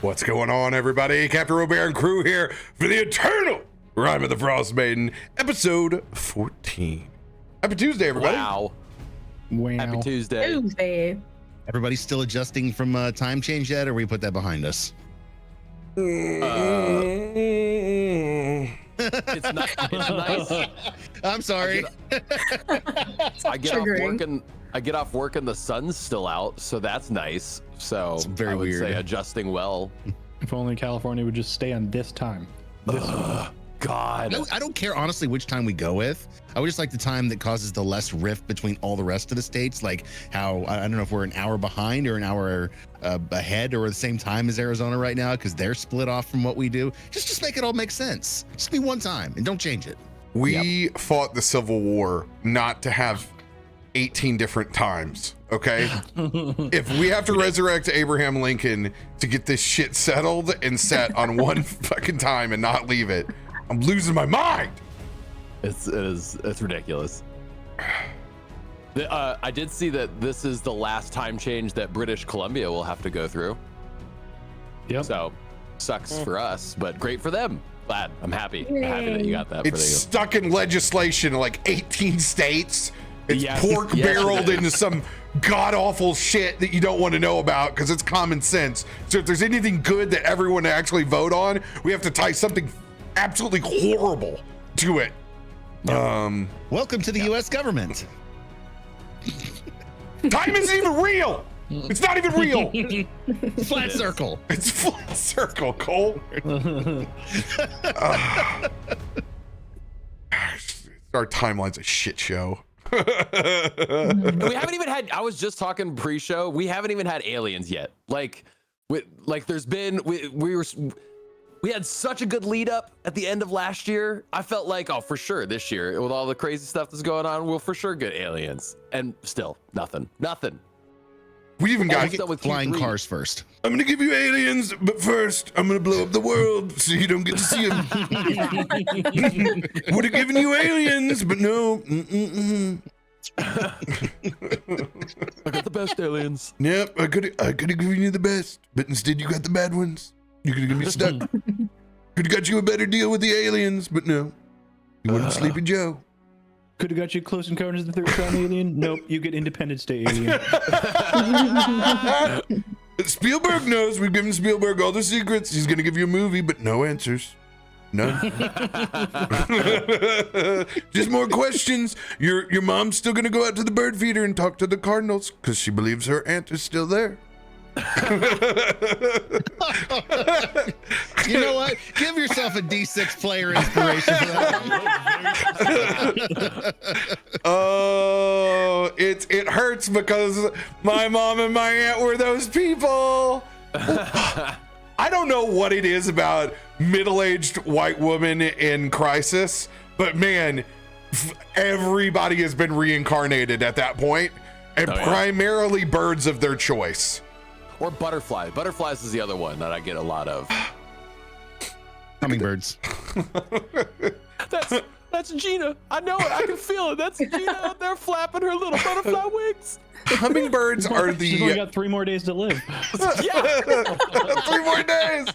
What's going on, everybody? Captain RoBear and crew here for the eternal Rime of the Frostmaiden, episode 14. Happy Tuesday, everybody. Wow. Happy Tuesday. Everybody's still adjusting from time change yet, or we put that behind us? It's nice. I'm sorry. I get off work and the sun's still out, so that's nice. So It's very I would weird. say adjusting well. If only California would just stay on this time. God. I don't care, honestly, which time we go with. I would just like the time that causes the less rift between all the rest of the states. Like how, I don't know if we're an hour behind or an hour ahead or the same time as Arizona right now, because they're split off from what we do. Just make it all make sense. Just be one time and don't change it. We fought the Civil War not to have 18 different times, okay? If we have to resurrect Abraham Lincoln to get this shit settled and set on one fucking time and not leave it, I'm losing my mind. It's ridiculous. I did see that this is the last time change that British Columbia will have to go through. Yep. So sucks for us, but great for them. Glad. I'm happy. I'm happy that you got that. It's stuck in legislation in like 18 states. It's Yes. pork Yes, barreled it is. into some god awful shit that you don't want to know about because it's common sense. So if there's anything good that everyone actually vote on, we have to tie something absolutely horrible to it. Welcome to the U.S. government. Time isn't even real. It's not even real. Flat circle. It's flat circle, Cole. Our timeline's a shit show. We haven't even had. I was just talking pre-show. We haven't even had aliens yet. There's been. We had such a good lead up at the end of last year. I felt like, oh, for sure this year with all the crazy stuff that's going on, we'll for sure get aliens. And still nothing. We even got Still with Flying Q3. cars first. I'm gonna give you aliens, but first I'm gonna blow up the world so you don't get to see them. Would have given you aliens, but no. I got the best aliens. Yep, I could have given you the best, but instead you got the bad ones. You could have got me stuck. Could have got you a better deal with the aliens, but no. You wouldn't Sleepy Joe. Could have got you Close Encounters of the Third Kind alien. Nope, you get Independence Day alien. Spielberg knows. We've given Spielberg all the secrets. He's gonna give you a movie, but no answers. None. Just more questions. Your mom's still gonna go out to the bird feeder and talk to the cardinals because she believes her aunt is still there. You know what? Give yourself a D6 player inspiration for that. Oh, it hurts because my mom and my aunt were those people. I don't know what it is about middle-aged white women in crisis, but man, everybody has been reincarnated at that point, and primarily birds of their choice. Or butterflies. Butterflies is the other one that I get a lot of. Hummingbirds. That's Gina. I know it. I can feel it. That's Gina out there flapping her little butterfly wings. Hummingbirds are She's only the got 3 more days to live. Yeah. 3 more days.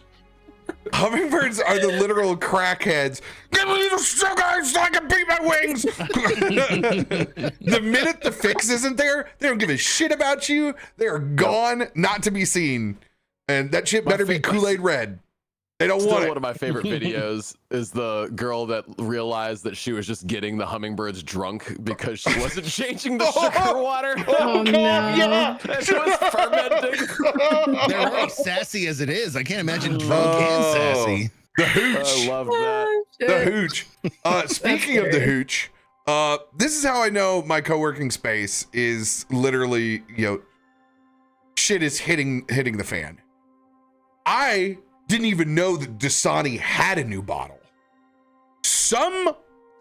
Hummingbirds are the literal crackheads. Give me the sugar so I can beat my wings. The minute the fix isn't there, they don't give a shit about you. They are gone, not to be seen. And that shit better be Kool-Aid red. They don't want Still it. one of my favorite videos is the girl that realized that she was just getting the hummingbirds drunk because she wasn't changing the sugar water. Oh, God, yeah. It was fermenting. They're already sassy as it is. I can't imagine drunk and sassy. The hooch. I love that. The hooch. Speaking of the hooch, this is how I know my co-working space is literally, shit is hitting the fan. I didn't even know that Dasani had a new bottle.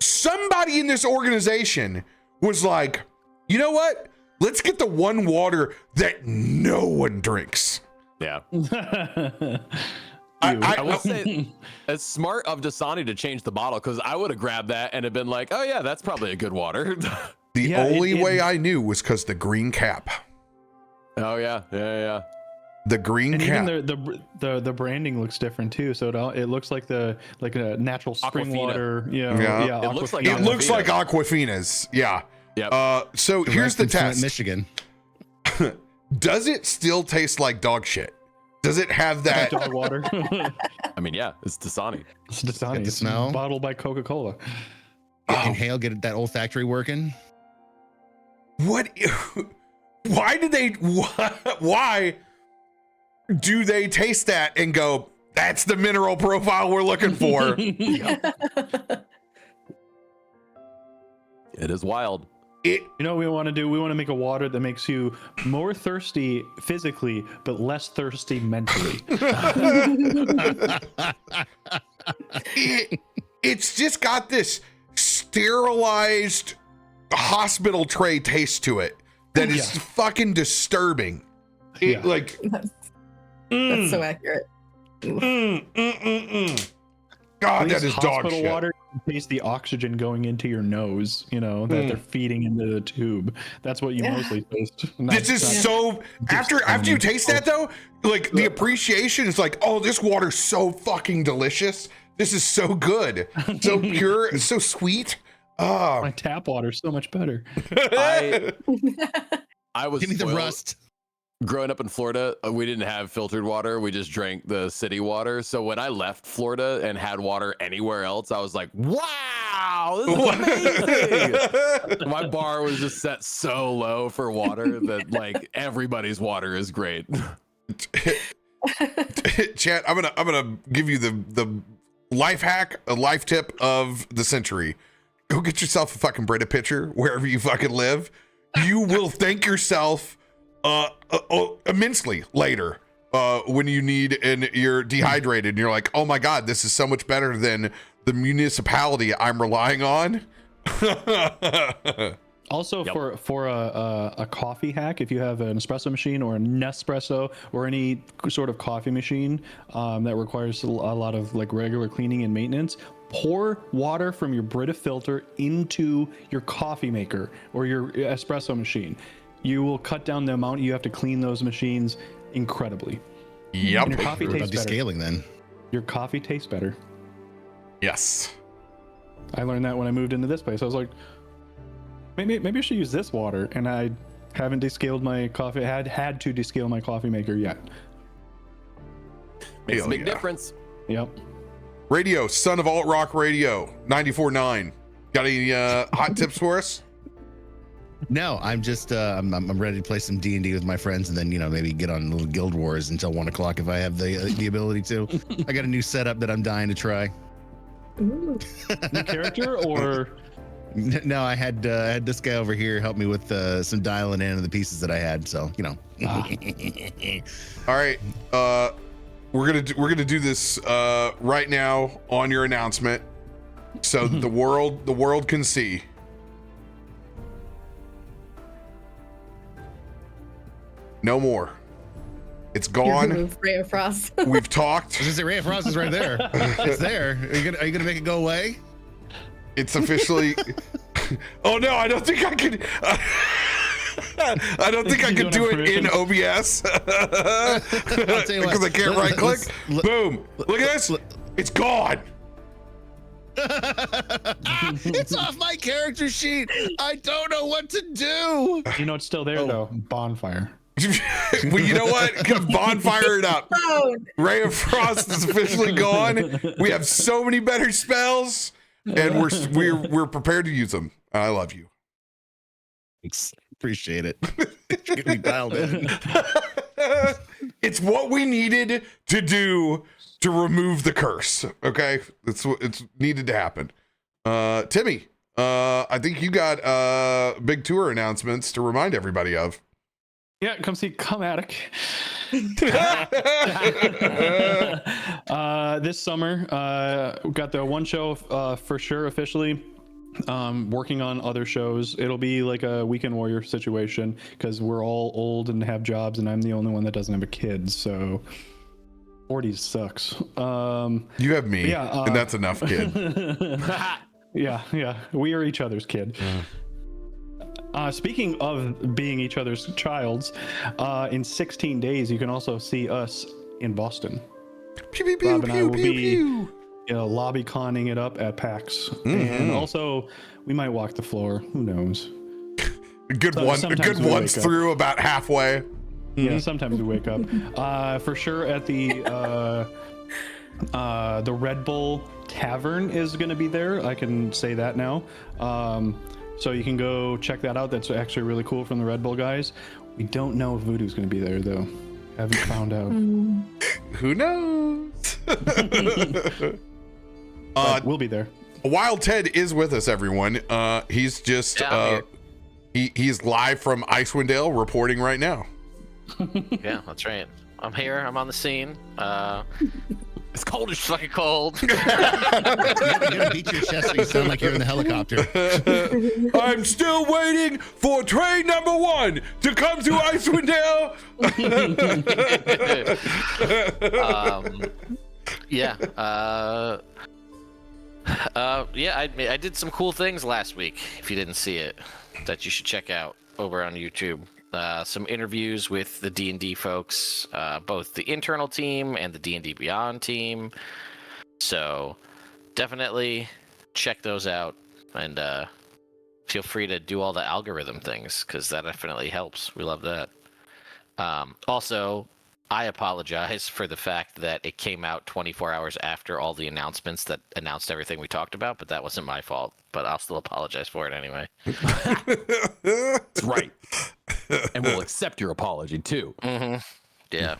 Somebody in this organization was like, you know what? Let's get the one water that no one drinks. Yeah. I will say it's smart of Dasani to change the bottle because I would have grabbed that and have been like, oh yeah, that's probably a good water. The only way I knew was because the green cap. Oh yeah. The green And cat. even the branding looks different too. So it looks like a natural spring Aquafina. water. Yeah. It looks like It looks Aquafina. like Aquafina's. Yeah. Yep. So here's the Direct from Flint, test. Michigan. Does it still taste like dog shit? Does it have that? dog water. I mean, yeah, it's Dasani. It's Dasani. Get the It's smell. bottled by Coca-Cola. Inhale, get that olfactory working. What? Why did they? Why do they taste that and go, "That's the mineral profile we're looking for"? It is wild. It. You know what we want to do? We want to make a water that makes you more thirsty physically, but less thirsty mentally. It's just got this sterilized hospital tray taste to it that is fucking disturbing. Yeah. Like, That's so accurate. God, At that least is dog hospital shit. water, you can taste the oxygen going into your nose, that they're feeding into the tube. That's what you mostly taste. This is so after you taste that though, like the appreciation is like, oh, this water's so fucking delicious. This is so good, so pure, so sweet. my tap water so much better. I was Give me the spoiled. rust. Growing up in Florida, we didn't have filtered water. We just drank the city water. So when I left Florida and had water anywhere else, I was like, wow, this is amazing. My bar was just set so low for water that like everybody's water is great. Chat, I'm gonna give you the life hack, a life tip of the century. Go get yourself a fucking Brita pitcher wherever you fucking live. You will thank yourself immensely later when you need and you're dehydrated and you're like, oh my God, this is so much better than the municipality I'm relying on. Also, for a coffee hack, if you have an espresso machine or a Nespresso or any sort of coffee machine that requires a lot of like regular cleaning and maintenance, pour water from your Brita filter into your coffee maker or your espresso machine. You will cut down the amount you have to clean those machines incredibly. Yep. And your coffee We're tastes about better. descaling then. Your coffee tastes better. Yes. I learned that when I moved into this place. I was like, maybe I should use this water, and I haven't descaled my coffee. Had to descale my coffee maker yet. Makes a Hell big yeah. difference. Yep. Radio, son of alt rock radio, 94.9. Got any hot tips for us? No, I'm just I'm ready to play some D&D with my friends, and then maybe get on little guild wars until 1 o'clock if I have the ability to. I got a new setup that I'm dying to try. Ooh. New character or No, I had this guy over here help me with some dialing in of the pieces that I had. So All right, we're gonna do this right now on your announcement, so that the world can see. No more. It's You gone. removed Ray of Frost. We've talked. Just say Ray of Frost is right there. It's there. Are you gonna make it go away? It's officially. Oh no! I don't think I could. I don't think I could do it in OBS I'll tell you what, because I can't right click. let's- Boom! Look at this. It's gone. It's off my character sheet. I don't know what to do. it's still there though. Bonfire. Well, you know what? Bonfire it up. Oh, Ray of Frost is officially gone. We have so many better spells, and we're prepared to use them. I love you. Thanks. Appreciate it. Get me dialed in. It's what we needed to do to remove the curse. Okay, it's needed to happen. Timmy, I think you got big tour announcements to remind everybody of. Yeah, come see Comatic. This summer, we got the one show for sure officially. Working on other shows. It'll be like a Weekend Warrior situation because we're all old and have jobs, and I'm the only one that doesn't have a kid. So 40 sucks. You have me, Yeah, and that's enough, kid. Yeah, we are each other's kid. Speaking of being each other's childs, in 16 days you can also see us in Boston. Pew, pew, pew, Rob and I pew, will pew, be pew. lobby conning it up at PAX, and also we might walk the floor. Who knows? A good one. A sometimes good we once wake up. through about halfway. Yeah, sometimes we wake up. For sure, at the Red Bull Tavern is going to be there. I can say that now. So you can go check that out. That's actually really cool from the Red Bull guys. We don't know if Voodoo's going to be there though. Haven't found out. Who knows? We'll be there. Wild Ted is with us, everyone. He's just he's live from Icewind Dale reporting right now. Yeah, that's right. I'm here. I'm on the scene. It's cold as Fucking cold. You gotta beat your chest so you sound like you're in the helicopter. I'm still waiting for train number 1 to come to Icewind Dale. Yeah. Yeah. I did some cool things last week. If you didn't see it, that you should check out over on YouTube. Some interviews with the D&D folks, both the internal team and the D&D Beyond team. So definitely check those out, and feel free to do all the algorithm things, because that definitely helps. We love that. Also, I apologize for the fact that it came out 24 hours after all the announcements that announced everything we talked about, but that wasn't my fault. But I'll still apologize for it anyway. That's right. And we'll accept your apology too. Mm-hmm. Yeah.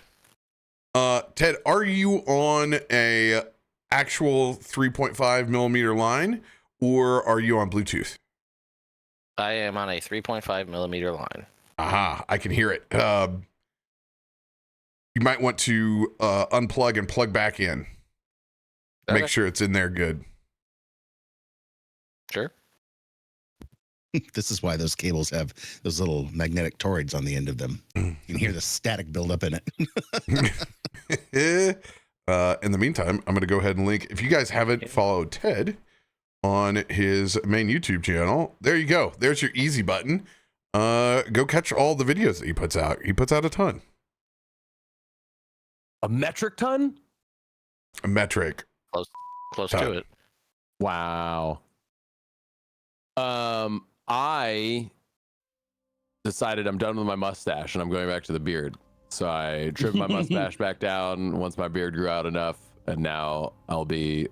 Ted, are you on a actual 3.5 millimeter line, or are you on Bluetooth? I am on a 3.5 millimeter line. Aha, I can hear it. You might want to unplug and plug back in. Okay. Make sure it's in there good. Sure. This is why those cables have those little magnetic toroids on the end of them. You can hear the static buildup in it. In the meantime, I'm going to go ahead and link. If you guys haven't followed Ted on his main YouTube channel, there you go. There's your easy button. Go catch all the videos that he puts out. He puts out a ton. A metric ton? A metric. Close Ton. to it. Wow. I decided I'm done with my mustache and I'm going back to the beard. So I trimmed my mustache back down once my beard grew out enough, and now I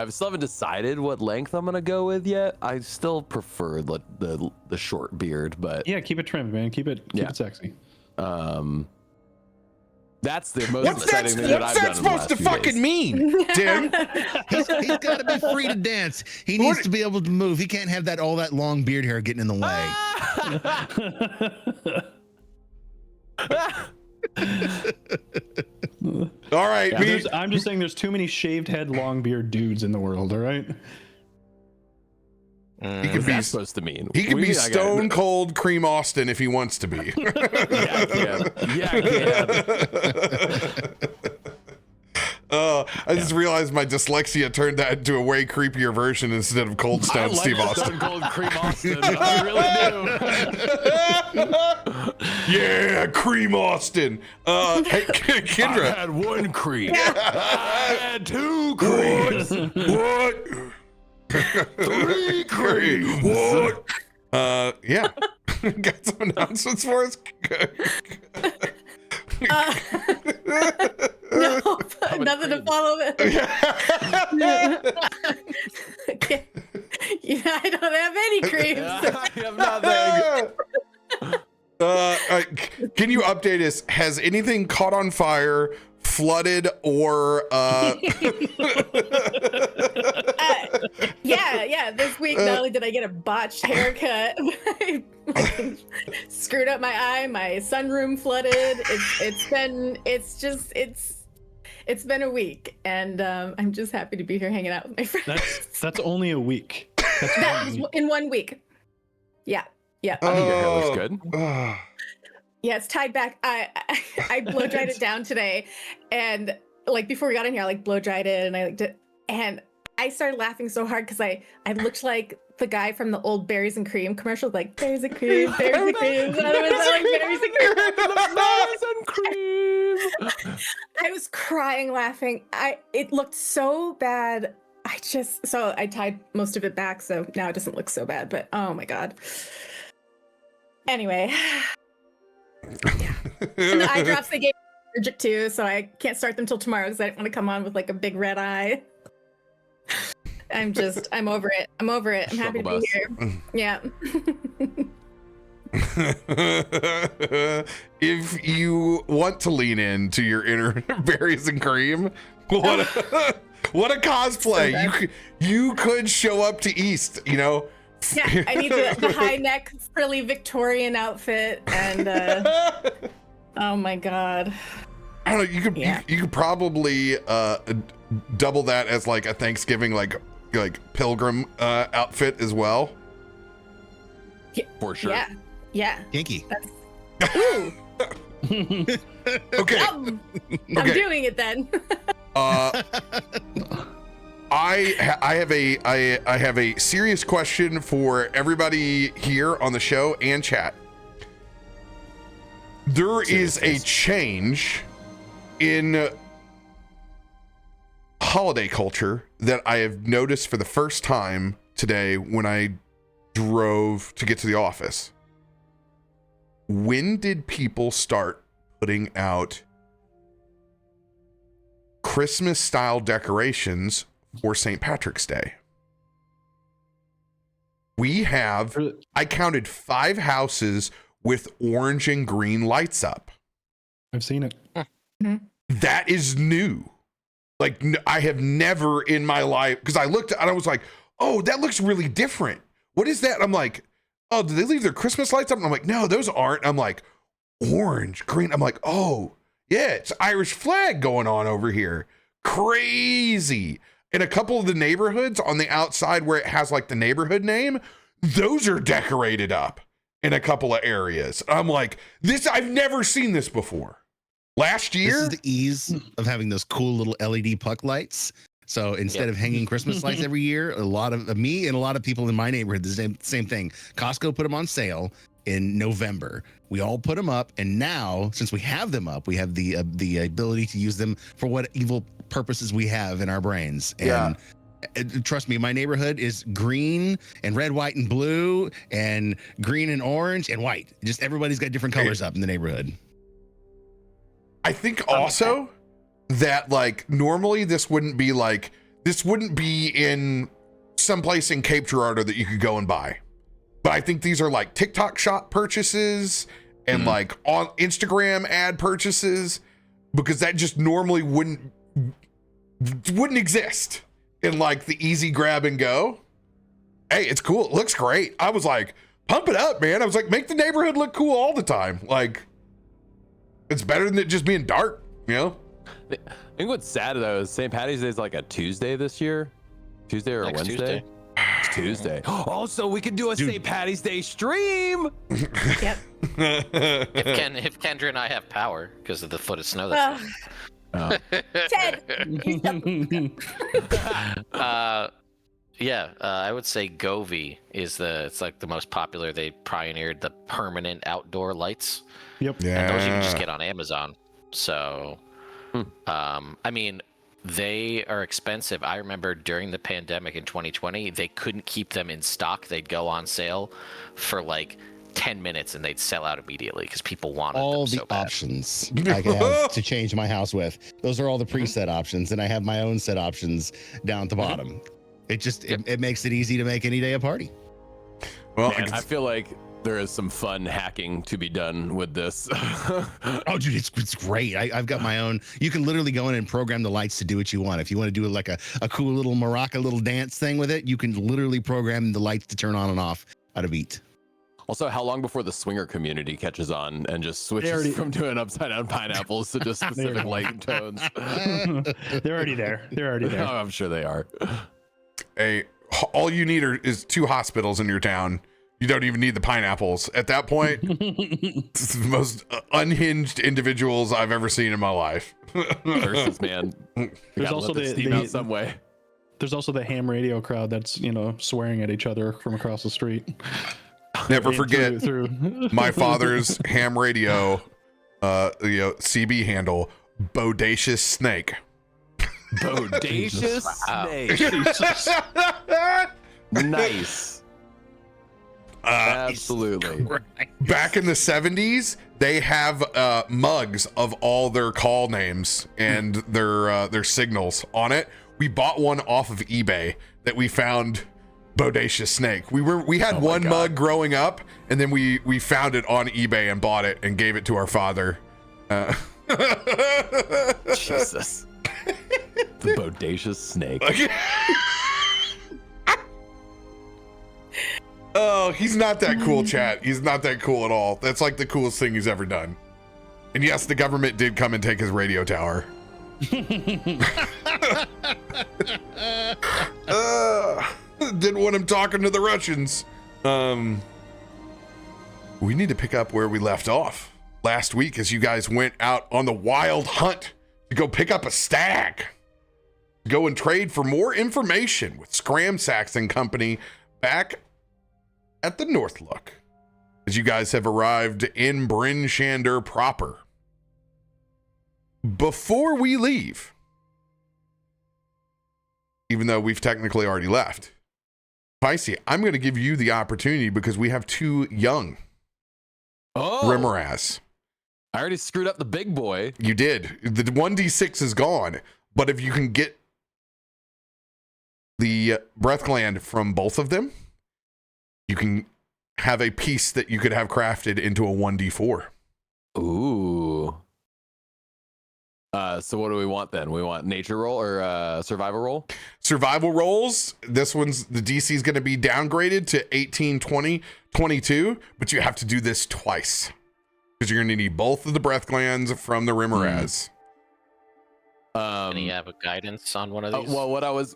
still haven't decided what length I'm gonna go with yet. I still prefer the short beard, but Yeah, keep it trimmed, man. Keep it sexy. That's the most What's that, exciting thing that I've done in the supposed last to few fucking days. mean, Tim? He's got to be free to dance. He needs to be able to move. He can't have all that long beard hair getting in the way. All right, Yeah, I'm just saying there's too many shaved head, long beard dudes in the world, all right? he What's could be that supposed to mean? He could What do be you mean I Stone Cold Cream Austin if he wants to be. Yeah, I can. I just realized my dyslexia turned that into a way creepier version instead of Cold I Stone like Steve Austin. Stone Cold Cream Austin. I really do. Yeah, Cream Austin. Hey, I Kendra. had one cream. I had two creams. What? 3 creams. What? Yeah. Got some announcements for us? No, nothing to follow it. Yeah, I don't have any creams. I have nothing. All right, can you update us? Has anything caught on fire, flooded, or Yeah. This week, not only did I get a botched haircut, I screwed up my eye. My sunroom flooded. It's been a week, and I'm just happy to be here hanging out with my friends. That's only a week. That was in 1 week. Yeah. I think your hair looks good. Yeah, it's tied back. I blow dried it down today, and like before we got in here, I like blow dried it, and and I started laughing so hard because I looked like the guy from the old Berries and Cream commercial, like berries and cream, berries and cream. So it was like berries and cream. I was crying, laughing. It looked so bad. I tied most of it back, so now it doesn't look so bad. But oh my god. Anyway, yeah. And the eye drops they gave me allergic too, so I can't start them till tomorrow because I didn't want to come on with like a big red eye. I'm over it. I'm happy to be here. Yeah. If you want to lean into your inner berries and cream, what a cosplay. You could show up to East, you know. Yeah, I need the high neck frilly Victorian outfit and oh my god. I don't know, you could probably double that as like a Thanksgiving like pilgrim outfit as well. Yeah, for sure. Yeah. Kinky. Ooh. Okay. I'm doing it then. I have a serious question for everybody here on the show and chat. There is a change in holiday culture that I have noticed for the first time today when I drove to get to the office. When did people start putting out Christmas style decorations for St. Patrick's Day? I counted 5 houses with orange and green lights up. I've seen it. That is new. Like, I have never in my life, because I looked and I was like, oh, that looks really different. What is that? I'm like, oh, did they leave their Christmas lights up? And I'm like, no, those aren't. I'm like, orange, green. I'm like, oh, yeah, it's Irish flag going on over here. Crazy. In a couple of the neighborhoods on the outside where it has like the neighborhood name, those are decorated up in a couple of areas. I'm like, I've never seen this before. Last year, this is the ease of having those cool little LED puck lights. So instead of hanging Christmas lights every year, a lot of me and a lot of people in my neighborhood, the same thing. Costco put them on sale in November. We all put them up, and now since we have them up, we have the ability to use them for what evil purposes we have in our brains. And trust me, my neighborhood is green and red, white, and blue, and green and orange and white. Just everybody's got different colors up in the neighborhood. I think also that like normally this wouldn't be in someplace in Cape Girardeau that you could go and buy. But I think these are like TikTok shop purchases and like on Instagram ad purchases, because that just normally wouldn't exist in like the easy grab and go. Hey, it's cool. It looks great. I was like, pump it up, man. I was like, make the neighborhood look cool all the time. Like, it's better than it just being dark, you know? I think what's sad though is St. Patty's Day is like a Tuesday this year. Tuesday or Next Wednesday? Tuesday. It's Tuesday. Also, we could do a St. Patty's Day stream. Yep. If Kendra and I have power because of the foot of snow that's Ted. I would say Govee is it's like the most popular. They pioneered the permanent outdoor lights. Yep. Yeah. And those you can just get on Amazon. So, I mean, they are expensive. I remember during the pandemic in 2020, they couldn't keep them in stock. They'd go on sale for like 10 minutes and they'd sell out immediately because people wanted all them so the bad. options I can have to change my house with. Those are all the preset options, and I have my own set options down at the bottom. It just it makes it easy to make any day a party. Well, Man, I feel like there is some fun hacking to be done with this. Oh, dude, it's great. I've got my own. You can literally go in and program the lights to do what you want. If you want to do like a cool little maraca little dance thing with it, you can literally program the lights to turn on and off out of beat. Also, how long before the swinger community catches on and just switches from doing upside down pineapples to just specific light tones? They're already there. Oh, I'm sure they are. Hey, all you need is 2 hospitals in your town. You don't even need the pineapples. At that point, it's the most unhinged individuals I've ever seen in my life. Nurses, man. There's also steam out some way. there's also the ham radio crowd that's swearing at each other from across the street. Never forget through. my father's ham radio, CB handle, Bodacious Snake. Bodacious snake. Nice. Absolutely. Back in the 70s, they have mugs of all their call names and their signals on it. We bought one off of eBay that we found Bodacious Snake. We had one mug growing up, and then we found it on eBay and bought it and gave it to our father. Jesus. The Bodacious Snake. Oh, he's not that cool, chat. He's not that cool at all. That's like the coolest thing he's ever done. And yes, the government did come and take his radio tower. Didn't want him talking to the Russians. We need to pick up where we left off last week as you guys went out on the wild hunt to go pick up a stag. Go and trade for more information with Scram Sacks and Company back at the Northlook, as you guys have arrived in Bryn Shander proper. Before we leave, even though we've technically already left, Picey, I'm going to give you the opportunity because we have two young Rimeraz. I already screwed up the big boy. You did. The 1d6 is gone, but if you can get the breath gland from both of them, you can have a piece that you could have crafted into a 1d4. Ooh. So what do we want then? We want nature roll or survival roll? Survival rolls. This one's the DC is going to be downgraded to 18, 20, 22, but you have to do this twice because you're going to need both of the breath glands from the Rimeraz. Can you have a guidance on one of these? Well, what I was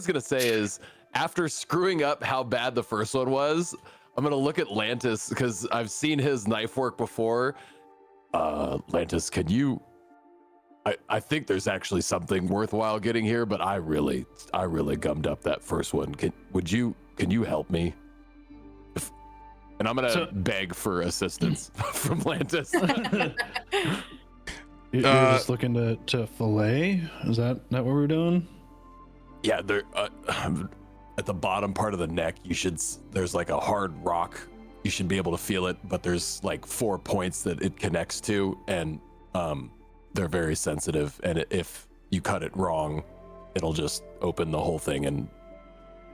going to say is, after screwing up how bad the first one was, I'm going to look at Lantis because I've seen his knife work before. Lantis, can you... I think there's actually something worthwhile getting here, but I really gummed up that first one. Can you help me? And I'm gonna beg for assistance from Lantis. You're just looking to fillet? Is that what we're doing? Yeah, there at the bottom part of the neck, there's like a hard rock. You should be able to feel it, but there's like 4 points that it connects to, and they're very sensitive, and if you cut it wrong, it'll just open the whole thing and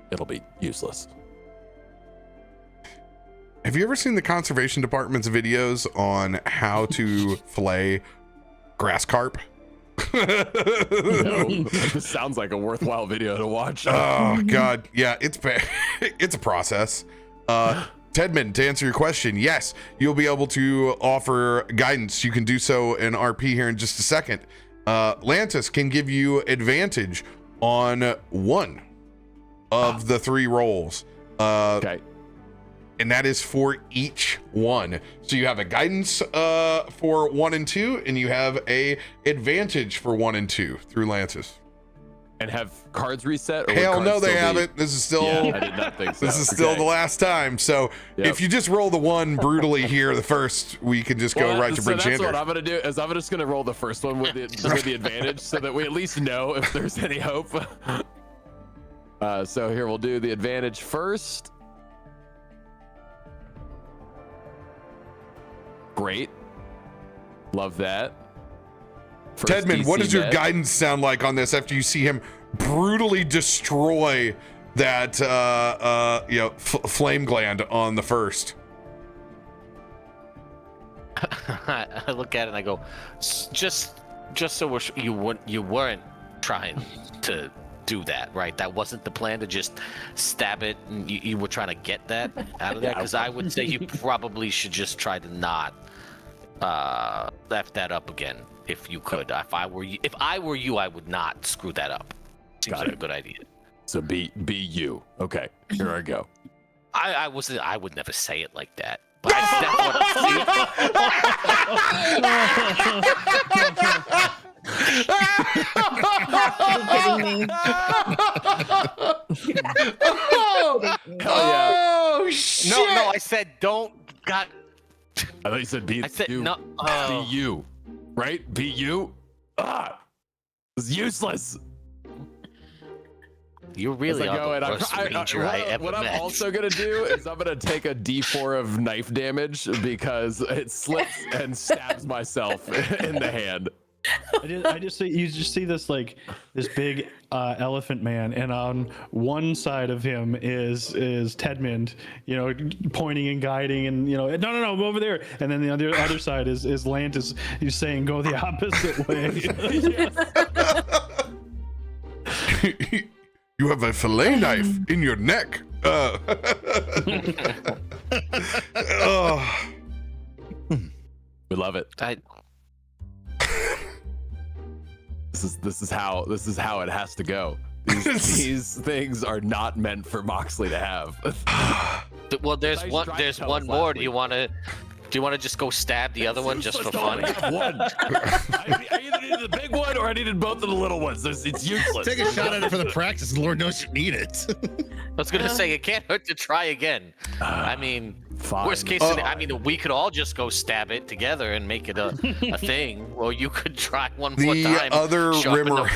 it'll be useless. Have you ever seen the conservation department's videos on how to fillet grass carp? No, this sounds like a worthwhile video to watch. Oh God, yeah, it's it's a process. Tedman, to answer your question, yes, you'll be able to offer guidance. You can do so in RP here in just a second. Lantis can give you advantage on one of the 3 rolls. Okay. And that is for each one. So you have a guidance for 1 and 2, and you have a advantage for 1 and 2 through Lantis. And have cards reset? Or Hell no, they haven't. This is still. Yeah, I did not think so. This is still the last time. So if you just roll the 1 brutally here, the first, we can just go right to Bryn Shander. That's what I'm gonna do. Is I'm just gonna roll the first one with the advantage, so that we at least know if there's any hope. So here we'll do the advantage first. Great. Love that. First Tedman, DC what does your net. guidance sound like on this after you see him brutally destroy that flame gland on the first? I look at it and I go, just so you weren't trying to do that, right? That wasn't the plan, to just stab it, and you were trying to get that out of there. Because I would say you probably should just try to not F that up again if you could. If I were you, I would not screw that up. Seems like a good idea. So be you. Okay, here I go. I would never say it like that. But that's what I'm saying. Are you kidding me? Oh shit! No, I said don't. God. I thought you said be I said you. no. Be you, right? Be you. It's useless. You really As I go are and the worst ranger I ever what I'm met. also gonna do is I'm gonna take a D4 of knife damage because it slips and stabs myself in the hand. I just see you just see this like this big elephant man, and on one side of him is Tedmund, pointing and guiding, and no, over there, and then the other side is Lantis, who's saying go the opposite way. You have a fillet knife in your neck. We love it. This is how it has to go. These things are not meant for Moxley to have. Well, there's Nice one. try There's to tell one us more. last Do you want to just go stab the other one just for fun? I have one. I either needed the big one or I needed both of the little ones. It's useless. Take a shot at it for the practice. Lord knows you need it. I was gonna say it can't hurt to try again. I mean, Fine. worst case scenario. I mean, we could all just go stab it together and make it a thing. Or you could try one more The time. other sharpen rimmer- up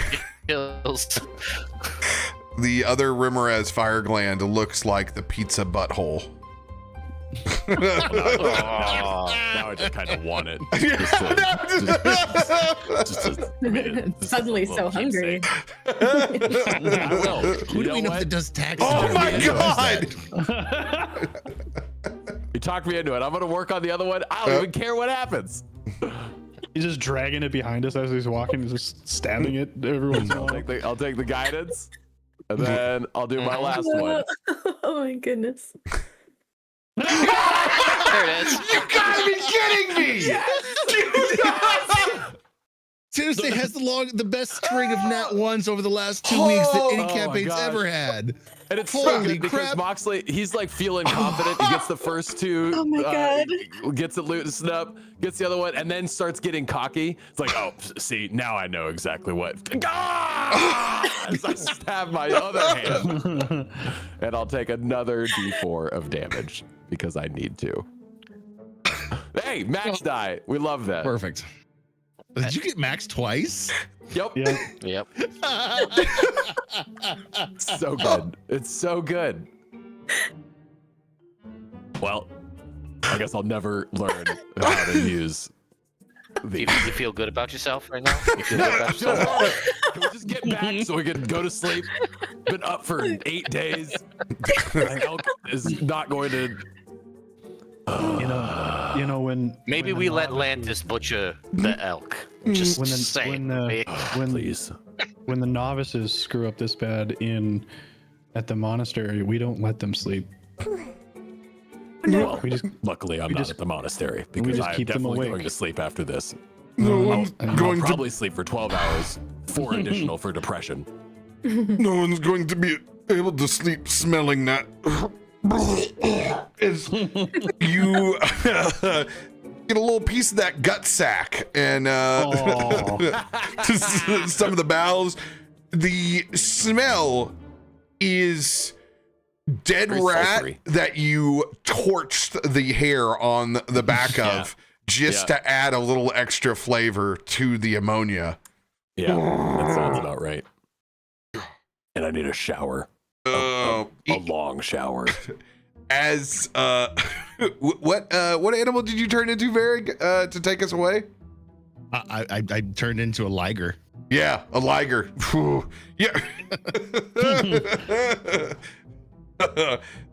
your skills. The other Rimmerez fire gland looks like the pizza butthole. Now I just kind of want it. Suddenly so hungry. I will. Who do we know that does taxes? Oh my god! You talked me into it. I'm gonna work on the other one. I don't even care what happens. He's just dragging it behind us as he's walking. He's just stabbing it every once in a while. I'll take the guidance, and then I'll do my last one. Oh my goodness. There it is. You gotta be kidding me! Tuesday has the best string of nat ones over the last 2 weeks that any Oh my campaign's gosh. ever had. And it's so Holy good because crap. Moxley, he's like feeling confident. He gets the first two, Oh my God. gets it loosened up, gets the other one, and then starts getting cocky. It's like, oh, see, now I know exactly what. As I stab my other hand, and I'll take another D4 of damage because I need to. Hey, max die. We love that. Perfect. Did you get max twice? Yep. Yeah. Yep. It's so good. It's so good. Well, I guess I'll never learn how to use the. You feel good about yourself right now? You feel good about yourself? Can we just get back so we can go to sleep? Been up for 8 days. My elk is not going to. When Maybe when we the let novices- Lantis butcher the elk. Just when saying. Please. when the novices screw up this bad at the monastery, we don't let them sleep. Well, We just luckily I'm not at the monastery because just I'm keep them definitely awake. going to sleep after this. No one's I'll going to probably sleep for 12 hours, 4 additional for depression. no one's going to be able to sleep smelling that. As you get a little piece of that gut sack and some of the bowels. The smell is dead Very rat sulfury. that you torched the hair on the back of just to add a little extra flavor to the ammonia. Yeah, that sounds about right. And I need a shower. A long shower. As what animal did you turn into, Varig, to take us away? I turned into a liger. Yeah, a liger. Phew. Yeah.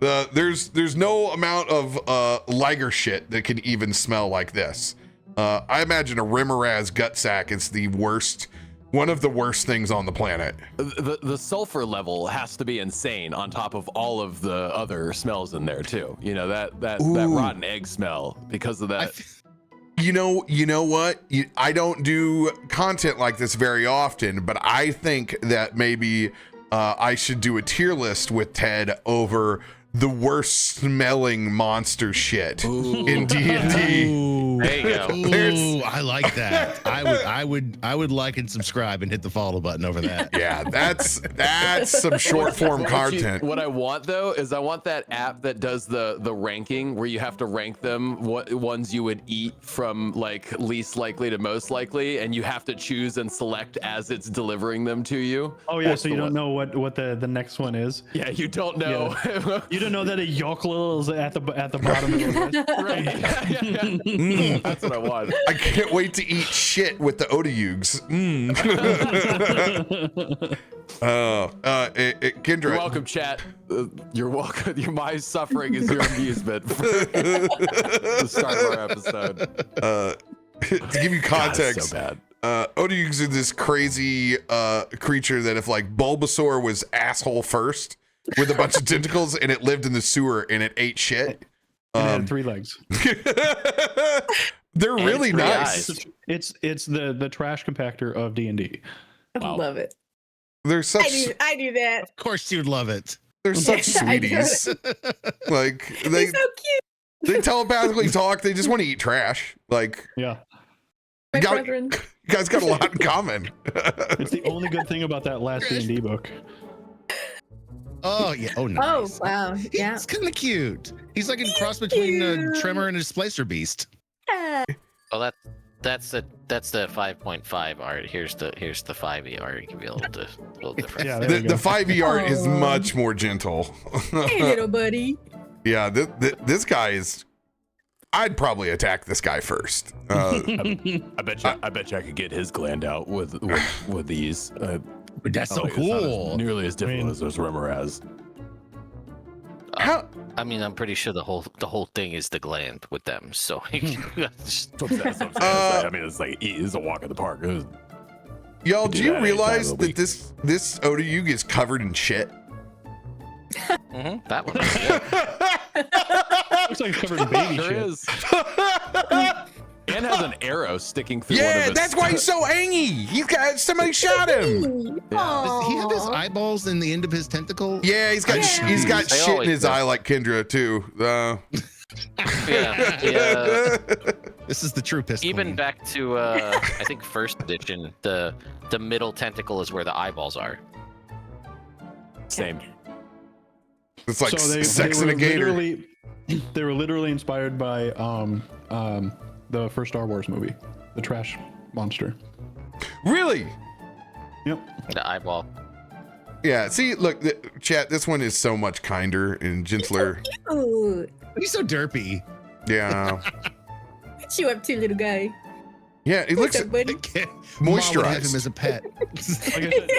There's no amount of liger shit that can even smell like this. I imagine a Rimmeraz gut sack is the worst. One of the worst things on the planet. The sulfur level has to be insane on top of all of the other smells in there too. You know, that rotten egg smell because of that. You know what? I don't do content like this very often, but I think that maybe I should do a tier list with Ted over the worst smelling monster shit in D&D. There you go. Ooh, I like that. I would like and subscribe and hit the follow button over that. Yeah, that's some short form content. What I want though is I want that app that does the ranking where you have to rank them what ones you would eat from like least likely to most likely, and you have to choose and select as it's delivering them to you. Oh yeah, That's so the you don't one. know what the next one is. Yeah, you don't know. You don't know that a yokel is at the bottom of the list. Right. Yeah. That's what I want. I can't wait to eat shit with the Odayugs. Kendra. You're welcome, chat. You're welcome. My suffering is your amusement for the start of our episode. To give you context, God, so bad. Odayugs are this crazy creature that if like Bulbasaur was asshole first with a bunch of tentacles and it lived in the sewer and it ate shit. And it had 3 legs. They're really 3 nice. eyes. It's the trash compactor of D&D. I love it. They're such I do that. Of course, you'd love it. they're such I do. sweeties. Like They're they so cute. they telepathically talk. They just want to eat trash. Like Yeah, My you got- brethren. you guys got a lot in common. it's the only good thing about that last D&D book. Oh yeah. Oh Oh nice. wow. Yeah. He's kind of cute. He's like a cross between a cute. Tremor and a Displacer Beast. Well, that's the 5.5 art. Here's the 5e art. It can be a little different. Yeah, there The we go. 5e art is Aw. much more gentle. Hey, little buddy. Yeah, this guy is. I'd probably attack this guy first. I bet you I could get his gland out with these. That's so It's not as- cool. nearly as difficult I mean- as those Rimmer has. How? I mean, I'm pretty sure the whole thing is the gland with them. So just- That's what I'm saying. I mean, it's a walk in the park. Y'all, do do you that any time realize of the that this Odayug is covered in shit? that one. Yeah. Looks like it's covered in baby Sure shit. is. And has an arrow sticking through one Yeah, of its... that's why he's so angy. He's got somebody shot him. Does he have his Aw. eyeballs in the end of his tentacle? Yeah, he's got Yeah. he's got They shit in always his do. eye like Kendra too. Yeah. This is the true pistol. Even back to I think first edition, the middle tentacle is where the eyeballs are. Same. It's like So sex were and a gator. they were literally inspired by the first Star Wars movie, the trash monster. Really? Yep. The eyeball. Yeah. See, look, chat. This one is so much kinder and gentler. Ooh. He's so derpy. Yeah. What you up to, little guy? Yeah. It looks What's up, buddy? Mom would have him moisturized. as a pet. Like I said,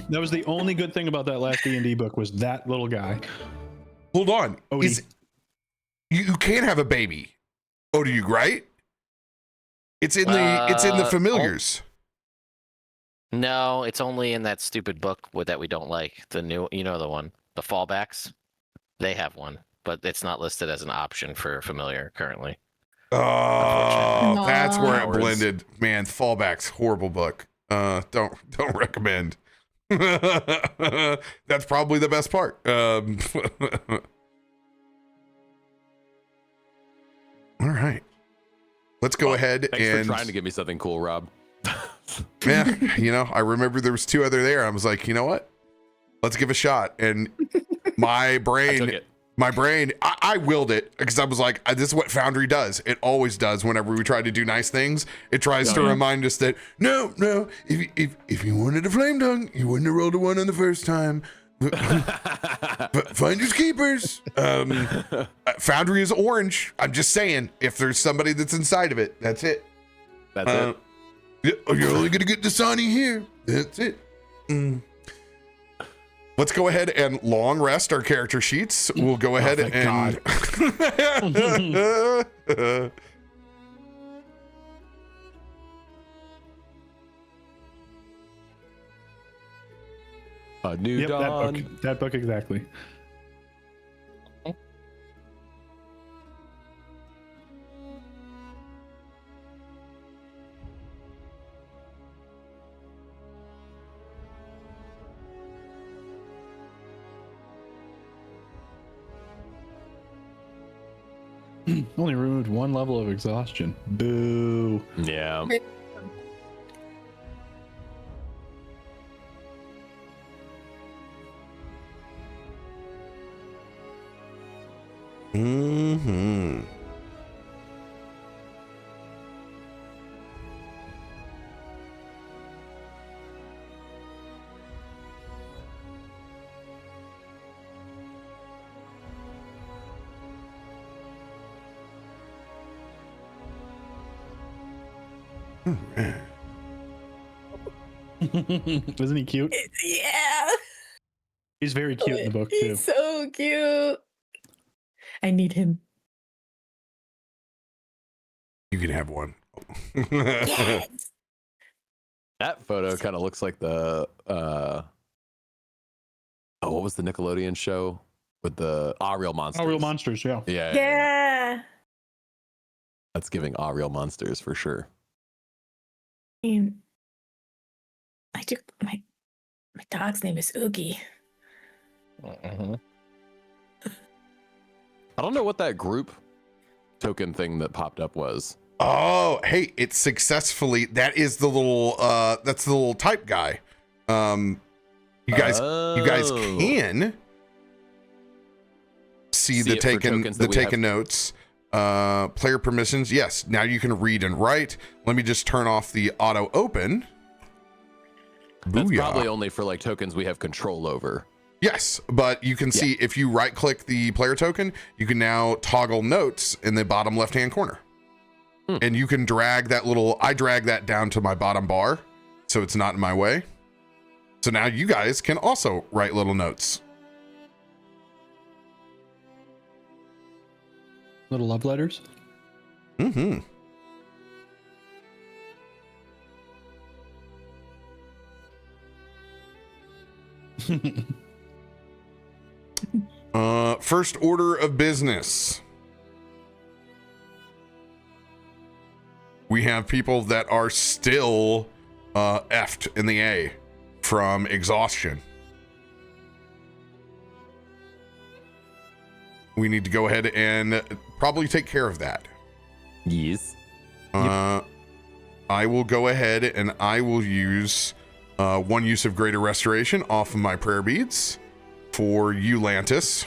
that was the only good thing about that last D&D book was that little guy. Hold on. Odie. Is you can't have a baby, Odayug, right? It's in the familiars. No, it's only in that stupid book that we don't like. The new, the one, the fallbacks. They have one, but it's not listed as an option for familiar currently. Oh, that's where it Hours. blended. Man, Fallback's horrible book. Don't recommend. That's probably the best part. All right, let's go ahead Thanks and for trying to give me something cool, Rob. yeah, I remember there was 2 other there. I was like, you know what? Let's give a shot. And my I took brain, it. I willed it because I was like, this is what Foundry does. It always does whenever we try to do nice things. It tries to remind us that, no, if you wanted a flame tongue, you wouldn't have rolled a 1 on the first time. Finders keepers. Foundry is orange. I'm just saying, if there's somebody that's inside of it, that's it. That's it. You're only gonna get Dasani here. That's it. Let's go ahead and long rest our character sheets. We'll go ahead thank and. A new Yep, dawn. that book exactly. Only removed 1 level of exhaustion. Boo. Yeah. Mm-hmm. Isn't he cute? Yeah. He's very cute in the book too. He's so cute. I need him. You can have one. Yes. That photo kind of looks like the what was the Nickelodeon show with the Real Monsters? Real Monsters, yeah. Yeah. That's giving Real Monsters for sure. And I do my dog's name is Oogie. I don't know what that group token thing that popped up was. Oh, hey, it's successfully. That is the little. That's the little type guy. You guys can see the it for taken tokens that we have. notes. Player permissions. Yes, now you can read and write. Let me just turn off the auto open. That's Booyah. probably only for like tokens we have control over. Yes, but you can see if you right click the player token, you can now toggle notes in the bottom left hand corner. And you can drag that little, I drag that down to my bottom bar so it's not in my way. So now you guys can also write little notes. Little love letters. Mm-hmm. First order of business. We have people that are still effed in the A from exhaustion. We need to go ahead and probably take care of that. Yes. I will go ahead and I will use 1 use of greater restoration off of my prayer beads for you, Lantis.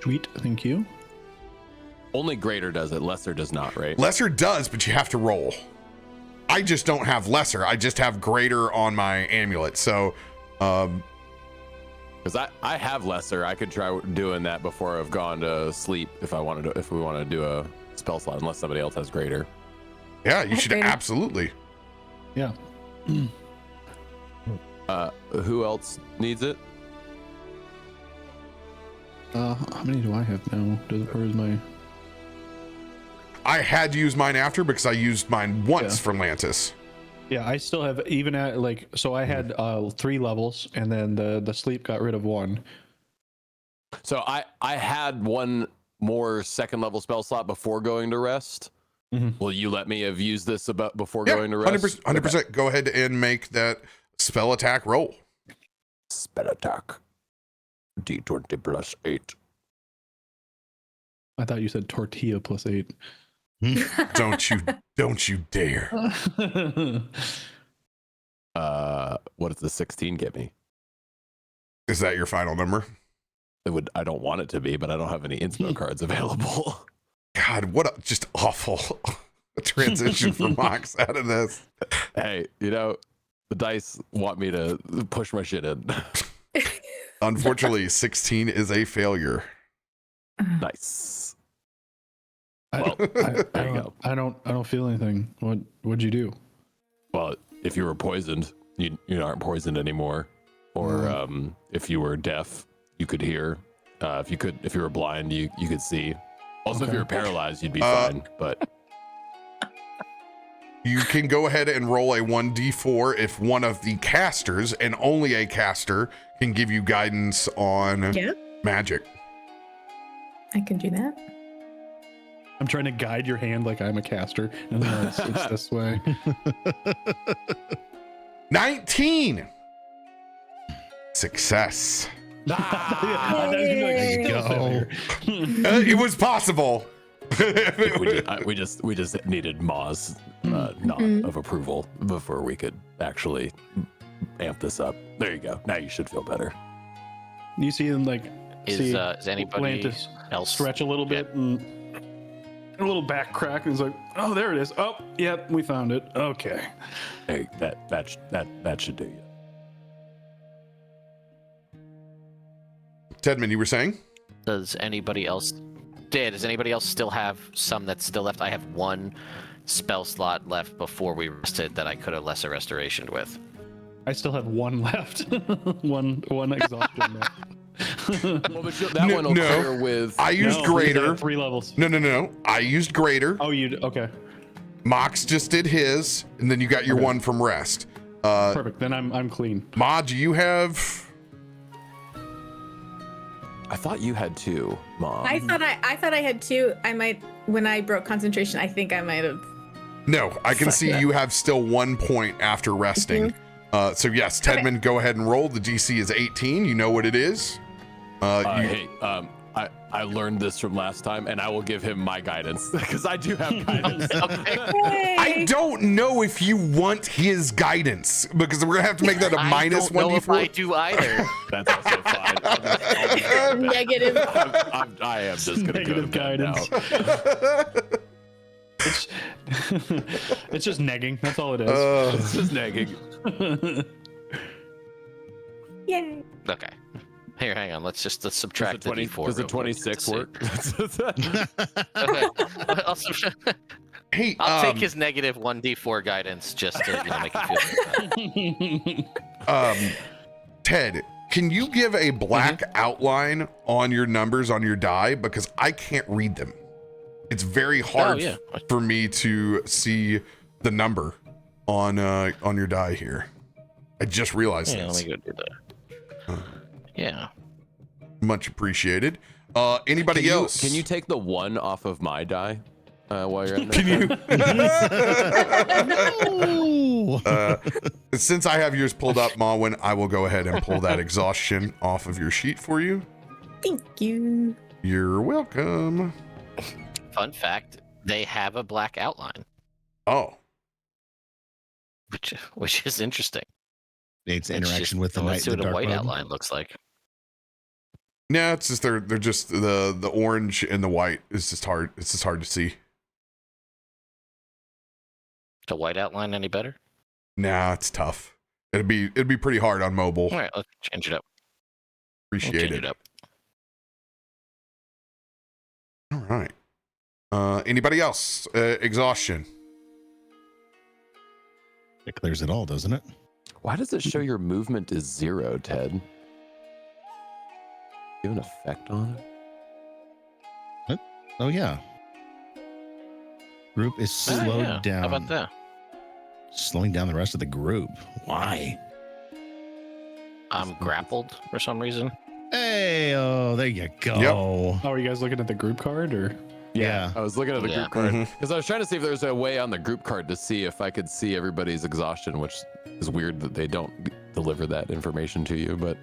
Sweet, thank you. Only greater does it, lesser does not, right? Lesser does, but you have to roll. I just don't have lesser. I just have greater on my amulet. So, because I have lesser. I could try doing that before I've gone to sleep if we wanted to do a spell slot, unless somebody else has greater. yeah, you should Greater. absolutely. Yeah. Who else needs it? How many do I have now? Where is my? I had to use mine after because I used mine once Yeah. for Lantis. Yeah, I still have even at like so I had 3 levels and then the sleep got rid of 1. So I had 1 more second level spell slot before going to rest. Mhm. Will you let me have used this before Yeah, going to rest? 100%. Go ahead and make that spell attack roll. Spell attack. D20 plus 8. I thought you said tortilla plus 8. Don't you dare. What does the 16 get me? Is that your final number? I don't want it to be, but I don't have any inspo cards available. God, what a just awful transition for Mox out of this. Hey, the dice want me to push my shit in. Unfortunately, 16 is a failure. Nice. Well, there you go. I don't feel anything. What'd you do? Well, if you were poisoned, you aren't poisoned anymore. Or if you were deaf, you could hear. If you were blind, you could see. Also, if Okay. you were paralyzed, you'd be fine. But You can go ahead and roll a 1d4 if one of the casters, and only a caster, can give you guidance on Yeah, magic. I can do that. I'm trying to guide your hand like I'm a caster, and then it's this way. 19. Success. I thought it was gonna be like, Yay. skill failure. It was possible. we just needed Ma's nod of approval before we could actually amp this up. There you go. Now you should feel better. You see them like Is anybody Atlantis else stretch a little bit and a little back crack, and it's like, oh, there it is. Oh, yep, we found it. Okay. Hey, that should do you. Tedman, you were saying? Does anybody else still have some that's still left? I have one spell slot left before we rested that I could have lesser restoration with. I still have one left. one exhaustion left. Well, but that one will clear with. I used greater. 3 levels. No. I used greater. Oh, okay. Mox just did his, and then you got your one from rest. Perfect. Then I'm clean. Ma, do you have? I thought you had 2, Mom. I thought I had 2. I might, when I broke concentration, I think I might have. No, I can see you have still 1 point after resting. So yes, Tedman, go ahead and roll. The DC is 18. You know what it is. I learned this from last time, and I will give him my guidance because I do have guidance. I don't know if you want his guidance because we're gonna have to make that a minus 1d4. I don't know if I do either. That's also fine. I'll just go Negative. I am just gonna Negative go to bed guidance. now. It's just negging. That's all it is. It's just nagging. Yay. Okay. Here, hang on. Let's subtract the D4. Does the real quick 26 to see. work? Okay. Hey, I'll take his negative 1d4 guidance just to make him feel better. Ted, can you give a black outline on your numbers on your die because I can't read them. It's very hard for me to see the number on your die here. I just realized Yeah, this. let me go do that. Yeah. Much appreciated. Anybody else? Can you take the 1 off of my die while you're at Can you? Since I have yours pulled up, Mawin, I will go ahead and pull that exhaustion off of your sheet for you. Thank you. You're welcome. Fun fact: they have a black outline, Oh, which is interesting. It's It's interaction just- with the let's night. see The what a dark white mode. outline looks like. yeah. It's just they're just the orange and the white. It's just hard. It's just hard to see. The white outline any better? Nah, it's tough. It'd be pretty hard on mobile. All right, let's change it up. We'll Appreciate change it. it up. All right. Anybody else? Exhaustion. It clears it all, doesn't it? Why does it show your movement is 0, Ted? Do you have an effect on it? Oh yeah. Group is Oh, slowed yeah. down. How about that? Slowing down the rest of the group. Why? I'm grappled for some reason. Hey, oh, there you go. Yep. Oh, are you guys looking at the group card or? Yeah. I was looking at the Yeah. group card Mhm. because I was trying to see if there's a way on the group card to see if I could see everybody's exhaustion, which is weird that they don't deliver that information to you. But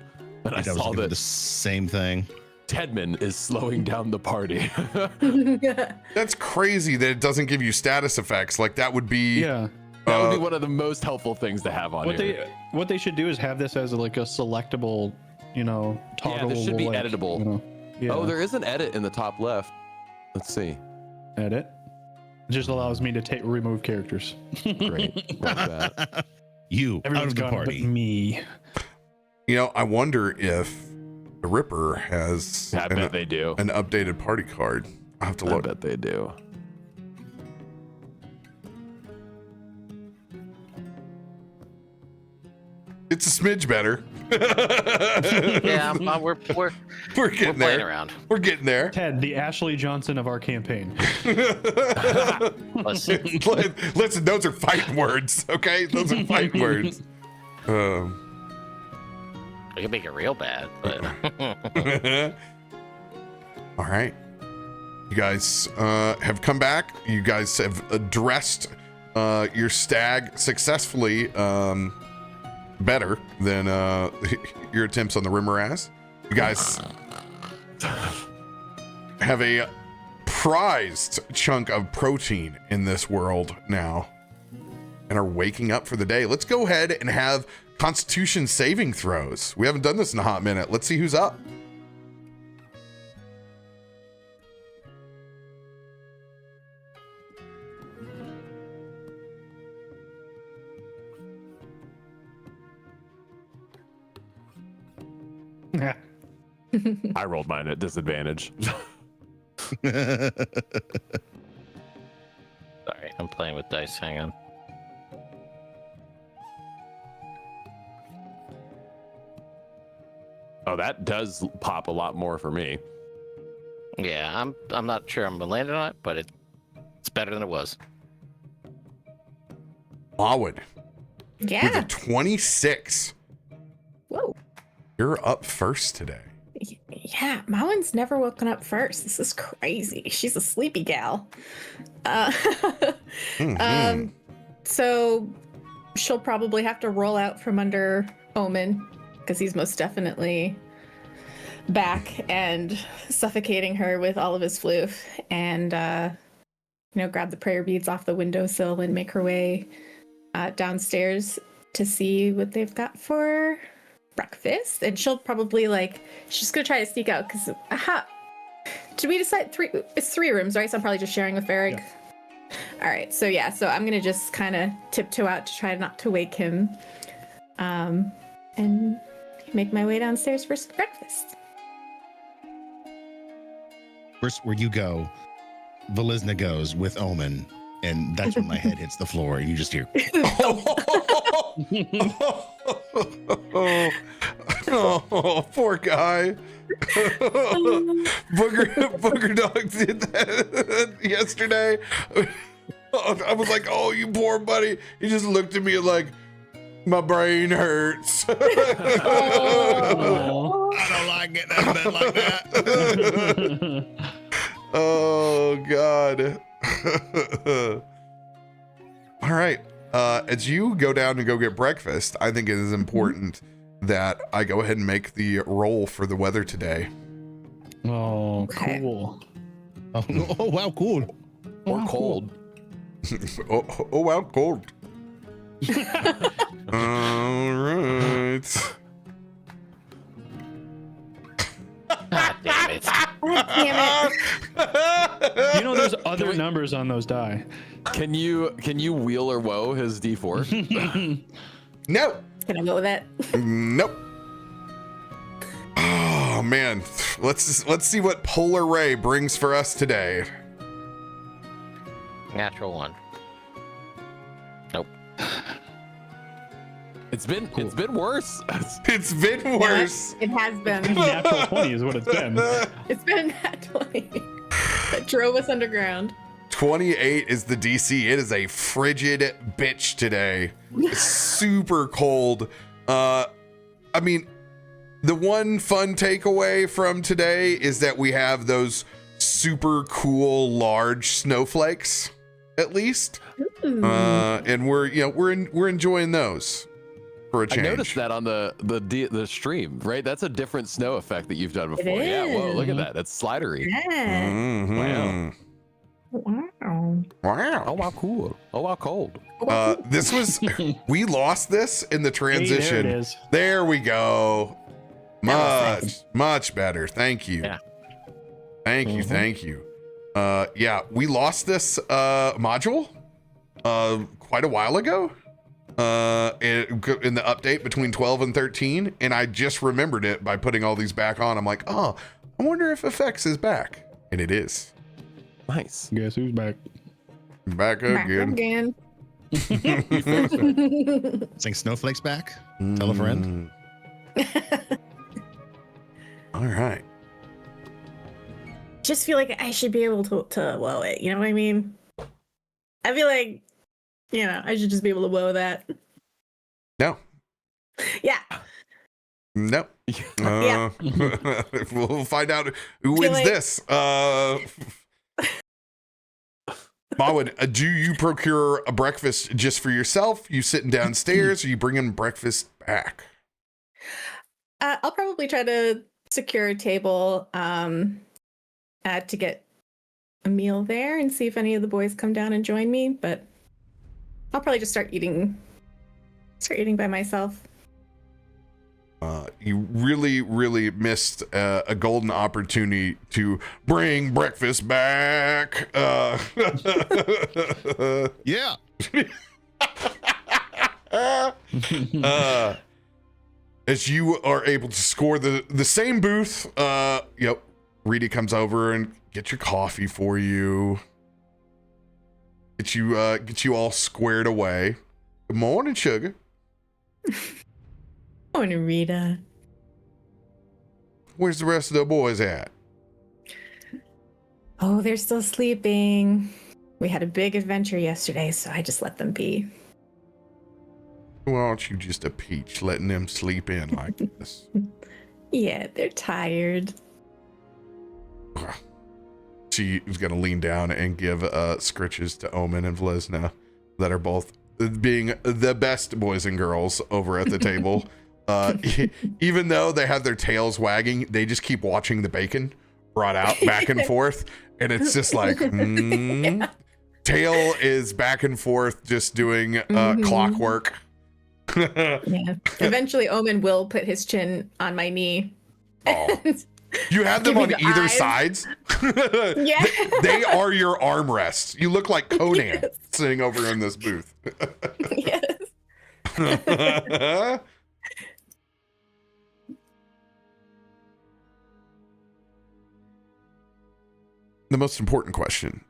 I I was saw looking for that the same thing. Tedman is slowing down the party. That's crazy that it doesn't give you status effects. Like that would be. Yeah. That would be one of the most helpful things to have on here. What they should do is have this as like a selectable, toggleable. this should be like, editable. Yeah. Oh, there is an edit in the top left. Let's see. edit. It just allows me to remove characters. Great. Love that. You out Everyone's of the gone but party. me. I wonder if the Ripper has I bet they do. an updated party card. I'll have to I look. bet they do. It's a smidge better. Yeah, we're We're we're getting playing there. around. We're getting there. Ted, the Ashley Johnson of our campaign. Listen, Listen, those are fighting words, okay? Those are fighting words. we can make it real bad, but All right. You guys have come back. You guys have addressed your stag successfully, better than your attempts on the Rimmer ass. You guys have a prized chunk of protein in this world now and are waking up for the day. Let's go ahead and have Constitution saving throws. We haven't done this in a hot minute. Let's see who's up. I rolled mine at disadvantage. Sorry, I'm playing with dice. Hang on. Oh, that does pop a lot more for me. Yeah, I'm not sure I'm gonna land on it, but it's better than it was. Mawwood with Yeah. a 26. Whoa. You're up first today. Yeah, Mowen's never woken up first. This is crazy. She's a sleepy gal. Mhm. So she'll probably have to roll out from under Omen because he's most definitely back and suffocating her with all of his floof, and grab the prayer beads off the windowsill and make her way downstairs to see what they've got for breakfast. And she'll probably she's gonna try to sneak out because did we decide it's 3 rooms, right? So I'm probably just sharing with Varric. Yeah. All right, so I'm gonna just kind of tiptoe out to try not to wake him, and make my way downstairs for some breakfast. First, where you go, Velisna goes with Omen, and that's when my head hits the floor, and you just hear. Oh, poor guy. Booger Dog did that yesterday. I was like, "Oh, you poor buddy." He just looked at me like, "My brain hurts." Oh. I don't like getting out of bed like that. Oh God. All right. As you go down and go get breakfast, I think it is important that I go ahead and make the roll for the weather today. Oh, Okay. cool. Oh, wow, cool. Or cold. Oh wow, cold. All right. God damn it. God damn it. You know, there's other numbers on those die. Can you wheel or woe his D4? No. Can I go with that? Nope. Oh man, let's see what Polar Ray brings for us today. Natural 1. Nope. It's been worse. It's been worse. It has been. Natural 20 is what it's been. It's been that 20 that drove us underground. 28 is the DC. It is a frigid bitch today. Super cold. I mean, the one fun takeaway from today is that we have those super cool large snowflakes, at least. And we're enjoying those for a I change. noticed that on the stream, right? That's a different snow effect that you've done before. It Yeah, whoa, look at is. that. That's slidery. Yeah. Mhm. Wow. Wow. Oh wow, cool. Oh wow, cold. This was we lost this in the transition. Hey, there it is. There we go. Much better. Thank you. Yeah. Thank you. Yeah, we lost this module quite a while ago. In the update between 12 and 13, and I just remembered it by putting all these back on. I'm like, oh, I wonder if effects is back. And it is. Nice. Guess who's back? Back Back again. again. Sing Snowflakes back. Tell a friend. All right. Just feel like I should be able to woe it. You know what I mean? I feel like, I should just be able to woe that. No. Yeah. No. Yeah. We'll find out who Feel wins like- this. Mawwood, do you procure a breakfast just for yourself? You sitting downstairs, or you bringing breakfast back? I'll probably try to secure a table to get a meal there and see if any of the boys come down and join me. But I'll probably just start eating by myself. You really, really missed a golden opportunity to bring breakfast back. Yeah. As you are able to score the same booth, Rita comes over and gets your coffee for you. Get you all squared away. Good morning, sugar. Morning, Rita. Where's the rest of the boys at? Oh, they're still sleeping. We had a big adventure yesterday, so I just let them be. Why aren't you just a peach letting them sleep in like this? Yeah, they're tired. She was going to lean down and give scritches to Omen and Vlizna that are both being the best boys and girls over at the table. Even though they have their tails wagging, they just keep watching the bacon brought out back and forth. And it's just like, Yeah. Tail is back and forth, just doing clockwork. Yeah. Eventually, Omen will put his chin on my knee. Oh. You have them Give on me the either eyes. sides. Yeah. They are your armrests. You look like Conan Yes. sitting over in this booth. Yes. The most important question.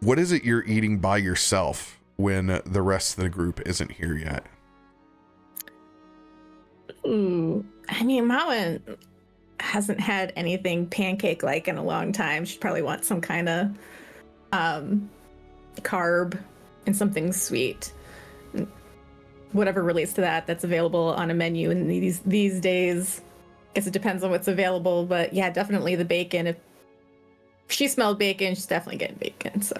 What is it you're eating by yourself when the rest of the group isn't here yet? Ooh. I mean, Mama hasn't had anything pancake-like in a long time. She probably wants some kind of carb and something sweet. Whatever relates to that, that's available on a menu in these days. Guess it depends on what's available, but yeah, definitely the bacon. If she smelled bacon, she's definitely getting bacon. So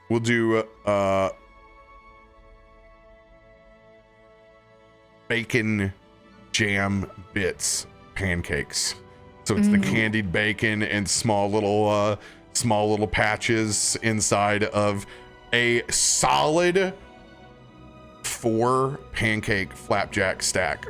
We'll do bacon jam bits pancakes. So it's the candied bacon and small little patches inside of a solid 4 pancake flapjack stack.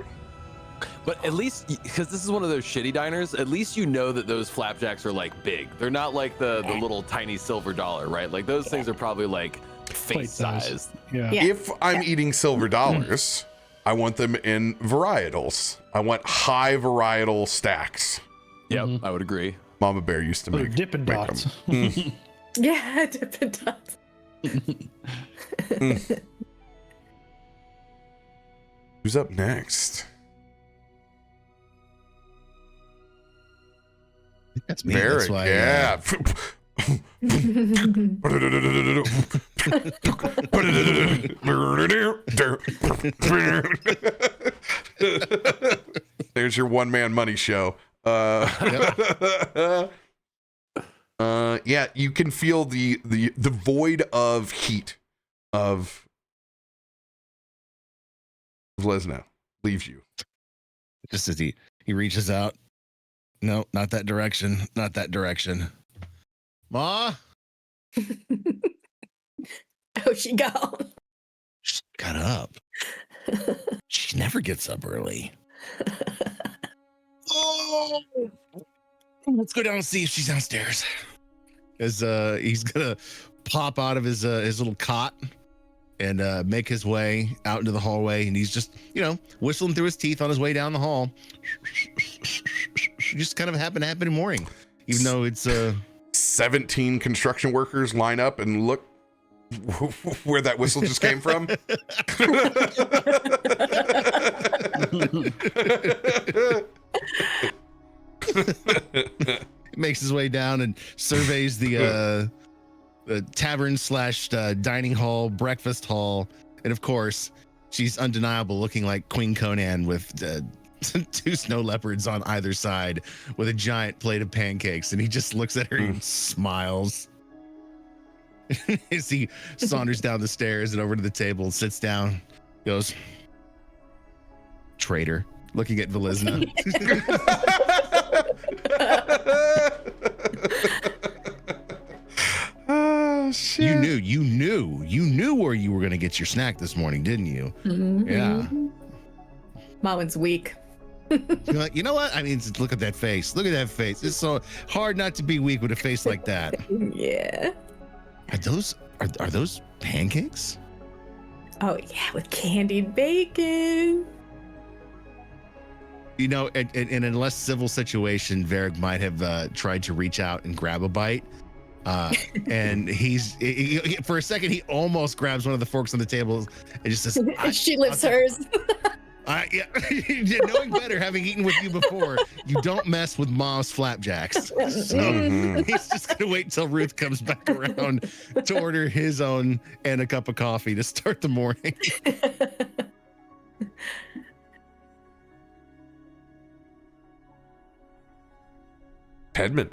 But at least, because this is one of those shitty diners, at least you know that those flapjacks are like big. They're not like the little tiny silver dollar, right? Like those things are probably like Plate face size. sized. Yeah. Yeah. If I'm eating silver dollars, I want them in varietals. I want high varietal stacks. Yep, I would agree. Mama Bear used to They're make Dippin' make 'em. Dots. yeah, Dippin' Dots. Who's up next? That's me. Very, That's why. yeah. There's your one-man money show. Yeah, you can feel the void of heat of Vlizna leaves you. Just as he reaches out. No, not that direction. Not that direction. Ma, Oh, she gone. she got up. She never gets up early. Oh, let's go down and see if she's downstairs. As he's gonna pop out of his little cot and make his way out into the hallway, and he's just whistling through his teeth on his way down the hall. Just kind of happy morning, even though it's 17 construction workers line up and look where that whistle just came from. makes his way down and surveys the tavern / dining hall, breakfast hall, and of course she's undeniable, looking like Queen Conan with 2 snow leopards on either side with a giant plate of pancakes, and he just looks at her and smiles as he saunters down the stairs and over to the table and sits down, goes, traitor, looking at Vlizna. Oh shit! You knew where you were gonna get your snack this morning, didn't you? Yeah. Marwin's weak. You're like, you know what? I mean, look at that face. Look at that face. It's so hard not to be weak with a face like that. Yeah. Are those pancakes? Oh yeah, with candied bacon. You know, in a less civil situation, Varric might have tried to reach out and grab a bite. And he, for a second, he almost grabs one of the forks on the table and just says, She lifts hers. Yeah, knowing better, having eaten with you before, you don't mess with mom's flapjacks. So he's just gonna wait until Ruth comes back around to order his own and a cup of coffee to start the morning. Pedman.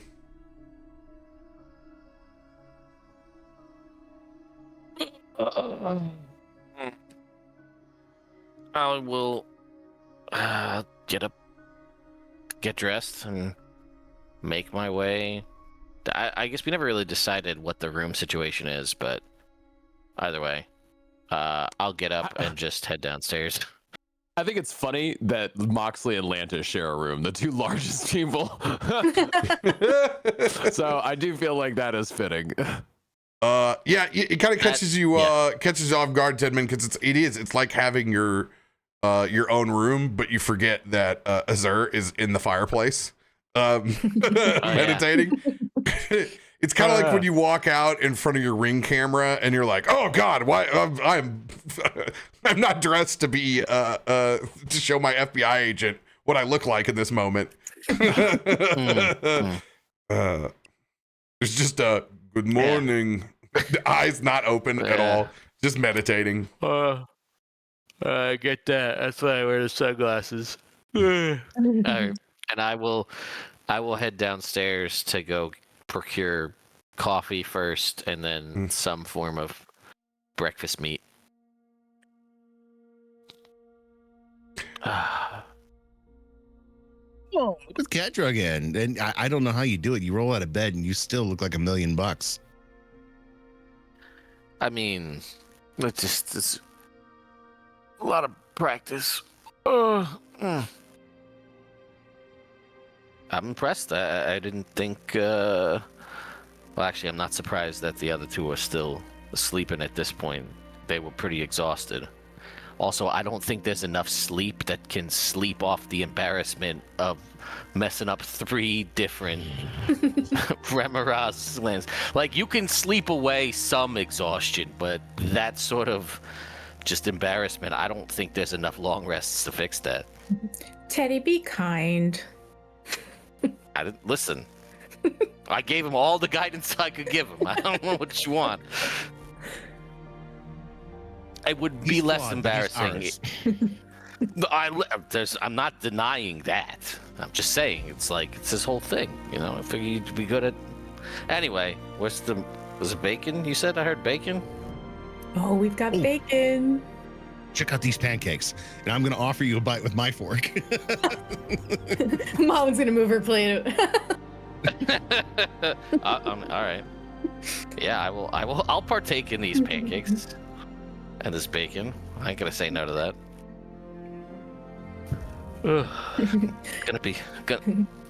I will get up, get dressed, and make my way. I guess we never really decided what the room situation is, but either way, I'll get up and just head downstairs. I think it's funny that Moxley and Lantis share a room, the two largest people. So I do feel like that is fitting. Yeah, it kind of catches you off guard, Tedman, because it's like having your own room, but you forget that Azar is in the fireplace meditating. It's kind of like when you walk out in front of your Ring camera and you're like, oh God, why I'm not dressed to be to show my FBI agent what I look like in this moment. It's just a good morning. The eyes not open at all, just meditating. I get that. That's why I wear the sunglasses. And I will head downstairs to go procure coffee first, and then some form of breakfast meat. With cat drug in, and I don't know how you do it. You roll out of bed and you still look like $1 million. I mean, it's a lot of practice. I'm impressed. I didn't think. Well, actually, I'm not surprised that the other two are still sleeping at this point. They were pretty exhausted. Also, I don't think there's enough sleep that can sleep off the embarrassment of messing up 3 different Remoraz lands. Like, you can sleep away some exhaustion, but that sort of just embarrassment, I don't think there's enough long rests to fix that. Teddy, be kind. I didn't listen. I gave him all the guidance I could give him. I don't know what you want. It would be less embarrassing. I'm not denying that. I'm just saying it's his whole thing. You know, I figured you'd be good at. Anyway, was it bacon? You said I heard bacon. Oh, we've got bacon. Check out these pancakes, and I'm gonna offer you a bite with my fork. Mom's gonna move her plate. All right. Yeah, I'll partake in these pancakes and this bacon. I ain't gonna say no to that.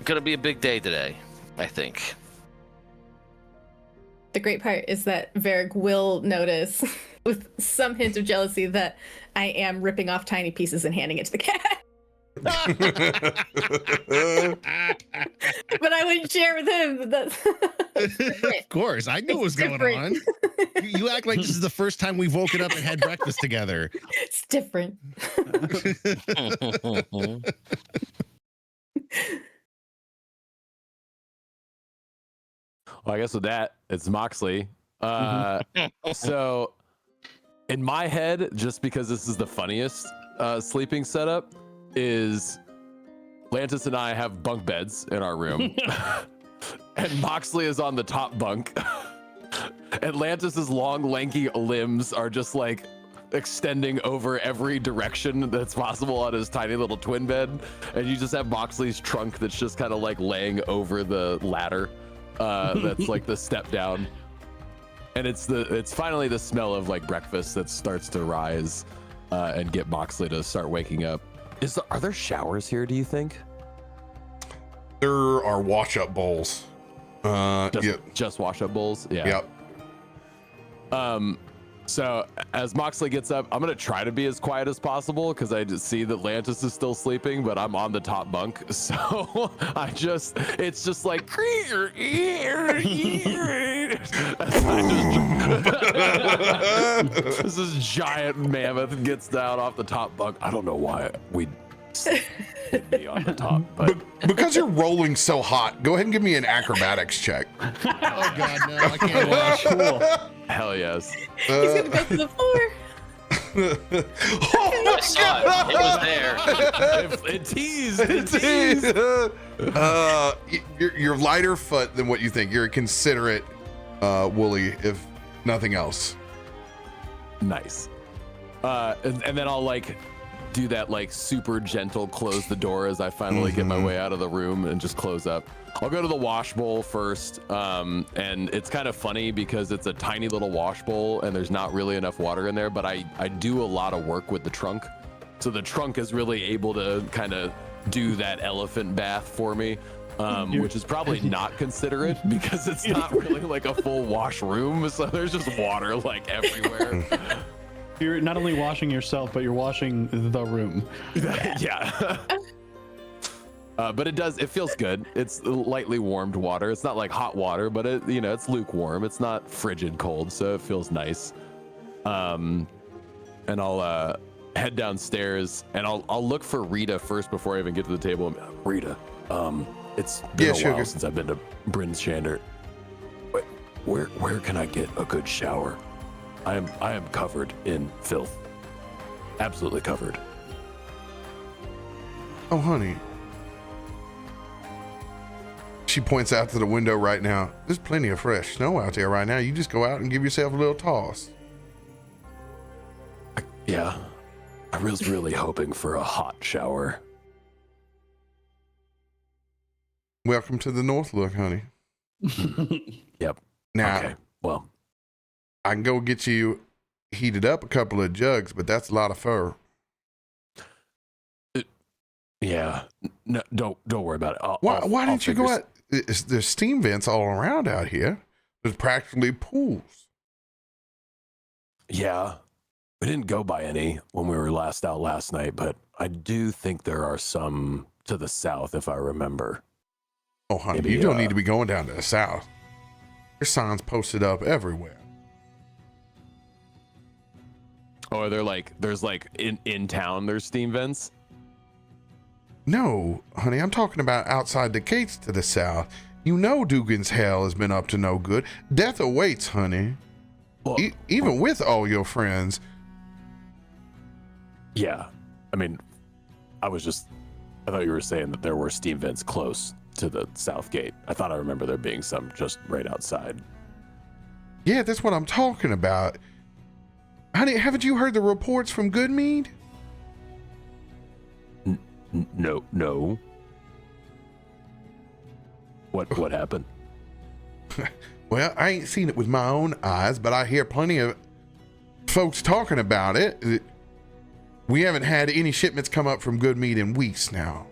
Gonna be a big day today, I think. The great part is that Varric will notice, with some hint of jealousy, that I am ripping off tiny pieces and handing it to the cat. But I wouldn't share with him. Of course, I knew what was going on. You act like this is the first time we've woken up and had breakfast together. It's different. Well, I guess with that, it's Moxley. So, in my head, just because this is the funniest sleeping setup, is Lantis and I have bunk beds in our room, and Moxley is on the top bunk, and Lantis's long, lanky limbs are just like extending over every direction that's possible on his tiny little twin bed, and you just have Moxley's trunk that's just kind of like laying over the ladder. That's like the step down, and it's finally the smell of like breakfast that starts to rise and get Moxley to start waking up. Are there showers here, do you think? There are wash-up bowls. Just wash-up bowls? Yeah. Yep. So as Moxley gets up, I'm gonna try to be as quiet as possible because I just see that Lantis is still sleeping, but I'm on the top bunk, so it's just like this giant mammoth gets down off the top bunk. I don't know why we me on the top, but because you're rolling so hot, go ahead and give me an acrobatics check. Oh God, no! I can't watch. Cool. hell yes. He's gonna go to the floor. I saw it. It was there. It teased. You're lighter foot than what you think. You're a considerate Wooly, if nothing else. Nice. And then I'll like do that like super gentle close the door as I finally get my way out of the room and just close up. I'll go to the wash bowl first, and it's kind of funny because it's a tiny little wash bowl and there's not really enough water in there, but I do a lot of work with the trunk. So the trunk is really able to kind of do that elephant bath for me, which is probably not considerate because it's not really like a full wash room, so there's just water like everywhere. You're not only washing yourself, but you're washing the room. Yeah. But it feels good. It's lightly warmed water. It's not like hot water, but it's lukewarm. It's not frigid cold, so it feels nice. And I'll head downstairs and I'll look for Rita first before I even get to the table. Rita, it's been a while since I've been to Bryn's Shander. Where can I get a good shower? I am covered in filth. Absolutely covered. Oh, honey. She points out to the window right now. There's plenty of fresh snow out there right now. You just go out and give yourself a little toss. Yeah. I was really hoping for a hot shower. Welcome to the Northlook, honey. Yep. Now, okay. Well, I can go get you heated up a couple of jugs, but that's a lot of fur. yeah. No, don't worry about it. Why didn't you go out? There's steam vents all around out here. There's practically pools. Yeah. We didn't go by any when we were last out last night, but I do think there are some to the south, if I remember. Oh, honey, Maybe, you don't need to be going down to the south. There's signs posted up everywhere. Oh, are there there's in town, there's steam vents? No, honey, I'm talking about outside the gates to the south. You know Dugan's hell has been up to no good. Death awaits, honey. Well, Even with all your friends. yeah. I mean, I thought you were saying that there were steam vents close to the south gate. I thought I remember there being some just right outside. Yeah, that's what I'm talking about. Honey, haven't you heard the reports from Goodmead? No. What happened? Well, I ain't seen it with my own eyes, but I hear plenty of folks talking about it. We haven't had any shipments come up from Goodmead in weeks now.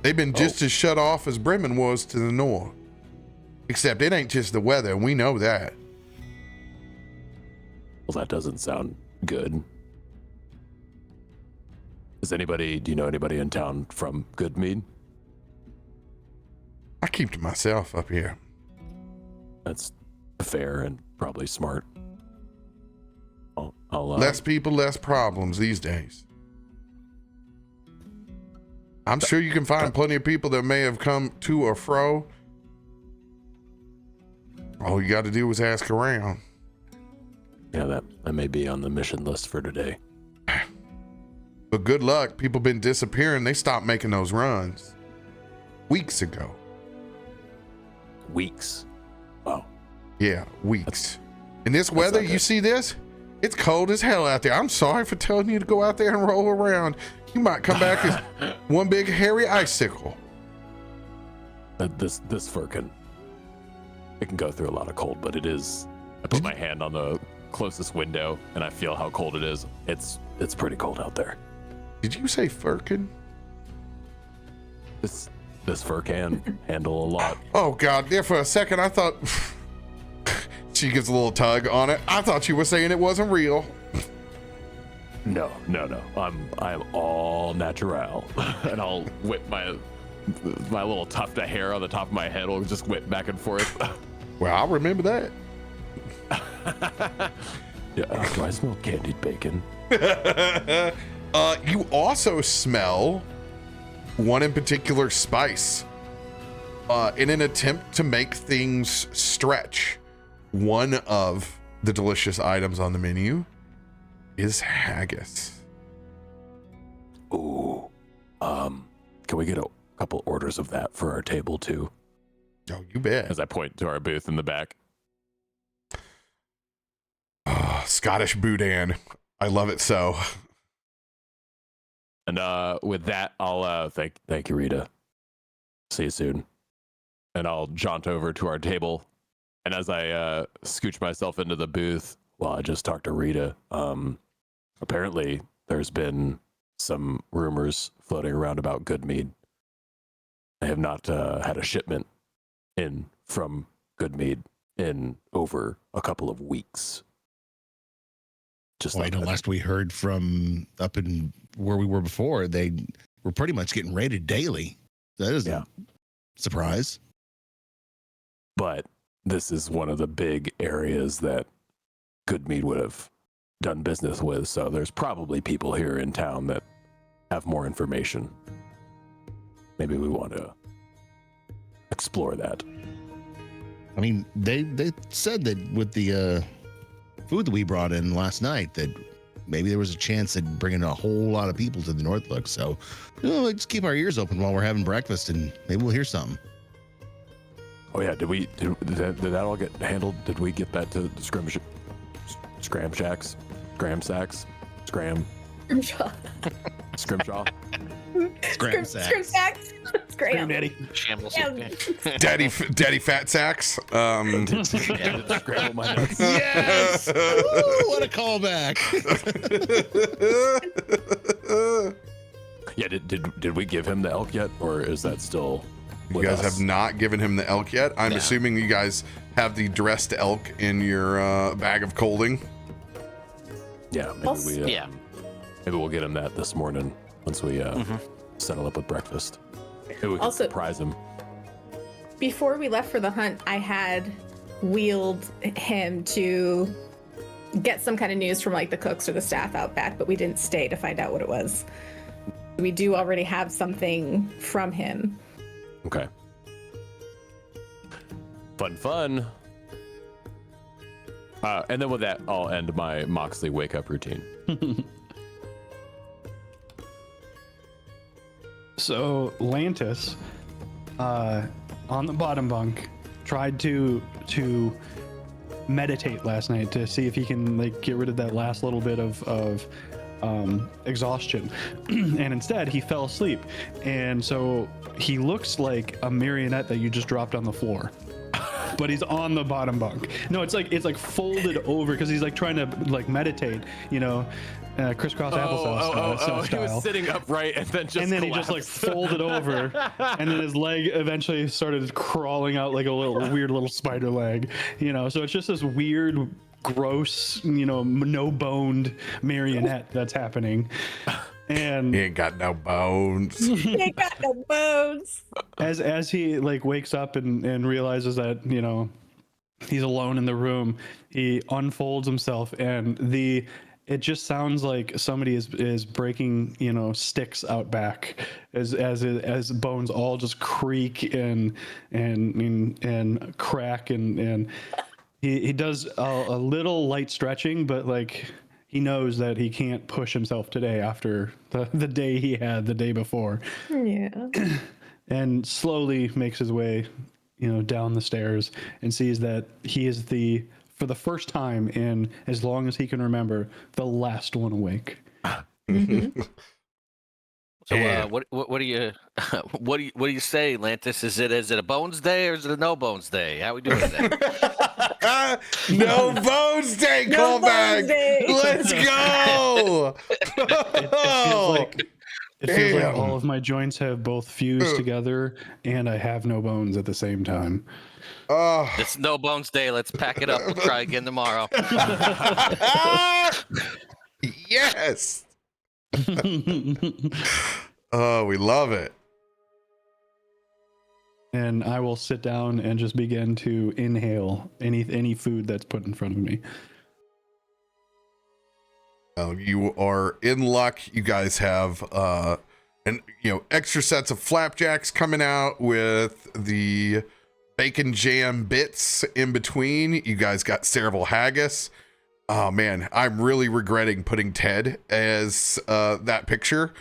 They've been just as shut off as Bremen was to the north. Except it ain't just the weather, and we know that. Well, that doesn't sound good. Do you know anybody in town from Goodmead? I keep to myself up here. That's fair and probably smart. I'll Less people, less problems these days. I'm sure you can find plenty of people that may have come to or fro. All you got to do is ask around. Yeah, that may be on the mission list for today. But good luck. People been disappearing. They stopped making those runs weeks ago. Weeks. Wow. Yeah, weeks. In this weather, you see this? It's cold as hell out there. I'm sorry for telling you to go out there and roll around. You might come back as one big hairy icicle. This fur can go through a lot of cold, but it is I put my hand on the closest window and I feel how cold it is. It's pretty cold out there. Did you say firkin? This fur can handle a lot. Oh God! There for a second, I thought she gives a little tug on it. I thought you were saying it wasn't real. No. I'm all natural, and I'll whip my little tuft of hair on the top of my head will just whip back and forth. Well, I'll remember that. Yeah. Do I smell candied bacon? You also smell one in particular spice. In an attempt to make things stretch, one of the delicious items on the menu is haggis. Ooh. Can we get a couple orders of that for our table too? Oh, you bet. As I point to our booth in the back. Oh, Scottish boudin. I love it so. And with that, I'll thank you, Rita. See you soon. And I'll jaunt over to our table. And as I scooch myself into the booth, well, I just talked to Rita. Apparently, there's been some rumors floating around about Goodmead. I have not had a shipment in from Goodmead in over a couple of weeks. Just Well, last we heard from up in where we were before, they were pretty much getting raided daily. That is a surprise. But this is one of the big areas that Goodmead would have done business with, so there's probably people here in town that have more information. Maybe we want to explore that. I mean, they said that with the food that we brought in last night, that maybe there was a chance at bringing a whole lot of people to the Northlook. So, let's keep our ears open while we're having breakfast, and maybe we'll hear something. Oh yeah, did that all get handled? Did we get that to the Scram Shacks? Scrimshaw. Scrimshaw? Scrimsacks. Scram Daddy. Shambles. Daddy fat sacks. Scramble my nuts. Yes! Ooh, what a callback. Yeah, did we give him the elk yet, or is that still You with guys us? have not given him the elk yet. I'm assuming you guys have the dressed elk in your bag of colding. Yeah, maybe we'll get him that this morning once we settle up with breakfast. Maybe we can Also- surprise him. Before we left for the hunt, I had wheeled him to get some kind of news from like the cooks or the staff out back, but we didn't stay to find out what it was. We do already have something from him. Okay. Fun. And then with that, I'll end my Moxley wake up routine. So Lantis, on the bottom bunk, tried to meditate last night to see if he can like get rid of that last little bit of exhaustion, and instead he fell asleep. And so he looks like a marionette that you just dropped on the floor. But he's on the bottom bunk. No, it's like folded over because he's like trying to like meditate, crisscross applesauce He style. was sitting upright and then He just like folded over, and then his leg eventually started crawling out like a weird little spider leg. So it's just this weird, gross, no boned marionette that's happening. And He ain't got no bones. He ain't got no bones. as he like wakes up and realizes that he's alone in the room, he unfolds himself, and it just sounds like somebody is breaking sticks out back as bones all just creak and crack, and he does a little light stretching, but like he knows that he can't push himself today after the day he had the day before. Yeah. And slowly makes his way, down the stairs, and sees that he is for the first time in as long as he can remember, the last one awake. So Yeah. what do you what do you say, Lantis? Is it a bones day or is it a no bones day? How we doing today? No Bones Day No callback. Bones Day. Let's go. It feels like Damn. all of my joints have both fused together, and I have no bones at the same time. Oh. It's no bones day. Let's pack it up. We'll try again tomorrow. Yes. Oh, we love it. And I will sit down and just begin to inhale any food that's put in front of me. You are in luck. You guys have extra sets of flapjacks coming out with the bacon jam bits in between. You guys got cerebral haggis. Oh man, I'm really regretting putting Ted as that picture.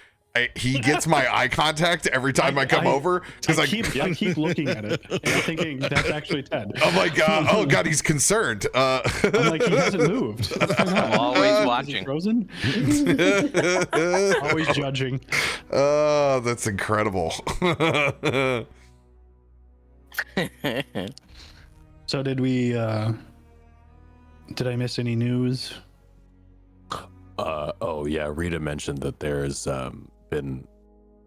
He gets my eye contact every time I come over because I keep looking at it and thinking that's actually Ted. Oh my god! Oh god, he's concerned. I'm like, he hasn't moved. I'm always watching. Frozen. Always judging. Oh, that's incredible. So did we? Did I miss any news? Oh yeah, Rita mentioned that there's been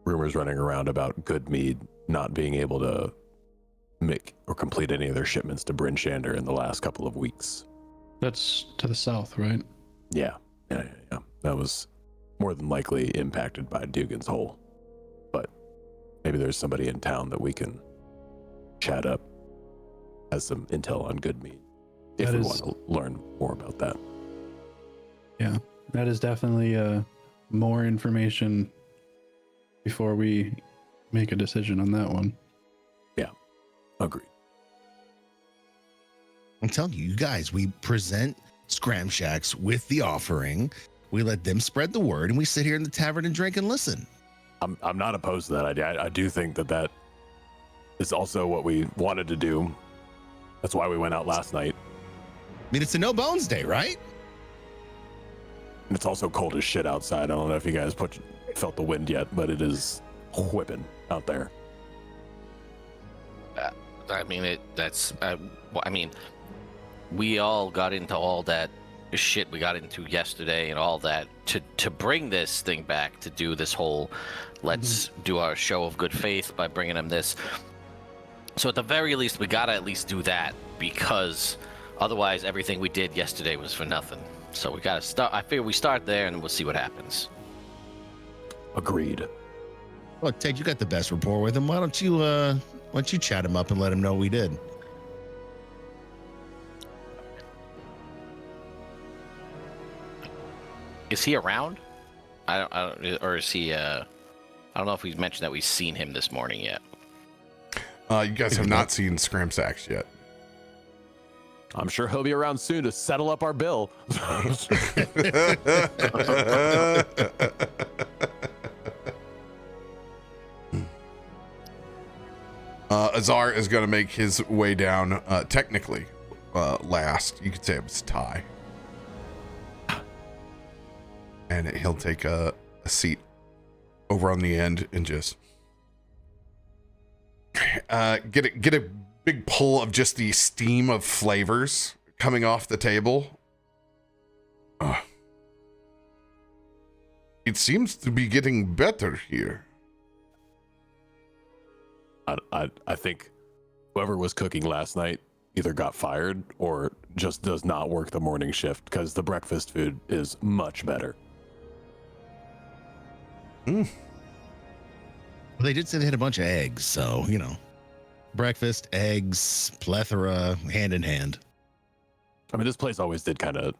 rumors running around about Good Mead not being able to make or complete any of their shipments to Bryn Shander in the last couple of weeks. That's to the south, right? Yeah. That was more than likely impacted by Dugan's Hole. But maybe there's somebody in town that we can chat up, has some intel on Good Mead, if we want to learn more about that. Yeah, that is definitely more information before we make a decision on that one. Yeah, agreed. I'm telling you, you guys, we present Scram Shacks with the offering. We let them spread the word, and we sit here in the tavern and drink and listen. I'm not opposed to that idea. I do think that is also what we wanted to do. That's why we went out last night. I mean, it's a no bones day, right? And it's also cold as shit outside. I don't know if you guys felt the wind yet, but it is whipping out there. I mean, we all got into all that shit we got into yesterday and all that to bring this thing back, to do this whole let's do our show of good faith by bringing them this. So at the very least, we gotta at least do that, because otherwise everything we did yesterday was for nothing. So we gotta start. I figure we start there and we'll see what happens. Agreed. Well, Ted, you got the best rapport with him. Why don't you chat him up and let him know we did? Is he around? I don't, or is he? I don't know if we've mentioned that we've seen him this morning yet. You guys have not seen Scram Sacks yet. I'm sure he'll be around soon to settle up our bill. Azar is going to make his way down, technically, last. You could say it was a tie. And he'll take a seat over on the end and just get a big pull of just the steam of flavors coming off the table. It seems to be getting better here. I think whoever was cooking last night either got fired or just does not work the morning shift, because the breakfast food is much better. Well, they did say they had a bunch of eggs, so, breakfast, eggs, plethora, hand in hand. I mean, this place always did kind of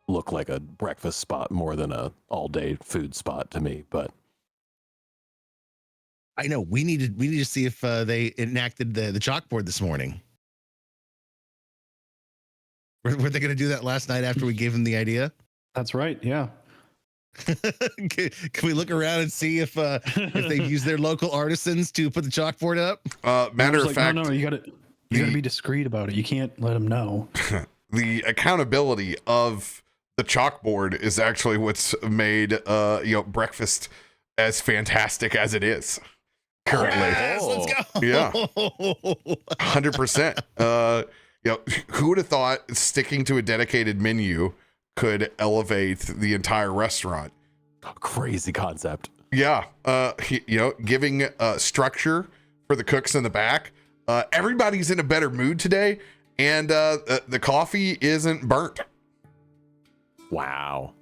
look like a breakfast spot more than a all-day food spot to me, but I know we need to see if they enacted the chalkboard this morning. Were they going to do that last night after we gave them the idea? That's right. Yeah. Can we look around and see if they've used their local artisans to put the chalkboard up? Matter of fact, no, you gotta be discreet about it. You can't let them know. The accountability of the chalkboard is actually what's made breakfast as fantastic as it is currently. Yes, let's go. Yeah. 100%. Who would have thought sticking to a dedicated menu could elevate the entire restaurant? Crazy concept. Yeah. Giving structure for the cooks in the back. Everybody's in a better mood today, and the coffee isn't burnt. Wow.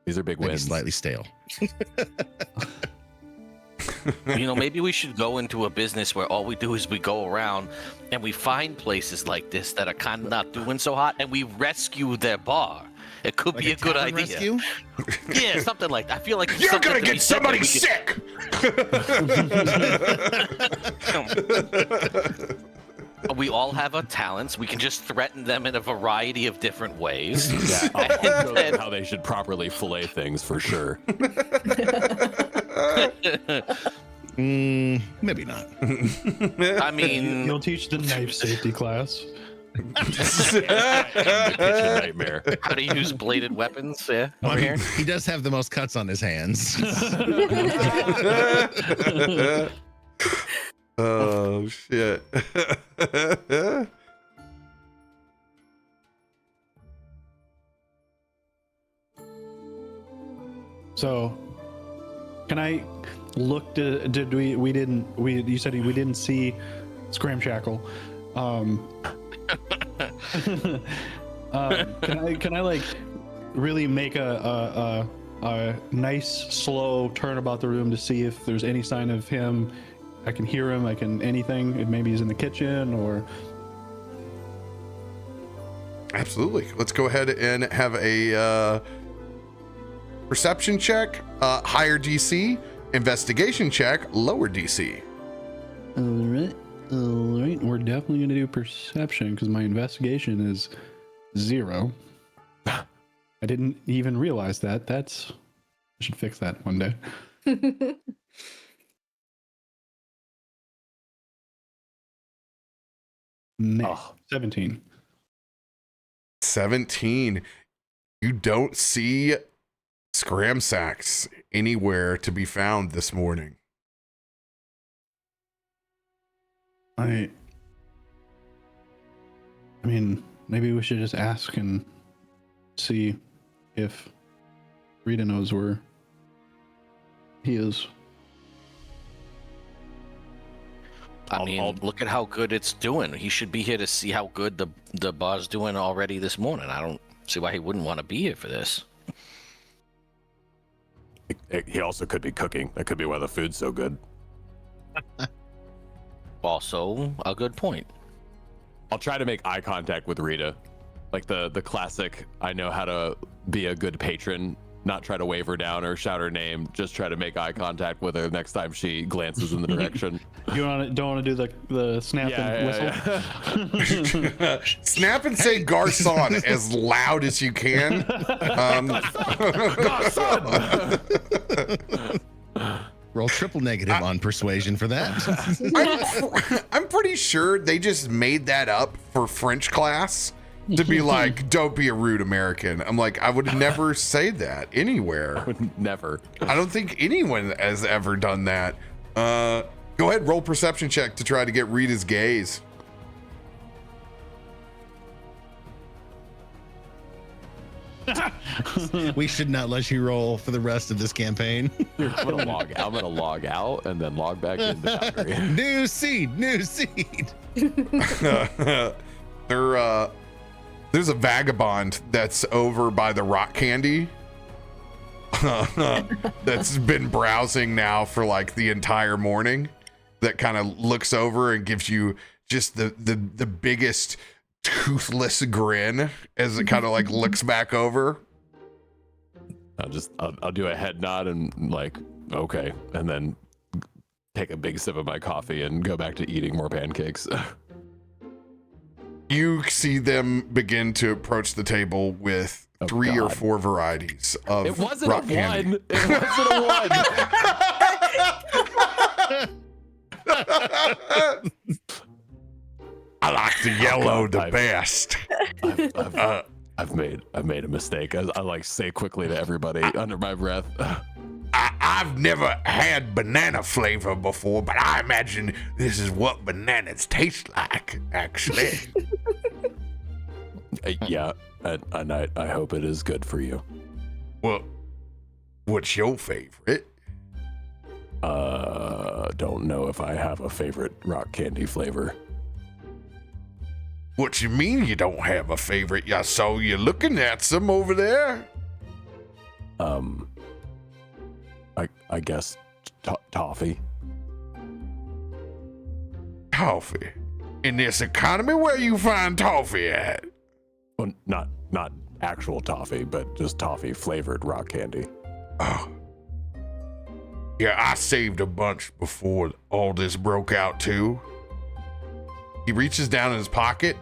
These are big Maybe wins. slightly stale. Maybe we should go into a business where all we do is we go around and we find places like this that are kind of not doing so hot, and we rescue their bar. It could be a good tavern idea. rescue? Yeah, something like that. I feel like You're something gonna to be get said that somebody sick. We all have our talents. We can just threaten them in a variety of different ways. Yeah, I'll show them how they should properly fillet things for sure. Maybe not. I mean, You'll teach the knife safety class. The kitchen nightmare. how to use bladed weapons. Yeah, Well, over I here. mean, he does have the most cuts on his hands. Oh shit. So, can I look? Did we didn't? You said we didn't see Scramshackle. Can I like really make a nice slow turn about the room to see if there's any sign of him? I can hear him. I can anything. Maybe he's in the kitchen or. Absolutely. Let's go ahead and have a perception check, higher DC, investigation check, lower DC. All right. We're definitely gonna do perception because my investigation is 0. I didn't even realize that. I should fix that one day. Oh. 17. 17. You don't see scram sacks anywhere to be found this morning. I mean, maybe we should just ask and see if Rita knows where he is. I mean, look at how good it's doing. He should be here to see how good the bar's doing already this morning. I don't see why he wouldn't want to be here for this. He also could be cooking. That could be why the food's so good. Also, a good point. I'll try to make eye contact with Rita. Like the classic, I know how to be a good patron, not try to wave her down or shout her name, just try to make eye contact with her next time she glances in the direction. You don't want to do the snap and whistle? Yeah. Snap and say Garcon as loud as you can. Roll triple negative on persuasion for that. I'm pretty sure they just made that up for French class to be like, don't be a rude American. I'm like, I would never say that anywhere. Would never. I don't think anyone has ever done that. Go ahead, roll perception check to try to get Rita's gaze. We should not let you roll for the rest of this campaign. I'm gonna log out and then log back into Valkyrie. New seed. There's a vagabond that's over by the rock candy that's been browsing now for like the entire morning, that kind of looks over and gives you just the biggest toothless grin as it kind of like looks back over. I'll do a head nod and like, okay, and then take a big sip of my coffee and go back to eating more pancakes. You see them begin to approach the table with 3 or 4 varieties of It wasn't rock a candy. one. It wasn't a one. I like the yellow the best. I've made a mistake. I like say quickly to everybody under my breath. I've never had banana flavor before, but I imagine this is what bananas taste like, actually. Yeah, and I hope it is good for you. Well, what's your favorite? Don't know if I have a favorite rock candy flavor. What you mean you don't have a favorite? I saw you looking at some over there. I guess toffee. Toffee? In this economy, where you find toffee at? Well, not actual toffee, but just toffee flavored rock candy. Oh. Yeah, I saved a bunch before all this broke out too. He reaches down in his pocket.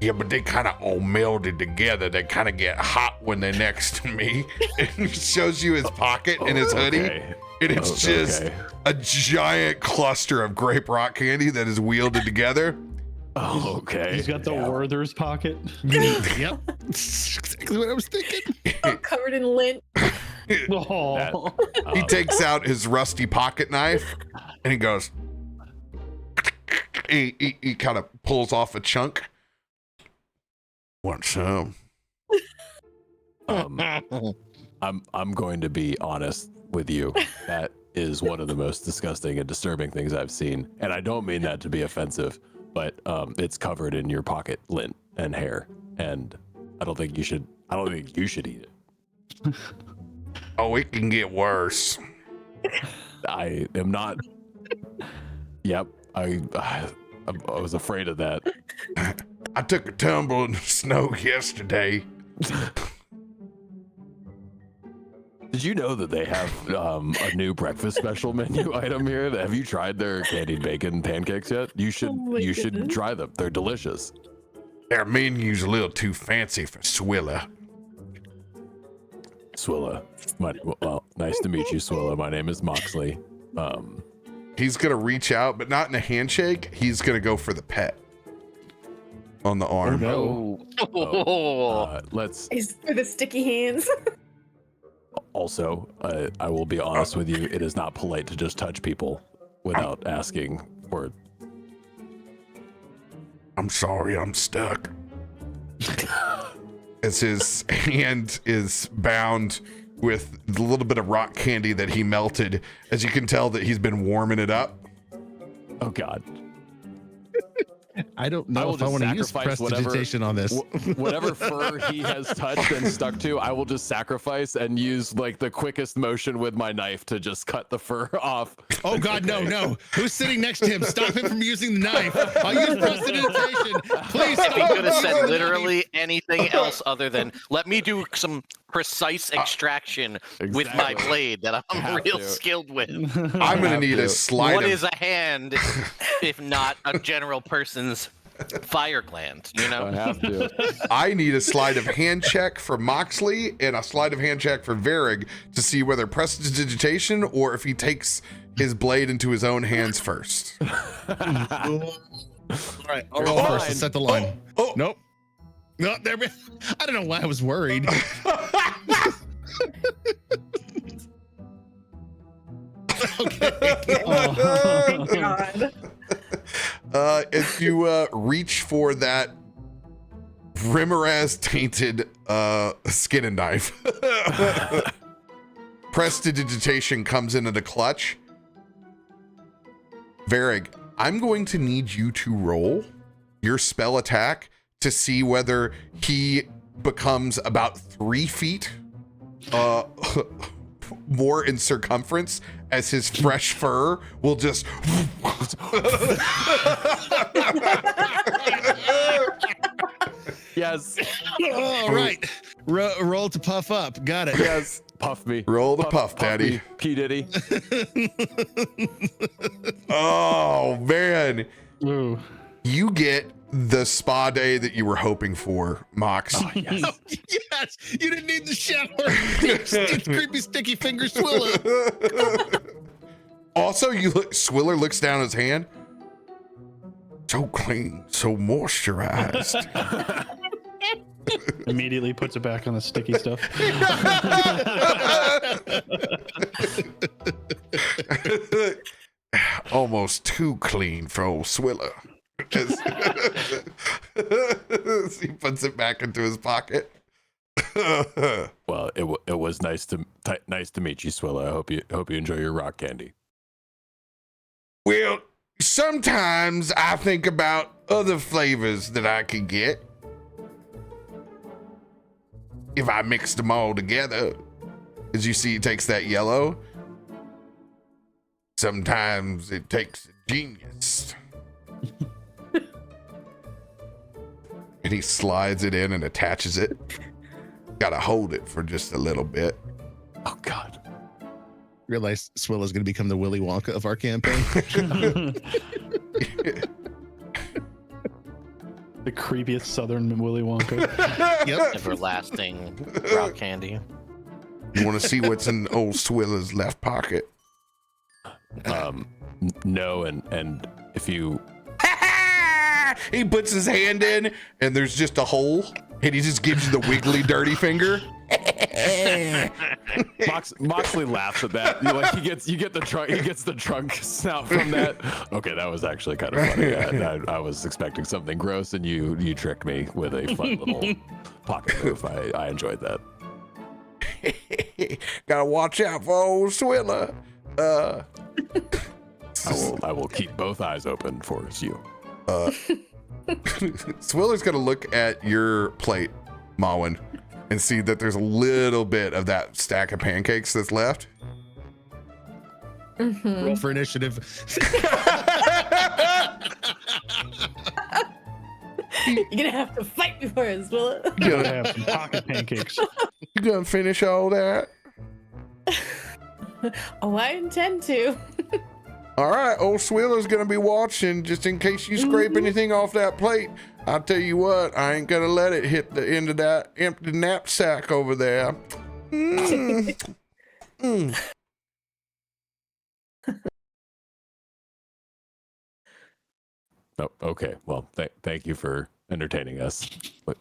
Yeah, but they kind of all melded together. They kind of get hot when they're next to me. And he shows you his pocket and his hoodie. Okay. And it's just a giant cluster of grape rock candy that is wielded together. Oh, okay. He's got the Werther's pocket. Yep. Exactly what I was thinking. All covered in lint. Oh. He takes out his rusty pocket knife and he goes, he kind of pulls off a chunk. Want some? I'm going to be honest with you. That is one of the most disgusting and disturbing things I've seen, and I don't mean that to be offensive, but it's covered in your pocket lint and hair, and I don't think you should eat it. Oh, it can get worse. I am not. Yep, I was afraid of that. I took a tumble in the snow yesterday. Did you know that they have a new breakfast special menu item here? Have you tried their candied bacon pancakes yet? You should. You should try them. They're delicious. Their menu's a little too fancy for Swilla. Swilla. Well, nice to meet you, Swilla. My name is Moxley. He's gonna reach out, but not in a handshake. He's gonna go for the pet on the arm. Let's He's for the sticky hands. also. I will be honest with you. It is not polite to just touch people without asking for. I'm sorry, I'm stuck. As his hand is bound with a little bit of rock candy that he melted, as you can tell that he's been warming it up. Oh God. I don't know will if I just want to use sacrifice prestidigitation on this. Whatever fur he has touched and stuck to, I will just sacrifice and use like the quickest motion with my knife to just cut the fur off. Oh God, no. Who's sitting next to him? Stop him from using the knife. I'll use prestidigitation. Please If he stop could have him said using the literally anything else other than "let me do some precise extraction with my Exactly. blade that I'm Have real to. skilled with." I'm gonna need a slide What of is a hand if not a general person's fire gland? You I know. have to. I need a sleight of hand check for Moxley and a sleight of hand check for Varig to see whether prestidigitation or if he takes his blade into his own hands first. All right, I'll roll first to set the line. Oh. Nope. No, there. I don't know why I was worried. Okay. Oh God. If you reach for that Rimaraz tainted skin and knife, prestidigitation comes into the clutch. Varig, I'm going to need you to roll your spell attack to see whether he becomes about 3 feet more in circumference as his fresh fur will just Yes. All right. Roll to puff up. Got it. Yes. Puff me. roll the puff, daddy. Me, P Diddy. Oh man, Ooh. you get the spa day that you were hoping for, Mox. Oh, yes. Oh, yes. You didn't need the shower. It's creepy, sticky finger Swilla. Also, Swiller looks down his hand. So clean, so moisturized. Immediately puts it back on the sticky stuff. Almost too clean for old Swiller. He puts it back into his pocket. Well, it was nice to meet you, Swilla. I hope you enjoy your rock candy. Well, sometimes I think about other flavors that I could get if I mixed them all together. As you see, he takes that yellow. Sometimes it takes a genius. And he slides it in and attaches it. Gotta hold it for just a little bit. Oh, God. Realize Swilla's going to become the Willy Wonka of our campaign. The creepiest Southern Willy Wonka. Yep. Everlasting rock candy. You want to see what's in old Swilla's left pocket? No, and if you He puts his hand in and there's just a hole and he just gives you the wiggly dirty finger. Moxley laughs at that. He gets the trunk snout from that. Okay, that was actually kind of funny. I was expecting something gross, and you tricked me with a fun little pocket move. I enjoyed that. Gotta watch out for old Swilla. I will keep both eyes open for you. Swiller's gonna look at your plate, Mawin, and see that there's a little bit of that stack of pancakes that's left. Roll for initiative. You're gonna have to fight before us, Willa. You gotta have some pocket pancakes. You gonna finish all that? Oh, I intend to. All right, old Swiller's gonna be watching just in case you scrape anything off that plate. I'll tell you what, I ain't gonna let it hit the end of that empty knapsack over there. Oh, okay. Well, thank you for entertaining us.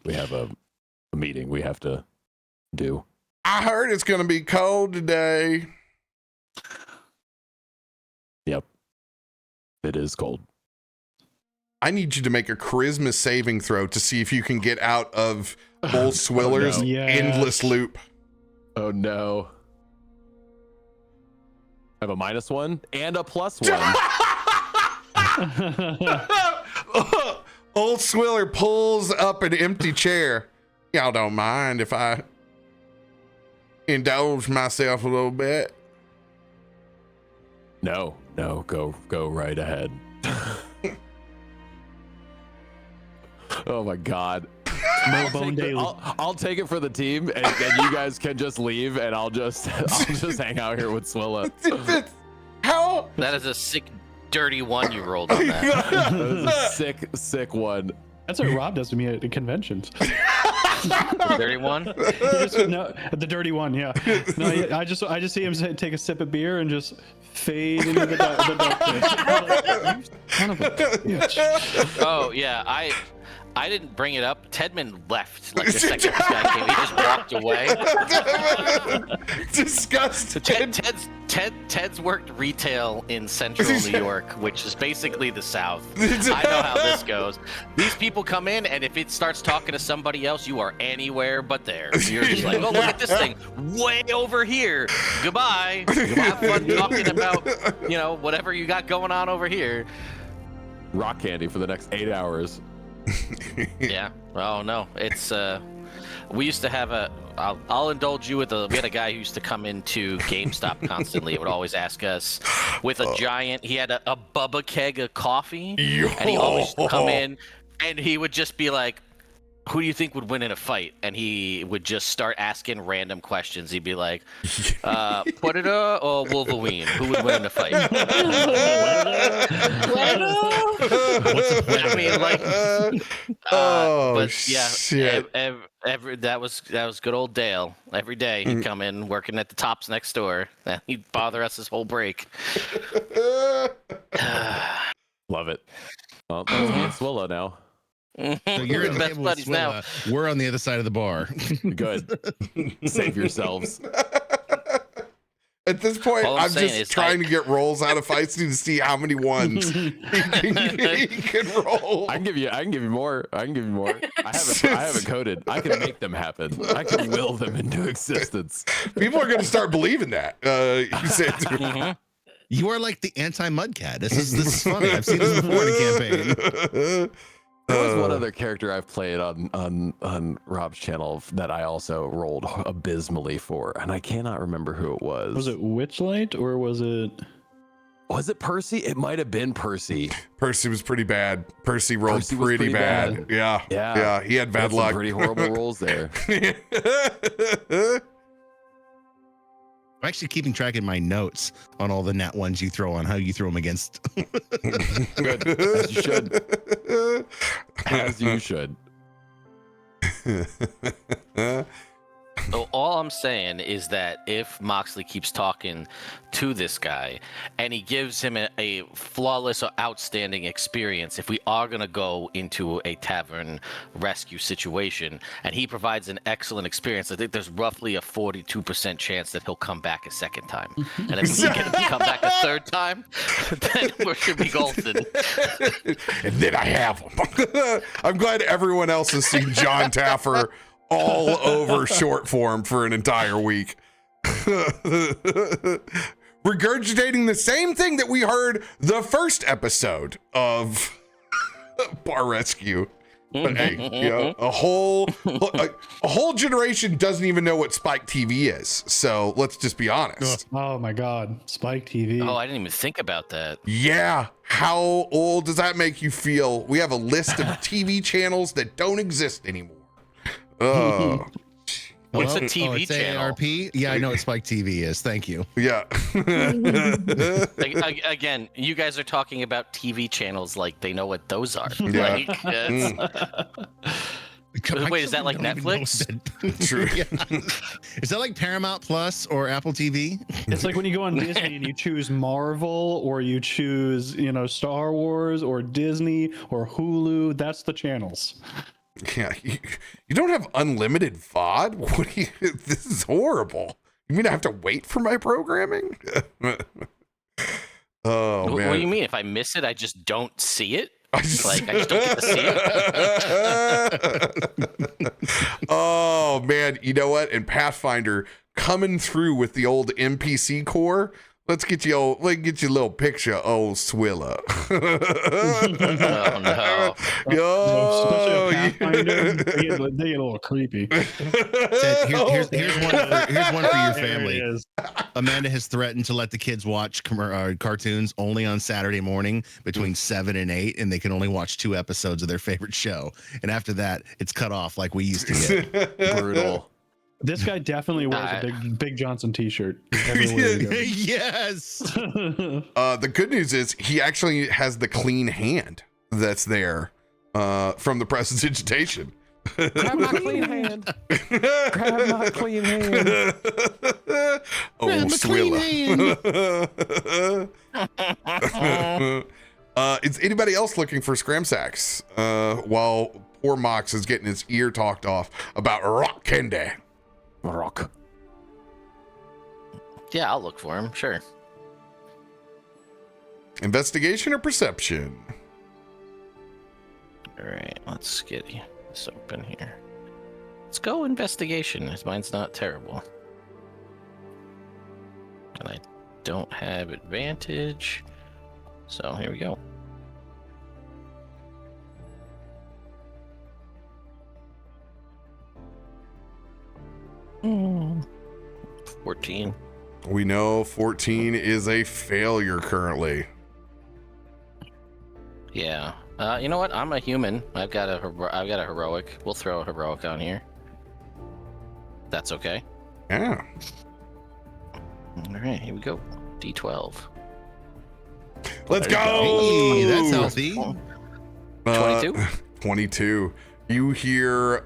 We have a meeting we have to do. I heard it's gonna be cold today. Yep. It is cold. I need you to make a charisma saving throw to see if you can get out of old Swiller's no. Yes. endless loop. Oh no. I have a -1 and a +1. Old Swiller pulls up an empty chair. Y'all don't mind if I indulge myself a little bit? No, go right ahead. Oh my God. I'll take it for the team, and you guys can just leave, and I'll just hang out here with Swilla. How? That is a sick, dirty one you rolled on that. That is a sick one. That's what Rob does to me at conventions. The dirty one? The dirty one, yeah. No, I just see him take a sip of beer and just fade into the darkness. You son of a bitch. Oh yeah, I didn't bring it up. Tedman left like the second this guy came. He just walked away. Disgusting. Ted's worked retail in central New York, which is basically the South. I know how this goes. These people come in, and if it starts talking to somebody else, you are anywhere but there. You're just like, oh, look at this thing way over here. Goodbye. Have fun talking about, whatever you got going on over here. Rock candy for the next 8 hours. Yeah. Oh no, it's we used to have I'll indulge you with we had a guy who used to come into GameStop constantly. He would always ask us with a giant, he had a Bubba keg of coffee, and he always used to come in and he would just be like, who do you think would win in a fight? And he would just start asking random questions. He'd be like, Predator or Wolverine? Who would win in a fight? I mean, but yeah, shit. that was good old Dale. Every day he'd come in working at the Tops next door. And he'd bother us his whole break. Love it. Well, that's me and Swilla now. So you're in the best table with buddies now. Swilla. We're on the other side of the bar. Good. Save yourselves. At this point, All I'm I'm saying just is trying to get rolls out of Feisty to see how many ones he can roll. I can give you more. I can give you more. I have it coded. I can make them happen. I can will them into existence. People are going to start believing that. You said, You are like the anti-Mudcat. This is funny. I've seen this before in a campaign. There was one other character I've played on Rob's channel that I also rolled abysmally for, and I cannot remember who it was. Was it Witchlight or was it? Was it Percy? It might have been Percy. Percy was pretty bad. Percy rolled Percy was pretty pretty bad. bad. Yeah. He had bad Some luck. pretty horrible rolls there. I'm actually keeping track in my notes on all the nat ones you throw on how you throw them against. Good. As you should. As you should. So all I'm saying is that if Moxley keeps talking to this guy and he gives him a flawless or outstanding experience, if we are going to go into a tavern rescue situation and he provides an excellent experience, I think there's roughly a 42% chance that he'll come back a second time. And if he can come back a third time, then we should be golden. And then I have him. I'm glad everyone else has seen John Taffer all over short form for an entire week. Regurgitating the same thing that we heard the first episode of Bar Rescue. But hey, you know, a whole generation doesn't even know what Spike TV is. So let's just be honest. Oh my God, Spike TV. Oh, I didn't even think about that. Yeah. How old does that make you feel? We have a list of TV channels that don't exist anymore. Oh. What's a Hello? TV It's channel? AARP? Yeah, I know what Spike TV is. Thank you. Yeah. Again, you guys are talking about TV channels like they know what those are. Yeah. Like, wait, is that like don't even know Netflix? what that- True. Yeah. Is that like Paramount Plus or Apple TV? It's like when you go on Disney and you choose Marvel or you choose, Star Wars or Disney or Hulu. That's the channels. Yeah, you don't have unlimited VOD? What do you, this is horrible. You mean I have to wait for my programming? Oh, man. What do you mean? If I miss it, I just don't see it? I just don't get to see it? Oh, man. You know what? In Pathfinder, coming through with the old NPC core, let's get you a little picture of old Swilla. Oh, no. Yo, Pathfinder, they get a little creepy. Here's one for your There family. it is. Amanda has threatened to let the kids watch cartoons only on Saturday morning between 7 and 8, and they can only watch 2 episodes of their favorite show. And after that, it's cut off like we used to get. Brutal. This guy definitely wears a Big Johnson t-shirt everywhere he goes. Yes. The good news is he actually has the clean hand that's there from the prestidigitation. Grab my clean hand. Grab my clean hand. Oh, Swilla. Is anybody else looking for scram sacks while poor Mox is getting his ear talked off about rock candy? Rock. Yeah, I'll look for him. Sure. Investigation or perception? All right, let's get this open here. Let's go investigation. Mine's not terrible. And I don't have advantage. So here we go. Hmm. 14. We know 14 is a failure currently. Yeah. You know what? I'm a human. I've got a heroic. We'll throw a heroic on here. That's okay. Yeah. All right, here we go. D12. Let's go. Hey, that's healthy. 22? 22. You hear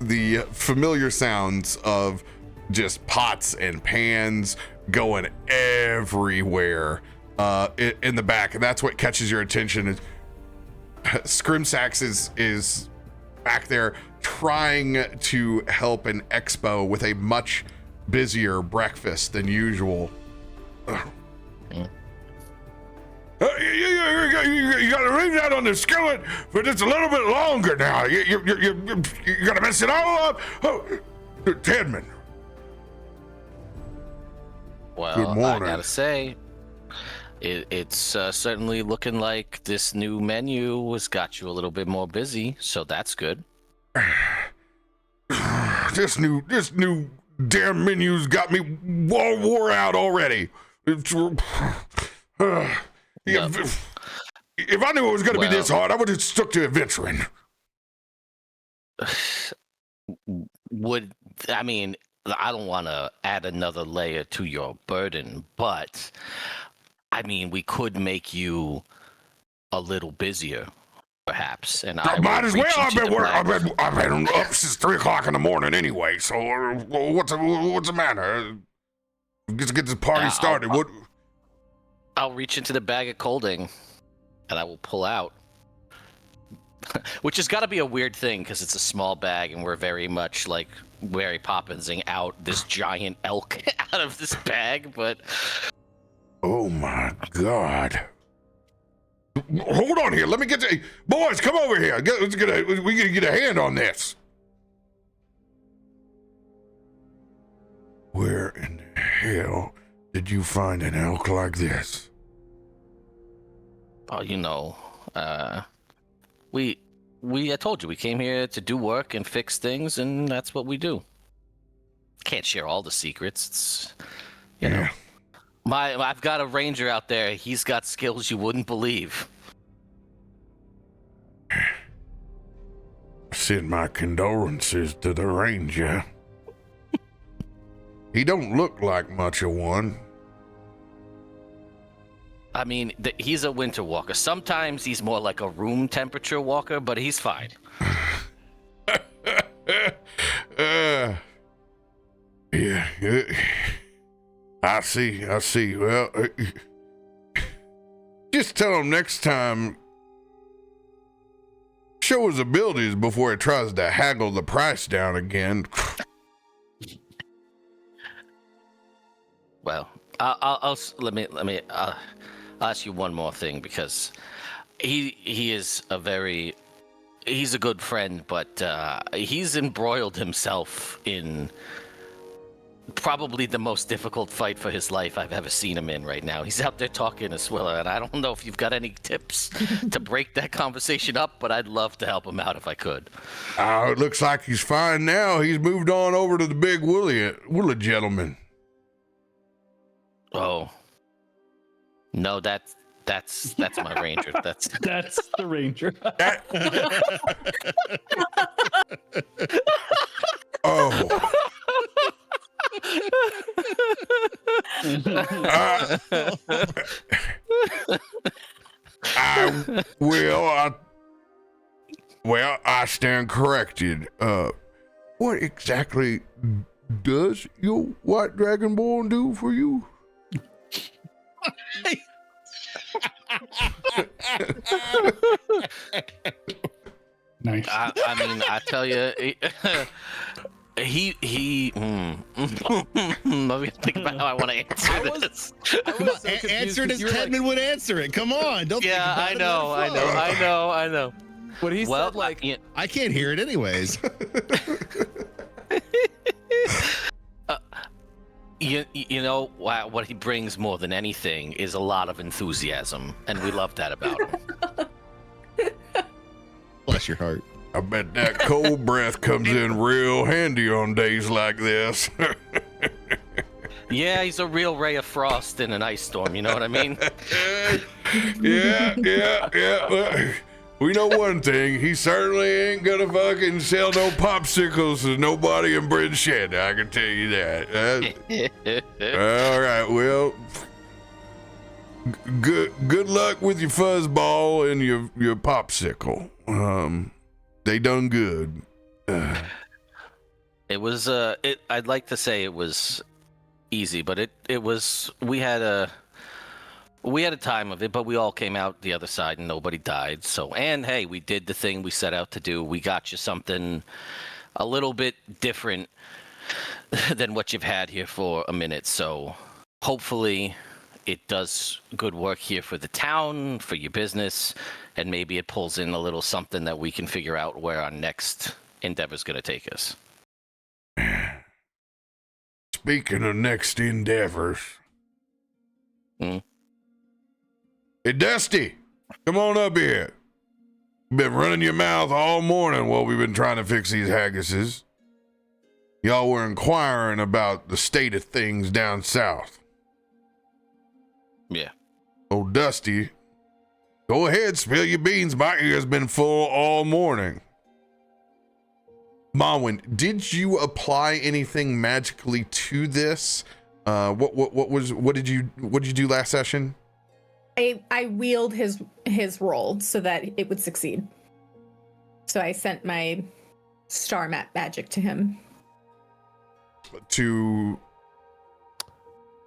the familiar sounds of just pots and pans going everywhere in the back, and that's what catches your attention. Is Scrimsax is back there trying to help an expo with a much busier breakfast than usual. You gotta leave that on the skillet for just a little bit longer now. You gotta mess it all up. Oh, Tedman. Well, Good morning. I gotta say, it's certainly looking like this new menu has got you a little bit more busy, so that's good. This new damn menu's got me all wore out already. Yeah, if I knew it was going to be this hard, I would have stuck to adventuring. I don't want to add another layer to your burden, but I mean, we could make you a little busier, perhaps. And I might as well. I've been up since 3 o'clock in the morning anyway. So what's the matter? Let's get this party started. I'll reach into the bag of colding, and I will pull out, which has got to be a weird thing because it's a small bag, and we're very much like Mary Poppinsing out this giant elk out of this bag. But oh my God! Hold on here. Let me get to boys. Come over here. We gotta get a hand on this. Where in the hell did you find an elk like this? Oh, I told you we came here to do work and fix things, and that's what we do. Can't share all the secrets. You know. I've got a ranger out there. He's got skills you wouldn't believe. Send my condolences to the ranger. He don't look like much of one. I mean, he's a winter walker. Sometimes he's more like a room temperature walker, but he's fine. Yeah. I see. Well, just tell him next time, show his abilities before he tries to haggle the price down again. Well, I'll ask you one more thing, because he's a good friend, but he's embroiled himself in probably the most difficult fight for his life I've ever seen him in right now. He's out there talking to Swiller, and I don't know if you've got any tips to break that conversation up, but I'd love to help him out if I could. It looks like he's fine now. He's moved on over to the big Willie gentleman. Oh. No, that's my ranger. That's the ranger. Oh. I stand corrected. What exactly does your white dragonborn do for you? Nice. I mean, I tell you, let me think about how I want to answer this. Answer it as Tedman would answer it. Come on, don't. Yeah, I know. What he said, like, I can't hear it anyways. You know what he brings more than anything is a lot of enthusiasm, and we love that about him. Bless your heart. I bet that cold breath comes in real handy on days like this. Yeah, he's a real ray of frost in an ice storm, you know what I mean? Yeah. We know one thing. He certainly ain't gonna fucking sell no popsicles to nobody in Bryn Shed. I can tell you that. All right, well, good luck with your fuzzball and your popsicle. They done good. It was I'd like to say it was easy, but it was, we had We had a time of it, but we all came out the other side and nobody died. So, and hey, we did the thing we set out to do. We got you something a little bit different than what you've had here for a minute. So hopefully it does good work here for the town, for your business, and maybe it pulls in a little something that we can figure out where our next endeavor is going to take us. Speaking of next endeavors. Hey, Dusty, come on up here. You've been running your mouth all morning while we've been trying to fix these haggises. Y'all were inquiring about the state of things down south. Yeah. Oh, Dusty, go ahead, spill your beans. My ear's been full all morning. Marwin, did you apply anything magically to this? What did you do last session? I wheeled his roll so that it would succeed. So I sent my star map magic to him.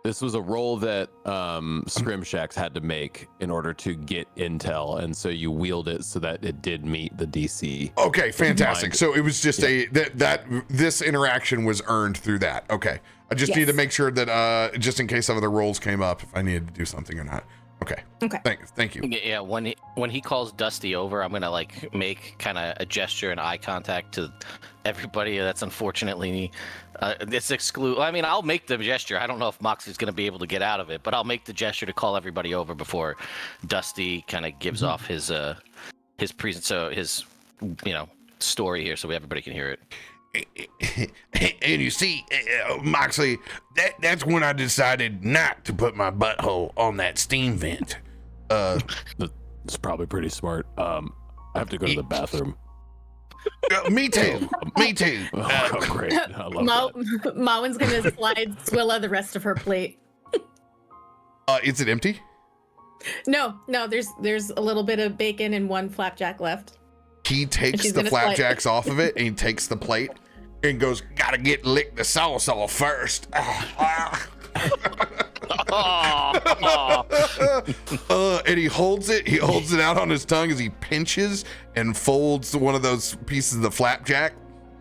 This was a roll that Scrimshax had to make in order to get intel, and so you wheeled it so that it did meet the DC. Okay, fantastic. So it was just that this interaction was earned through that. Okay, I just need to make sure that just in case some other rolls came up, if I needed to do something or not. Okay. Thank you. Yeah, when he calls Dusty over, I'm gonna like make kind of a gesture and eye contact to everybody. That's unfortunately it's exclude. I mean, I'll make the gesture. I don't know if Moxie's gonna be able to get out of it, but I'll make the gesture to call everybody over before Dusty kind of gives off his story here, so everybody can hear it. And you see, Moxley, that's when I decided not to put my butthole on that steam vent. It's probably pretty smart. I have to go to the bathroom. Me too. Me too. Oh, great. I love that. Mawin's gonna slide Swilla the rest of her plate. Is it empty? No, there's a little bit of bacon and one flapjack left. He takes the flapjacks off of it and he takes the plate and goes, gotta lick the sauce off first. And he holds it out on his tongue as he pinches and folds one of those pieces of the flapjack.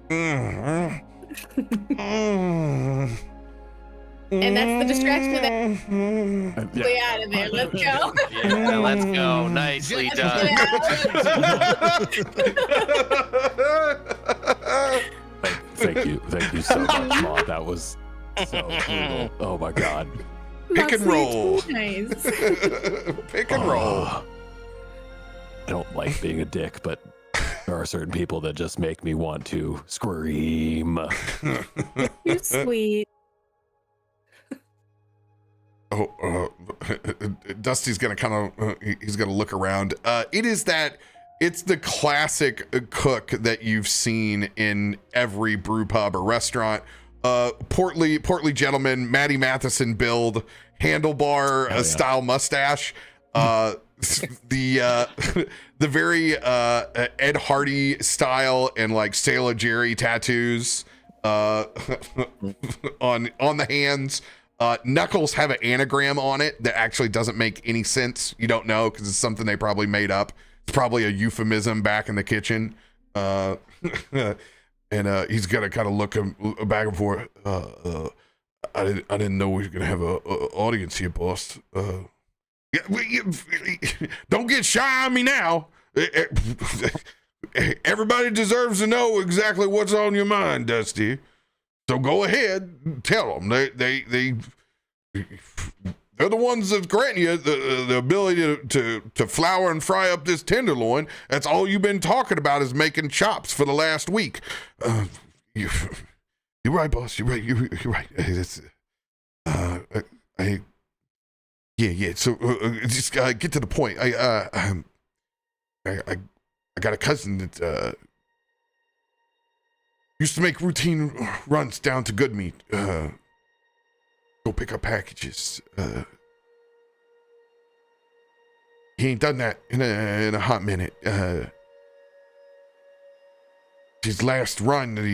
And that's the distraction that way out of there. Let's go. Yeah, let's go. Nicely done. Thank you so much, Ma. That was so brutal. Oh my God. Pick and roll. Nice. Pick and roll. I don't like being a dick, but there are certain people that just make me want to scream. You're sweet. Dusty's gonna he's gonna look around. It's the classic cook that you've seen in every brew pub or restaurant. Portly gentleman, Matty Matheson build, handlebar style mustache. The very Ed Hardy style and like Sailor Jerry tattoos on the hands. Knuckles have an anagram on it that actually doesn't make any sense. You don't know because it's something they probably made up. It's probably a euphemism back in the kitchen. And he's gonna kind of look him back and forth. I didn't know we were gonna have a audience here, boss. Don't get shy on me now. Everybody deserves to know exactly what's on your mind, Dusty. So go ahead, tell them. They're the ones that grant you the ability to flour and fry up this tenderloin. That's all you've been talking about is making chops for the last week. You're right, boss. You're right. You're right. Yeah. So just get to the point. I got a cousin that used to make routine runs down to Good Meat. Go pick up packages. He ain't done that in a hot minute. His last run that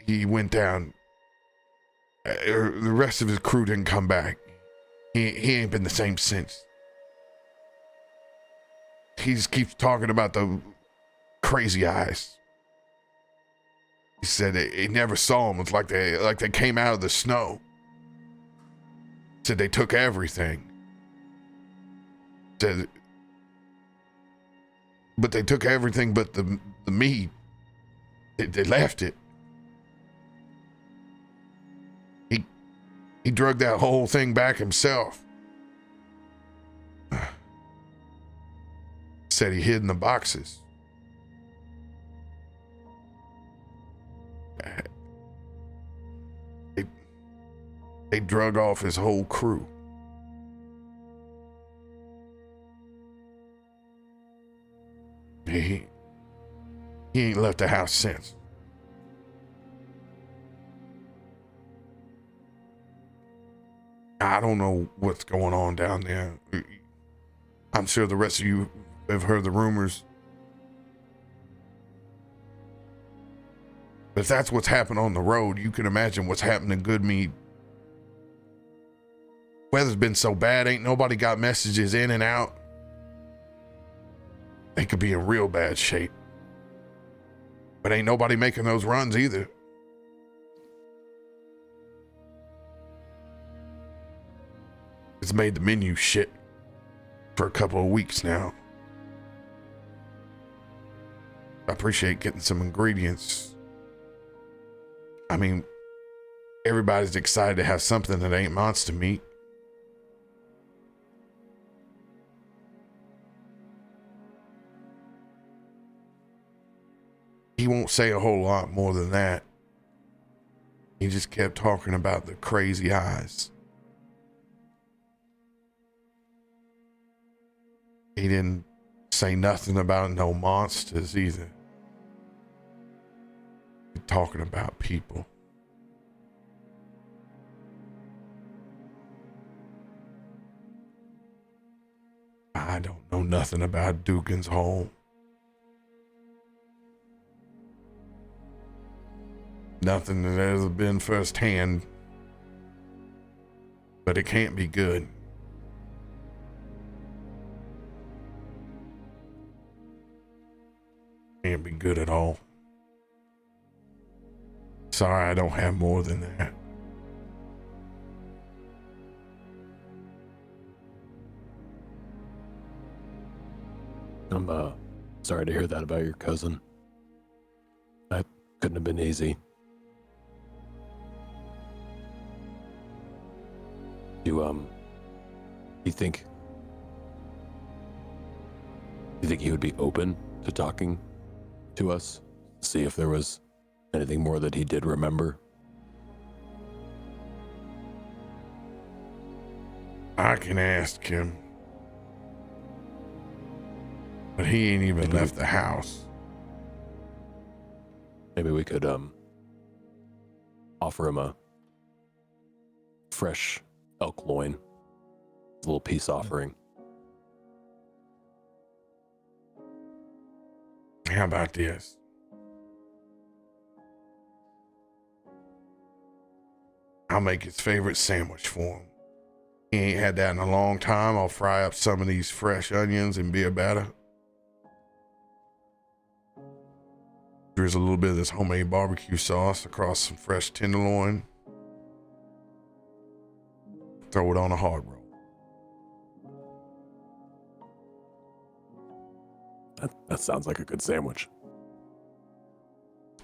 he went down, the rest of his crew didn't come back. He ain't been the same since. he just keeps talking about the crazy eyes. He said he never saw them. It's like they came out of the snow. Said they took everything. Said, but they took everything but the meat. They left it. He drug that whole thing back himself. Said he hid in the boxes. They drug off his whole crew. He ain't left the house since. I don't know what's going on down there. I'm sure the rest of you have heard the rumors. If that's what's happened on the road, you can imagine what's happened to Good Meat. Weather's been so bad, ain't nobody got messages in and out. They could be in real bad shape. But ain't nobody making those runs either. It's made the menu shit for a couple of weeks now. I appreciate getting some ingredients. I mean, everybody's excited to have something that ain't monster meat. He won't say a whole lot more than that. He just kept talking about the crazy eyes. He didn't say nothing about no monsters either. He's talking about people. I don't know nothing about Dugan's home. Nothing that has been firsthand, but it can't be good. Can't be good at all. Sorry, I don't have more than that. I'm sorry to hear that about your cousin. That couldn't have been easy. You think he would be open to talking to us? See if there was anything more that he did remember? I can ask him. But he ain't even left the house. Maybe we could offer him a fresh elk loin, a little peace offering. How about this? I'll make his favorite sandwich for him. He ain't had that in a long time. I'll fry up some of these fresh onions and beer batter. There's a little bit of this homemade barbecue sauce across some fresh tenderloin. Throw it on a hard roll. That sounds like a good sandwich.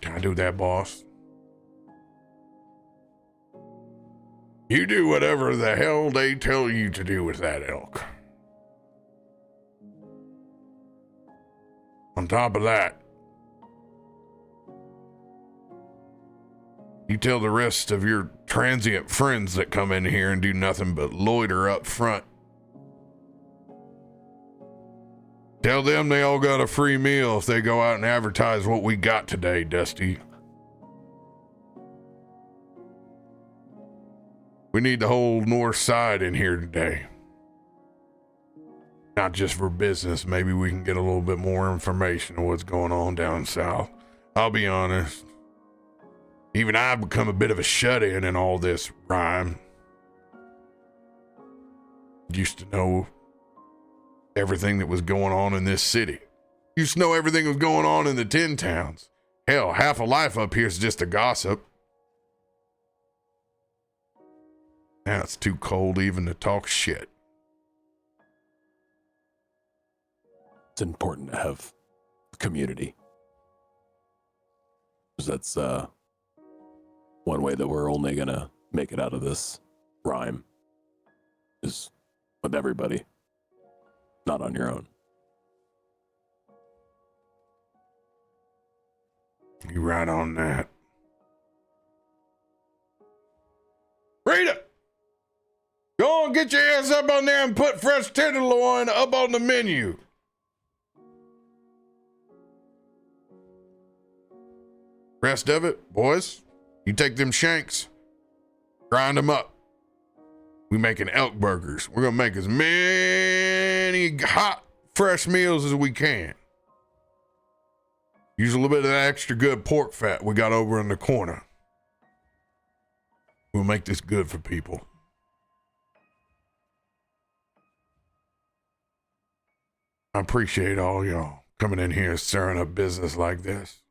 Can I do that, boss? You do whatever the hell they tell you to do with that elk. On top of that, you tell the rest of your transient friends that come in here and do nothing but loiter up front. Tell them they all got a free meal if they go out and advertise what we got today, Dusty. We need the whole north side in here today. Not just for business. Maybe we can get a little bit more information on what's going on down south. I'll be honest. Even I've become a bit of a shut-in in all this, Rime. Used to know everything that was going on in this city. Used to know everything that was going on in the 10 towns. Hell, half of life up here is just a gossip. Now it's too cold even to talk shit. It's important to have community. 'Cause that's one way that we're only gonna make it out of this rhyme is with everybody, not on your own. You right on that. Rita! Go on, get your ass up on there and put fresh tenderloin up on the menu. Rest of it, boys, you take them shanks, grind them up. We making elk burgers. We're gonna make as many hot, fresh meals as we can. Use a little bit of that extra good pork fat we got over in the corner. We'll make this good for people. I appreciate all y'all coming in here stirring up business like this.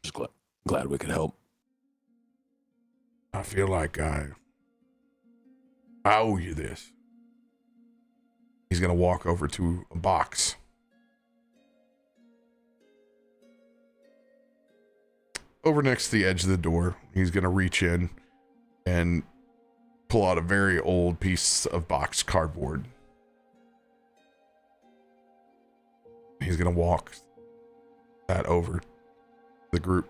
Just glad we could help. I feel like I owe you this. He's gonna walk over to a box. Over next to the edge of the door, he's gonna reach in and pull out a very old piece of boxed cardboard. He's gonna walk that over to the group.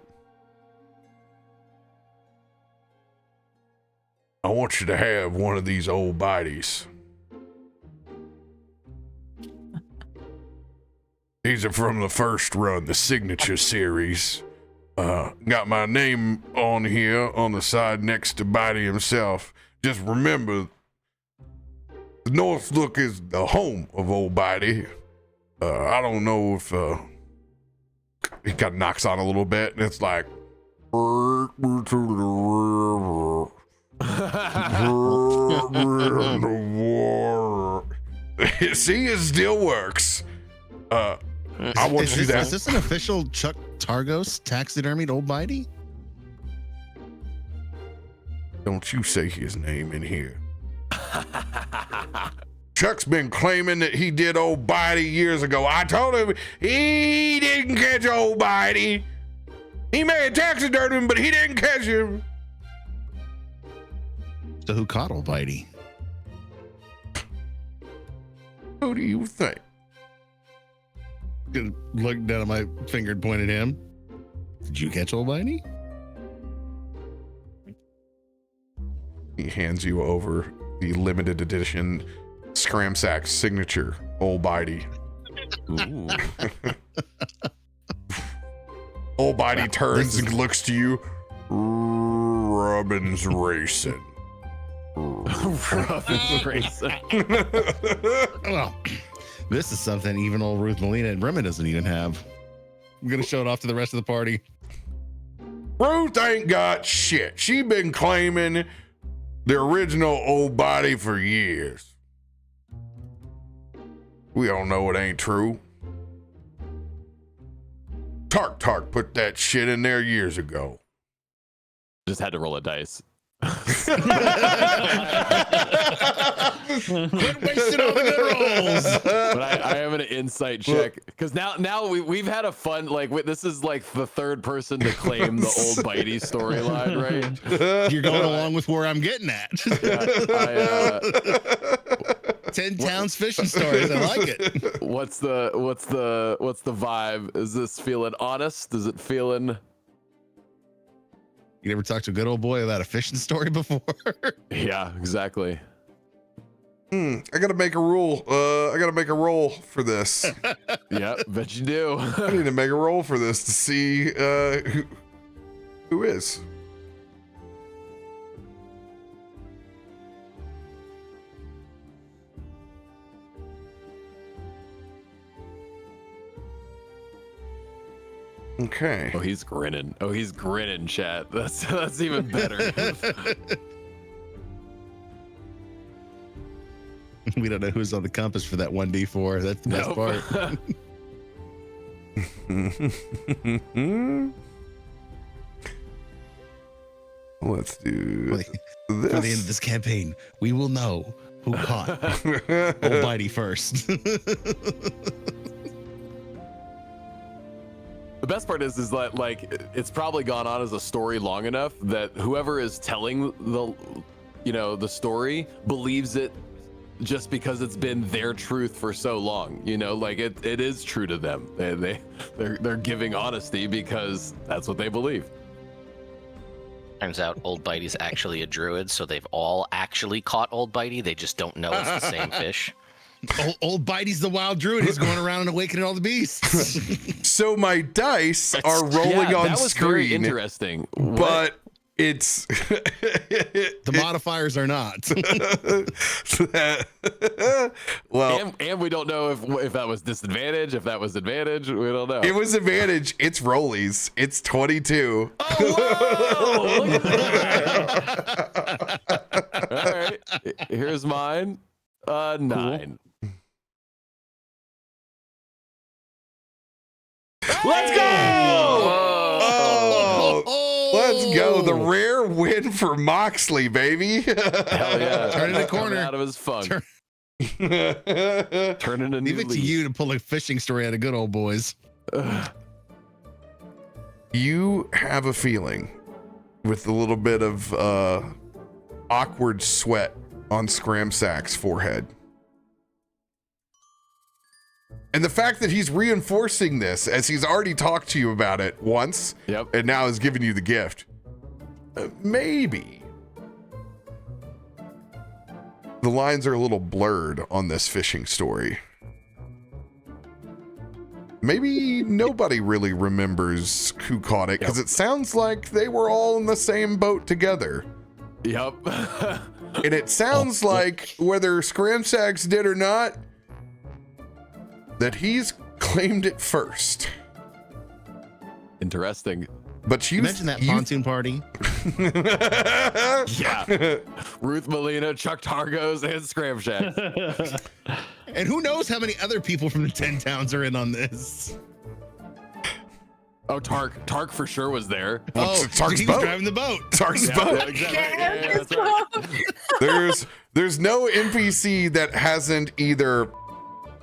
I want you to have one of these old bodies. These are from the first run, the signature series. Got my name on here on the side next to Bitey himself. Just remember, the Northlook is the home of old Bitey. I don't know if he kind of knocks on a little bit, and it's like, see, it still works. I want you to. Is this an official Chuck Targos taxidermied old Bitey? Don't you say his name in here. Chuck's been claiming that he did old Bitey years ago. I told him he didn't catch old Bitey. He may have taxidermied him, but he didn't catch him. So who caught old Bitey? Who do you think? Look down at my finger and point at him. Did you catch old Bitey? He hands you over the limited edition Scramsack signature old Bitey. Old Bitey turns and looks to you. Robin's racing. Robin's racing. Well, this is something even old Ruth Molina and Rime doesn't even have. I'm gonna show it off to the rest of the party. Ruth ain't got shit. She been claiming the original old Bitey for years. We all know it ain't true. Tark put that shit in there years ago. Just had to roll a dice. Quit wasting all the good rolls. But I am an insight check because now we've had a fun this is like the third person to claim the old Bitey storyline, right? You're going along with where I'm getting at. Yeah, 10 towns fishing stories. I like it. what's the vibe? Is this feeling honest? Is it feeling? You never talked to a good old boy about a fishing story before? Yeah, exactly. I gotta make a rule. I gotta make a roll for this. Yeah, bet you do. I need to make a roll for this to see who is. Okay. Oh, he's grinning. Oh, he's grinning, chat. That's even better. We don't know who's on the compass for that 1d4. That's the best part. Let's do For the end of this campaign, we will know who caught Old Bitey first. The best part is that like it's probably gone on as a story long enough that whoever is telling the story believes it just because it's been their truth for so long. Like it is true to them. They're giving honesty because that's what they believe. Turns out Old Bitey's actually a druid, so they've all actually caught Old Bitey. They just don't know it's the same fish. Old Bitey's the wild druid. He's going around and awakening all the beasts. So my dice are rolling on that was screen. very interesting. But it's The modifiers are not. Well, and we don't know if that was disadvantage, if that was advantage. We don't know. it was advantage. It's rollies. It's 22. Oh, look at that. All right, here's mine. 9. Let's go! Oh, Let's go. The rare win for Moxley, baby. Hell yeah! Turn in the corner. Coming out of his funk. Turn- Turning a new Leave it to leaf. you to pull a fishing story out of good old boys. You have a feeling with a little bit of awkward sweat on Scramsack's forehead. And the fact that he's reinforcing this as he's already talked to you about it once, Yep. and now is giving you the gift. Maybe. The lines are a little blurred on this fishing story. Maybe nobody really remembers who caught it, because it sounds like they were all in the same boat together. Yep. And it sounds like, whether Scramsax did or not, that he's claimed it first. Interesting. But You mentioned that pontoon party. Yeah. Ruth Molina, Chuck Targos, and Scramshack. And who knows how many other people from the 10 towns are in on this? Oh, Tark for sure was there. Tark's he was boat. driving the boat. Tark's Yeah, boat. exactly. Yeah, that's right. There's no NPC that hasn't either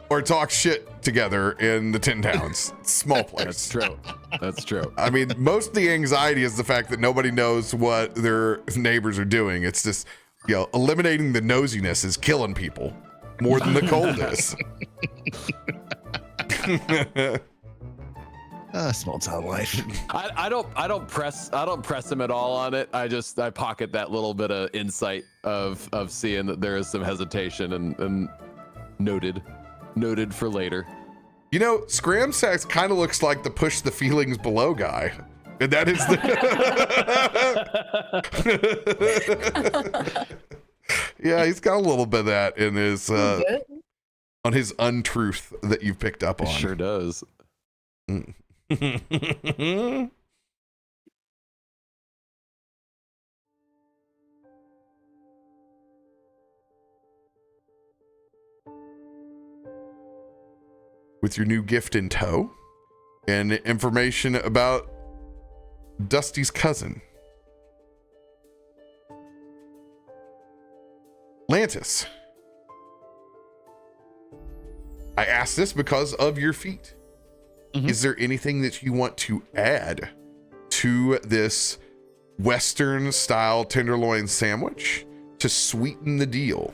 or talked shit together in the 10 towns. Small place. That's true. That's true. I mean, most of the anxiety is the fact that nobody knows what their neighbors are doing. It's just, eliminating the nosiness is killing people more than the cold is. Small town life. I don't press him at all on it. I pocket that little bit of insight of seeing that there is some hesitation and noted for later. Scramsax kind of looks like the push the feelings below guy. And that is the yeah, he's got a little bit of that in his on his untruth that you've picked up on. It sure does. With your new gift in tow and information about Dusty's cousin, Lantis. I ask this because of your feat. Mhm. Is there anything that you want to add to this Western style tenderloin sandwich to sweeten the deal?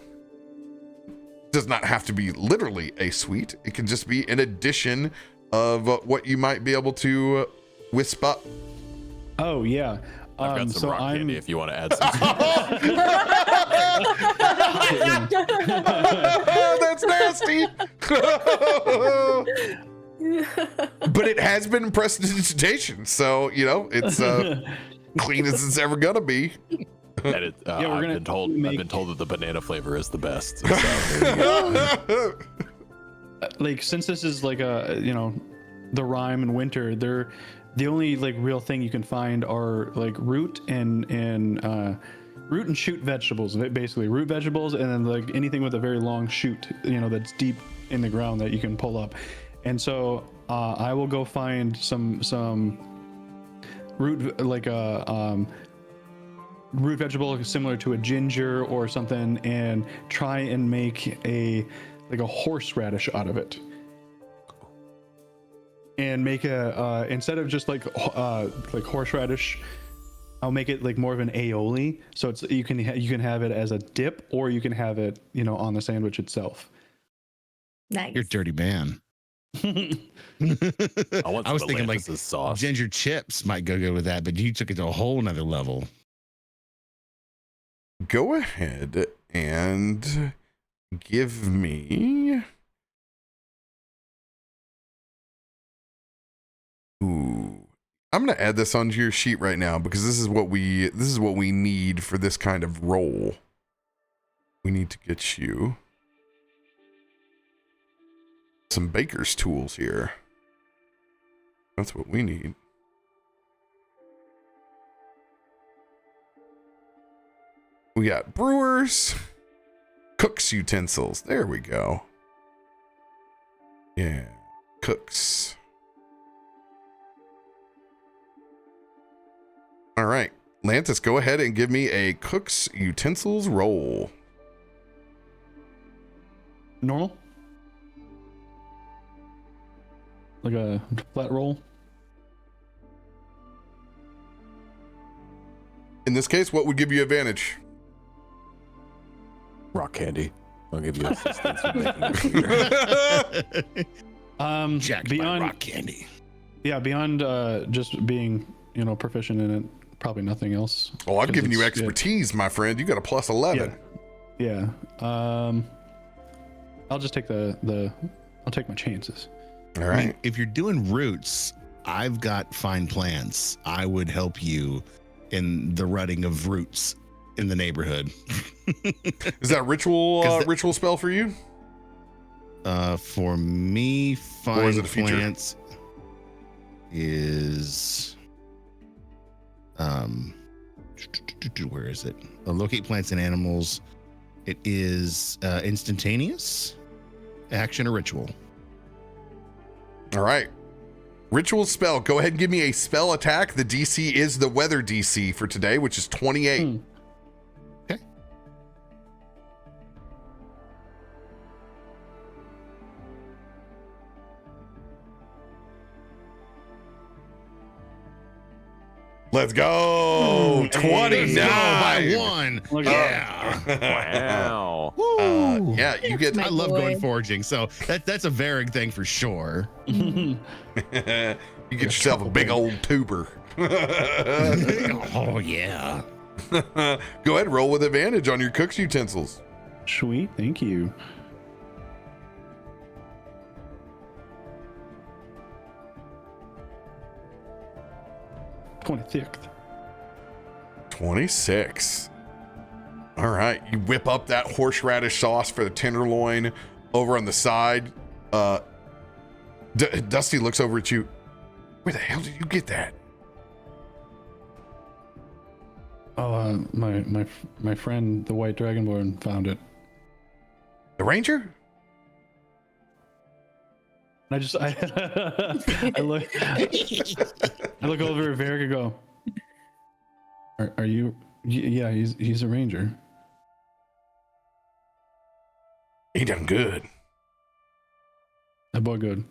Does not have to be literally a sweet. It can just be an addition of what you might be able to wisp up. Oh yeah. I've got some so rock I'm candy if you want to add some. Oh, that's nasty. But it has been prestidigitation, so it's clean as it's ever gonna be. And it, Yeah, we're I've gonna been told that the banana flavor is the best. So, like, since this is like a the Rime and Winter, they're the only like real thing you can find are like root and shoot vegetables. Basically, root vegetables, and then like anything with a very long shoot, that's deep in the ground that you can pull up. And so I will go find some root, like a root vegetable similar to a ginger or something, and try and make a horseradish out of it. And make a instead of just like horseradish, I'll make it like more of an aioli. So it's you can have it as a dip, or you can have it on the sandwich itself. Nice. You're a dirty man. I was thinking like sauce. ginger chips might go good with that, but you took it to a whole nother level. Go ahead and give me. Ooh, I'm gonna add this onto your sheet right now because this is what we need for this kind of roll. We need to get you some baker's tools here. That's what we need. We got brewers, cook's utensils. There we go. Yeah, cooks. All right, Lantis, go ahead and give me a cook's utensils roll. Normal? Like a flat roll? In this case, what would give you advantage? Rock candy. I'll give you assistance in making it. Jacked beyond by rock candy. Yeah, beyond just being proficient in it, probably nothing else. Oh, I've given you expertise, my friend. You got a plus 11. Yeah. I'll just take I'll take my chances. All right. I mean, if you're doing roots, I've got fine plans. I would help you in the rutting of roots in the neighborhood. Is that ritual spell for you? For me, Or is fine it a feature? plants is where is it? Locate plants and animals. It is instantaneous action or ritual. All right. Ritual spell. Go ahead and give me a spell attack. The DC is the weather DC for today, which is 28. Okay. Let's go. 29. By one. Look at Wow. Yeah, you get. My I love boy. going foraging, so that's a Varrig thing for sure. You get yourself a big old tuber. Oh yeah. Go ahead, roll with advantage on your cook's utensils. Sweet, thank you. '26. 26. All right, you whip up that horseradish sauce for the tenderloin over on the side. Dusty looks over at you. Where the hell did you get that? Oh, my friend, the White Dragonborn, found it. The ranger? I look over at Varric and go, are you? Yeah, he's a ranger. He done good. That boy good.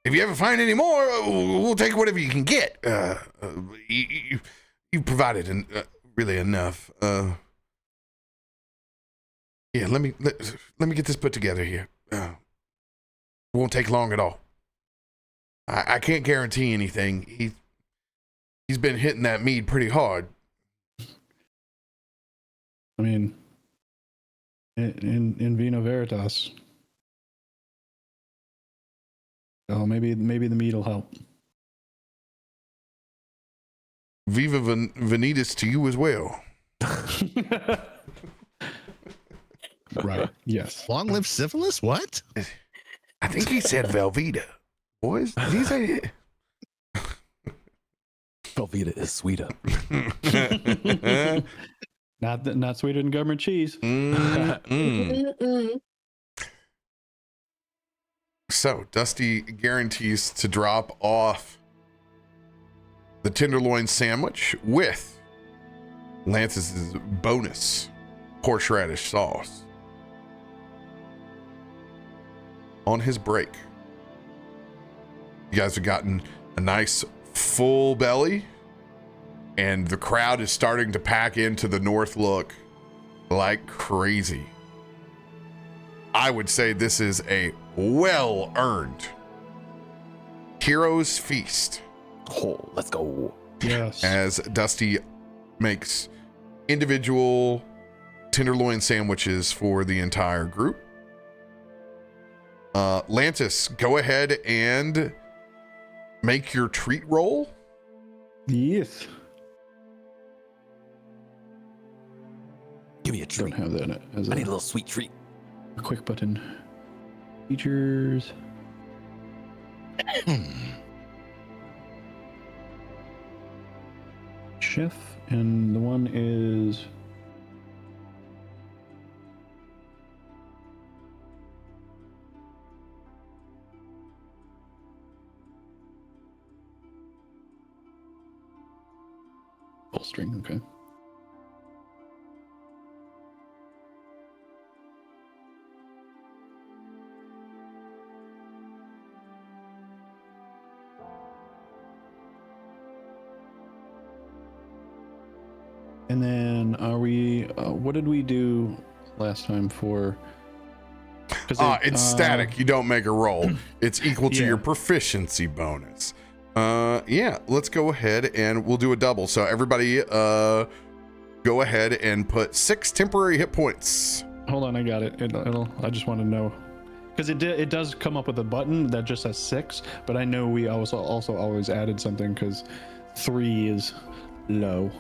If you ever find any more, we'll take whatever you can get. You provided really enough. Yeah, let me get this put together here. It won't take long at all. I can't guarantee anything. He's been hitting that mead pretty hard. I mean, in Vino Veritas. Oh, maybe the meat will help. Viva Vanitas to you as well. Right. Yes. Long live syphilis? What? I think he said Velveeta. boys. These ain't. Velveeta is sweeter. Not sweeter than government cheese. Mm-mm. So Dusty guarantees to drop off the tenderloin sandwich with Lance's bonus horseradish sauce on his break. You guys have gotten a nice full belly, and the crowd is starting to pack into the Northlook like crazy. I would say this is a well-earned Heroes Feast. Oh, let's go. Yes. As Dusty makes individual tenderloin sandwiches for the entire group. Lantis, go ahead and make your treat roll. Yes. Give me a Don't treat. have that as I need a little sweet treat. a quick button. Features. Chef, and the one is full string. Okay. And then are we, what did we do last time for? It's static. You don't make a roll. It's equal to Yeah. your proficiency bonus. Yeah, let's go ahead and we'll do a double. So everybody, go ahead and put 6 temporary hit points. Hold on, I got it. I just want to know. Because it does come up with a button that just says 6, but I know we also always added something because 3 is low.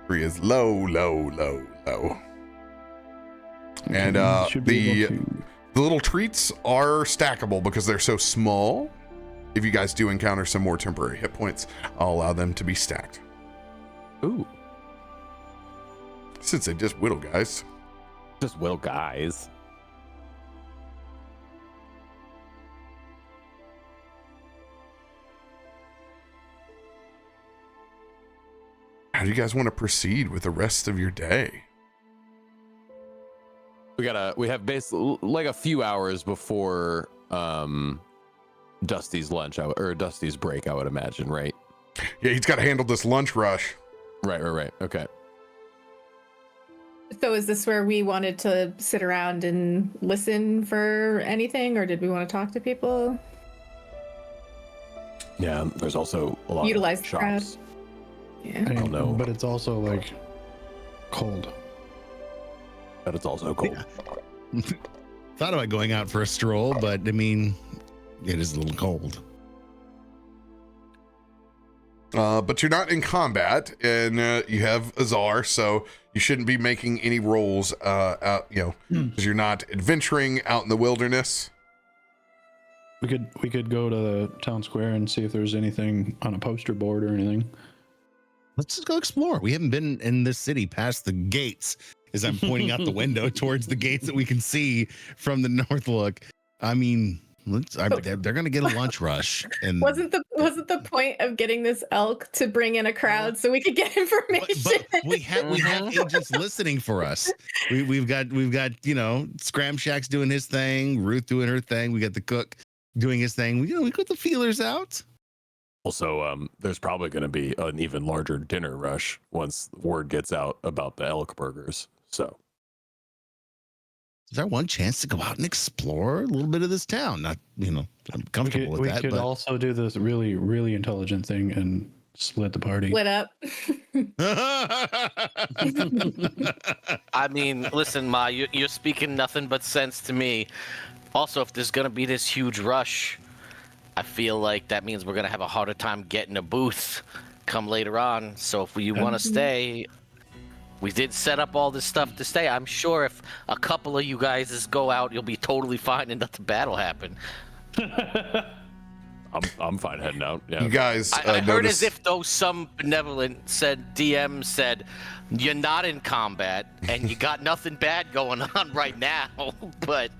3 is low. And Should be able to- the little treats are stackable because they're so small. If you guys do encounter some more temporary hit points, I'll allow them to be stacked. Ooh, Since they just whittle, guys. just will, guys. How do you guys want to proceed with the rest of your day? We have basically like a few hours before Dusty's lunch or Dusty's break, I would imagine, right? Yeah, he's got to handle this lunch rush. Right. Okay. So is this where we wanted to sit around and listen for anything, or did we want to talk to people? Yeah, there's also a lot Utilize of the crowd. shops. Yeah. I don't know. But it's also like cold. But it's also cold. Thought about going out for a stroll, but I mean, it is a little cold. But you're not in combat, and you have Azar, so you shouldn't be making any rolls out, because you're not adventuring out in the wilderness. We could go to the town square and see if there's anything on a poster board or anything. Let's just go explore. We haven't been in this city past the gates, as I'm pointing out the window towards the gates that we can see from the Northlook. I mean, they're going to get a lunch rush. And Wasn't the point of getting this elk to bring in a crowd so we could get information? but we have agents listening for us. We've got Scram Shack's doing his thing, Ruth doing her thing. We got the cook doing his thing. We put the feelers out. Also, there's probably going to be an even larger dinner rush once word gets out about the elk burgers. So, Is there one chance to go out and explore a little bit of this town? Not, I'm comfortable with we that. could But also do this really, really intelligent thing and split the party. Split up. I mean, listen, Ma, you're speaking nothing but sense to me. Also, if there's gonna be this huge rush, I feel like that means we're gonna have a harder time getting a booth come later on. So if you want to stay, we did set up all this stuff to stay. I'm sure if a couple of you guys just go out, you'll be totally fine and nothing bad will happen. I'm fine heading out. Yeah. You guys, I heard notice- as if though some benevolent DM said, "You're not in combat and you got nothing bad going on right now," but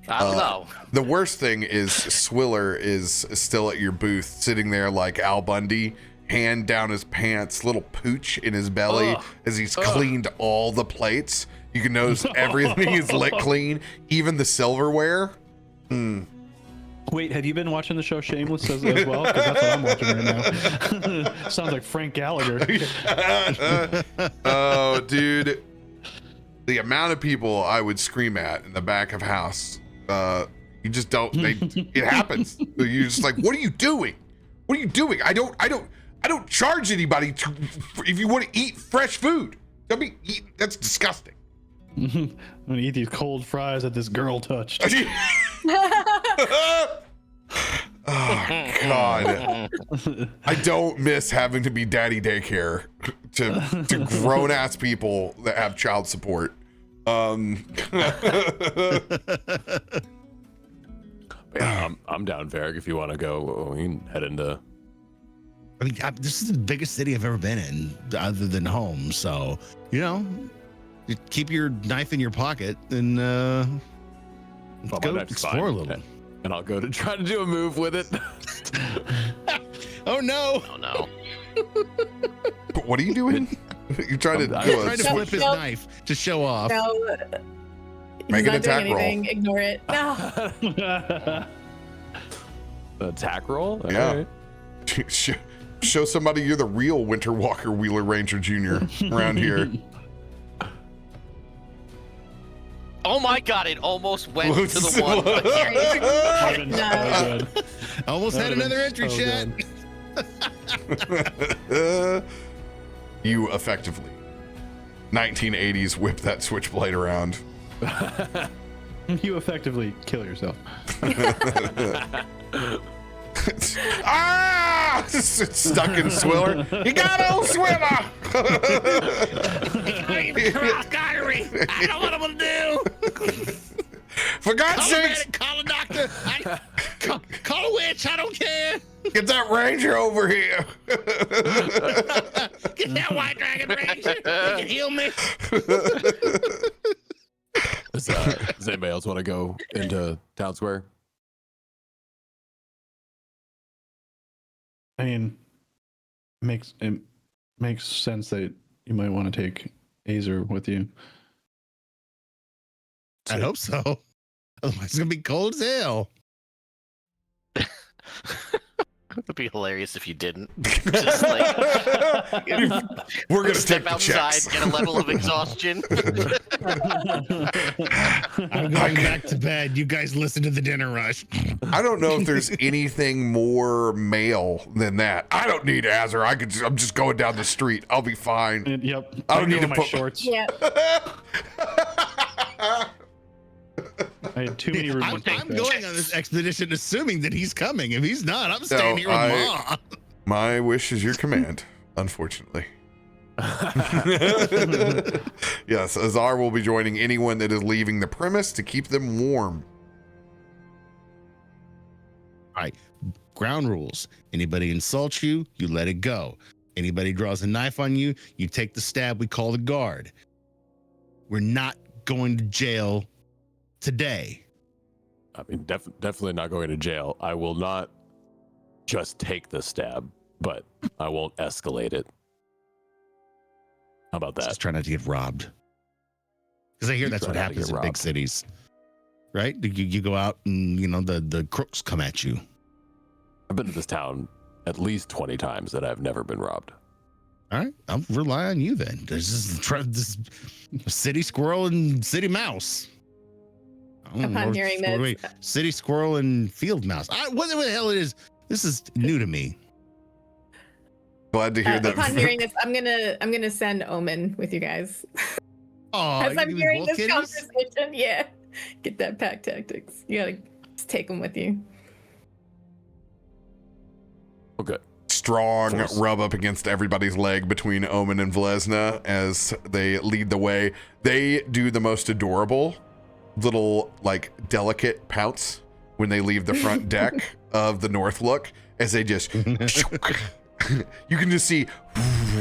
I don't know. The worst thing is Swiller is still at your booth, sitting there like Al Bundy, hand down his pants, little pooch in his belly as he's cleaned all the plates. You can notice everything is lit clean, even the silverware. Wait, have you been watching the show Shameless as well? Because that's what I'm watching right now. Sounds like Frank Gallagher. Oh, dude. The amount of people I would scream at in the back of house, you just don't, it happens. You're just like, what are you doing? What are you doing? I don't charge anybody if you want to eat fresh food. That's disgusting. I'm gonna eat these cold fries that this girl touched. Oh God. I don't miss having to be daddy daycare to grown ass people that have child support. Yeah, I'm down, Varric. If you want to go, we can head into. I mean, this is the biggest city I've ever been in, other than home. So, you know, you keep your knife in your pocket and Well, go my knife's explore fine, a little. and I'll go to try to do a move with it. Oh no! Oh no. What are you doing? You're trying to I'm do Trying to a flip his Nope. knife to show off. No, Make he's an not doing attack roll. anything. Ignore it. No. Attack roll. All Yeah. right. Show somebody you're the real Winter Walker Wheeler Ranger Jr. around here. Oh my God! It almost went to the one. But That'd been so No. good. Almost had That'd another been entry, so chat. good. You effectively 1980s whip that switchblade around. You effectively kill yourself. Ah! It's stuck in Swiller. You got old Swiller! I know what I'm gonna do. For God's sakes, Call a doctor. Call a witch. I don't care. get that ranger over here. Get that white dragon ranger. They can heal me. Does anybody else want to go into town square? I mean, it makes sense that you might want to take Azar with you. I hope so. Otherwise, it's gonna be cold as hell. it would be hilarious if you didn't. Just like We're gonna step take the outside, checks. get a level of exhaustion. I'm going back to bed. You guys listen to the dinner rush. I don't know if there's anything more male than that. I don't need Azar. I'm just going down the street. I'll be fine. Yep. I don't go need in to my put- shorts. Yeah. I had too many rooms. I'm going on this expedition assuming that he's coming. If he's not, I'm staying here with Mom. My wish is your command, unfortunately. Yes, Azar will be joining anyone that is leaving the premise to keep them warm. All right. Ground rules. Anybody insults you, you let it go. Anybody draws a knife on you, you take the stab. We call the guard. We're not going to jail today. I mean, definitely not going to jail. I will not just take the stab, but I won't escalate it. How about that? Just try not to get robbed. Because I hear that's try what not to happens get in big robbed. cities. Right? You go out and, you know, the crooks come at you. I've been to this town at least 20 times that I've never been robbed. All right. I'll rely on you then. There's this city squirrel and city mouse. I don't Upon know, hearing wait, this- city squirrel and field mouse. What the hell it is? This is new to me. Glad to hear that. Upon hearing this, I'm gonna send Omen with you guys. Oh, As I'm hearing this kitties? conversation, yeah. Get that pack tactics. You gotta just take them with you. Okay. Strong Force. rub up against everybody's leg between Omen and Vlesna as they lead the way. They do the most adorable little, like, delicate pounce when they leave the front deck of the Northlook as they just you can just see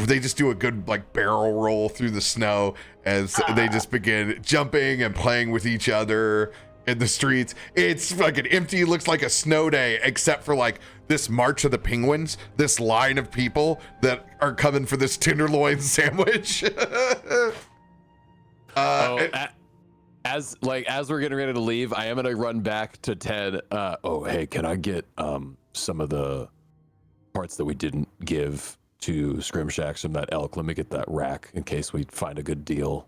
they just do a good like barrel roll through the snow as they just begin jumping and playing with each other in the streets. It's fucking empty, looks like a snow day, except for like this March of the Penguins, this line of people that are coming for this tenderloin sandwich. As we're getting ready to leave, I am gonna run back to Ted. Hey, can I get some of the parts that we didn't give to Scrimshacks from that elk? Let me get that rack in case we find a good deal.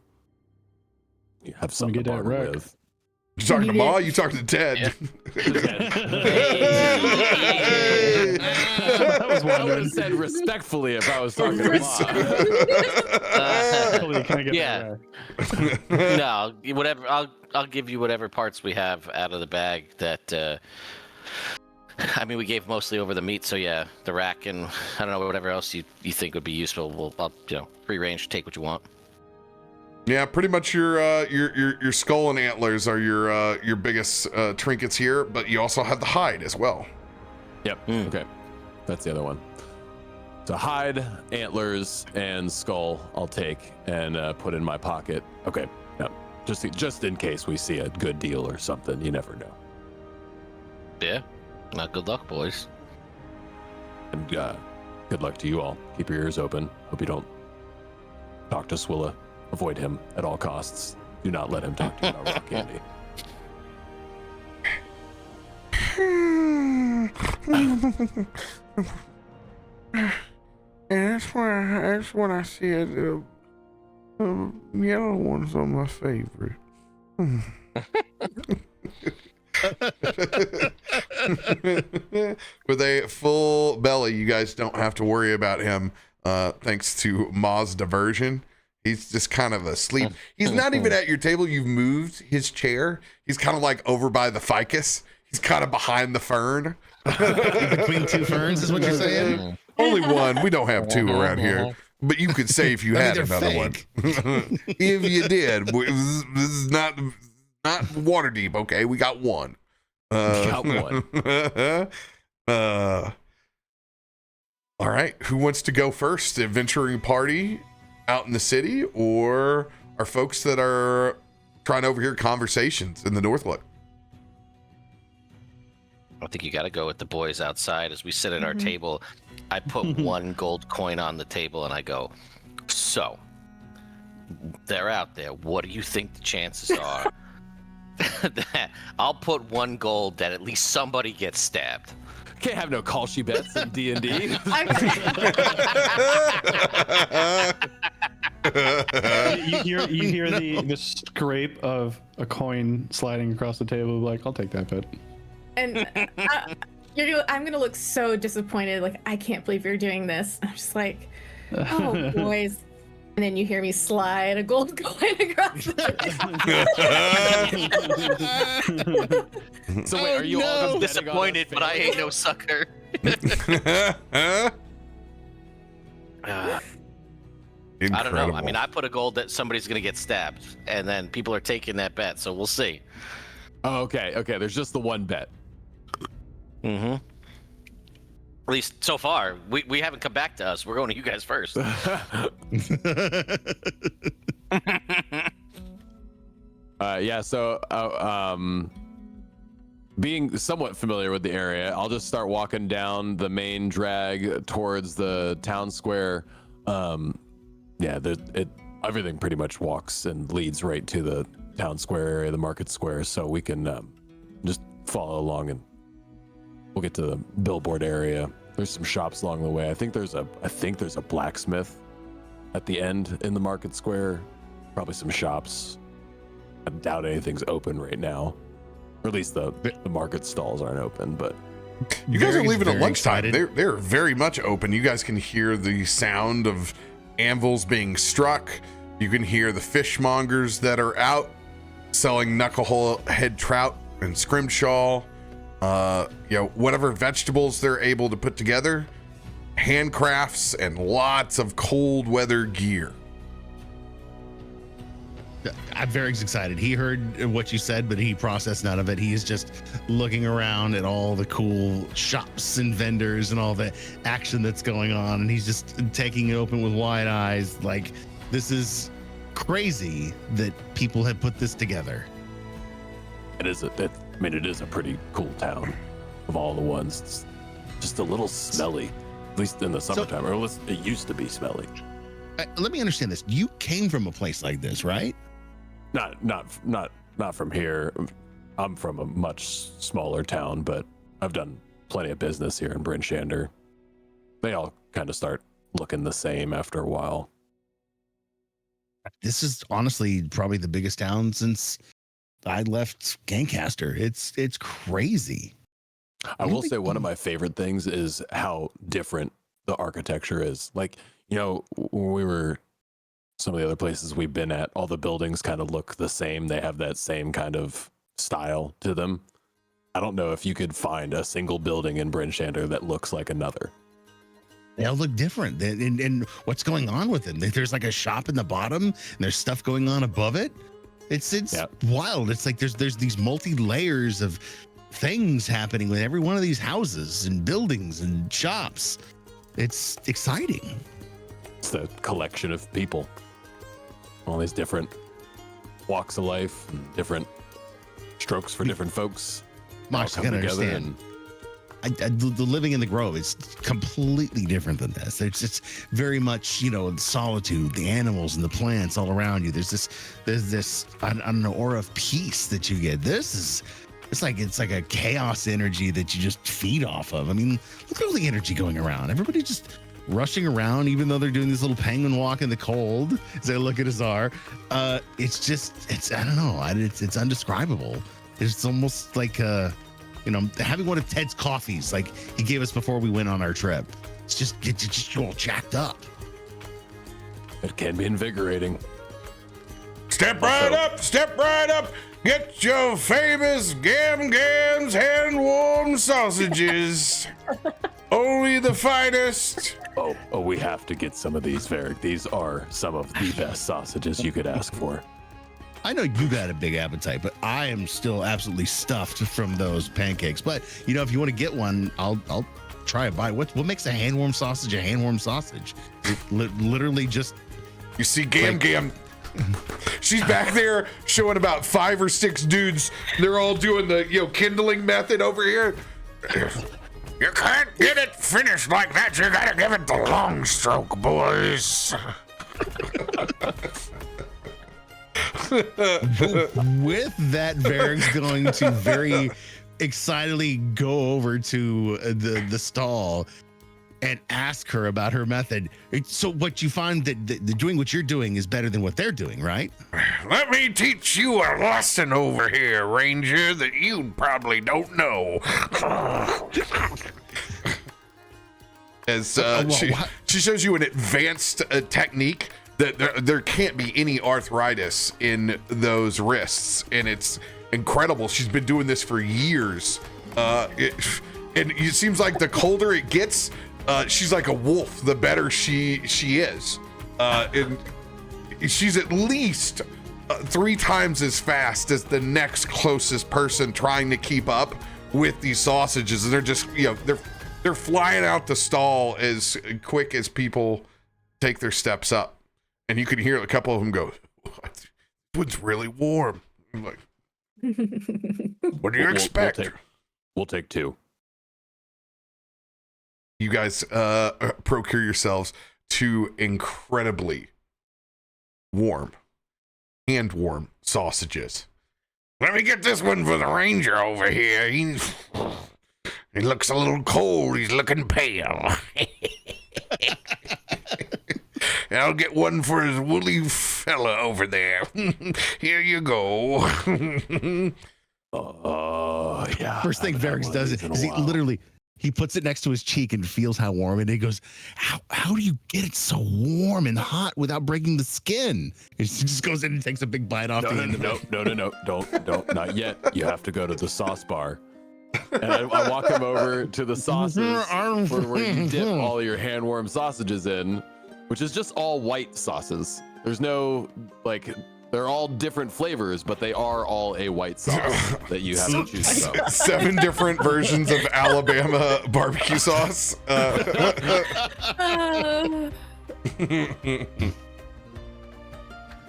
You have something to barter with. You talking to Ma? You talking to Ted? Yeah. I would have said respectfully if I was talking to Ma. No, whatever. I'll give you whatever parts we have out of the bag. That I mean, we gave mostly over the meat, so yeah, the rack and I don't know whatever else you think would be useful. I'll free range, take what you want. Yeah, pretty much your skull and antlers are your biggest trinkets here, but you also have the hide as well. Yep. Okay, that's the other one. So hide, antlers, and skull I'll take and put in my pocket. Okay. Yep. Just in case we see a good deal or something. You never know. Yeah. Not good luck, boys. And good luck to you all. Keep your ears open. Hope you don't talk to Swilla. Avoid him at all costs. Do not let him talk to you about rock candy. And that's when I said yellow ones are my favorite. With a full belly, you guys don't have to worry about him. Thanks to Ma's diversion. He's just kind of asleep. He's not even at your table. You've moved his chair. He's kind of like over by the ficus. He's kind of behind the fern. Between two ferns is what you're saying? Only one. We don't have two around here. But you could say if you had another fake. one. If you did. This is not water deep, okay? We got one. Got one. All right. Who wants to go first? Adventuring party out in the city, or are folks that are trying to overhear conversations in the Northlook? I think you got to go with the boys outside. As we sit at our table, I put one gold coin on the table and I go, so they're out there. What do you think the chances are that I'll put one gold that at least somebody gets stabbed? Can't have no call-she bets in D&D. You hear the scrape of a coin sliding across the table. Like, I'll take that bet. And I'm gonna look so disappointed. Like, I can't believe you're doing this. I'm just like, oh boys. And then you hear me slide a gold coin across the So wait, are you all just disappointed? But I ain't no sucker. I don't know. I mean, I put a gold that somebody's gonna get stabbed, and then people are taking that bet. So we'll see. Oh, okay. There's just the one bet. Mm-hmm. At least so far, we haven't come back to us. We're going to you guys first. Yeah. So, being somewhat familiar with the area, I'll just start walking down the main drag towards the town square. Yeah, everything pretty much walks and leads right to the town square area, the market square, so we can just follow along and we'll get to the billboard area. There's some shops along the way. I think there's a blacksmith at the end in the market square. Probably some shops. I doubt anything's open right now, or at least the market stalls aren't open. But you guys are leaving at lunchtime. excited. They're very much open. You guys can hear the sound of anvils being struck. You can hear the fishmongers that are out selling knucklehead head trout and scrimshaw. Whatever vegetables they're able to put together, handcrafts, and lots of cold weather gear. Varrig's excited. He heard what you said, but he processed none of it. He is just looking around at all the cool shops and vendors and all the action that's going on, and he's just taking it open with wide eyes. Like, this is crazy that people have put this together. It is a pretty cool town of all the ones. It's just a little smelly, at least in the summertime, or at least it used to be smelly. Let me understand this. You came from a place like this, right? Not from here. I'm from a much smaller town, but I've done plenty of business here in Bryn Shander. They all kind of start looking the same after a while. This is honestly probably the biggest town since I left Gangcaster. It's crazy. I will say one of my favorite things is how different the architecture is. Like, you know, when we were some of the other places we've been at, all the buildings kind of look the same. They have that same kind of style to them. I don't know if you could find a single building in Bryn Shander that looks like another. They all look different. And what's going on with them? There's like a shop in the bottom, and there's stuff going on above it. It's wild. It's like there's these multi-layers of things happening with every one of these houses and buildings and shops. It's exciting. It's the collection of people. All these different walks of life and different strokes for different folks. Mox, I can understand. The living in the Grove is completely different than this. It's just very much, you know, solitude, the animals and the plants all around you. There's this I don't know, aura of peace that you get. It's like a chaos energy that you just feed off of. I mean, look at all the energy going around. Everybody just rushing around, even though they're doing this little penguin walk in the cold as I look at Azar. It's I don't know. It's undescribable. It's almost like you know, having one of Ted's coffees like he gave us before we went on our trip. It's just all jacked up. It can be invigorating. Step right up. Get your famous Gam's hand-warmed sausages. Only the finest. Oh, we have to get some of these, Varric. These are some of the best sausages you could ask for. I know you got a big appetite, but I am still absolutely stuffed from those pancakes. But you know, if you want to get one, I'll try a bite. What makes a hand-warmed sausage a hand-warmed sausage? Literally just. You see, Gam. She's back there showing about 5 or 6 dudes. They're all doing the kindling method over here. You can't get it finished like that. You gotta give it the long stroke, boys. With that, Varric's going to very excitedly go over to the stall and ask her about her method. So what you find that doing what you're doing is better than what they're doing, right? Let me teach you a lesson over here, Ranger, that you probably don't know. As she shows you an advanced technique that there can't be any arthritis in those wrists, and it's incredible. She's been doing this for years, and it seems like the colder it gets, she's like a wolf. The better she is, and she's at least 3 times as fast as the next closest person trying to keep up with these sausages. And they're just they're flying out the stall as quick as people take their steps up. And you can hear a couple of them go, "This one's really warm." I'm like, what do you expect? We'll take 2. You guys procure yourselves 2 incredibly warm, hand-warm sausages. Let me get this one for the Ranger over here. He looks a little cold. He's looking pale. And I'll get one for his woolly fella over there. Here you go. Oh, yeah. First thing Varrix does is he puts it next to his cheek and feels how warm, and he goes, how do you get it so warm and hot without breaking the skin? He just goes in and takes a big bite off the end of it. No, don't, not yet. You have to go to the sauce bar. And I walk him over to the sauces where you dip all your hand-warmed sausages in, which is just all white sauces. There's no They're all different flavors, but they are all a white sauce that you have to choose from. 7 different versions of Alabama barbecue sauce. It's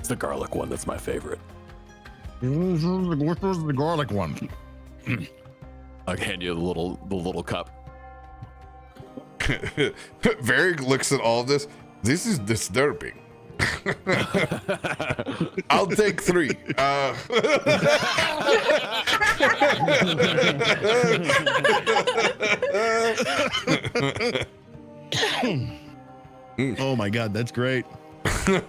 the garlic one that's my favorite. The garlic one. I'll hand you the little cup. Varric looks at all of this. This is disturbing. I'll take 3. Oh my god, that's great. Go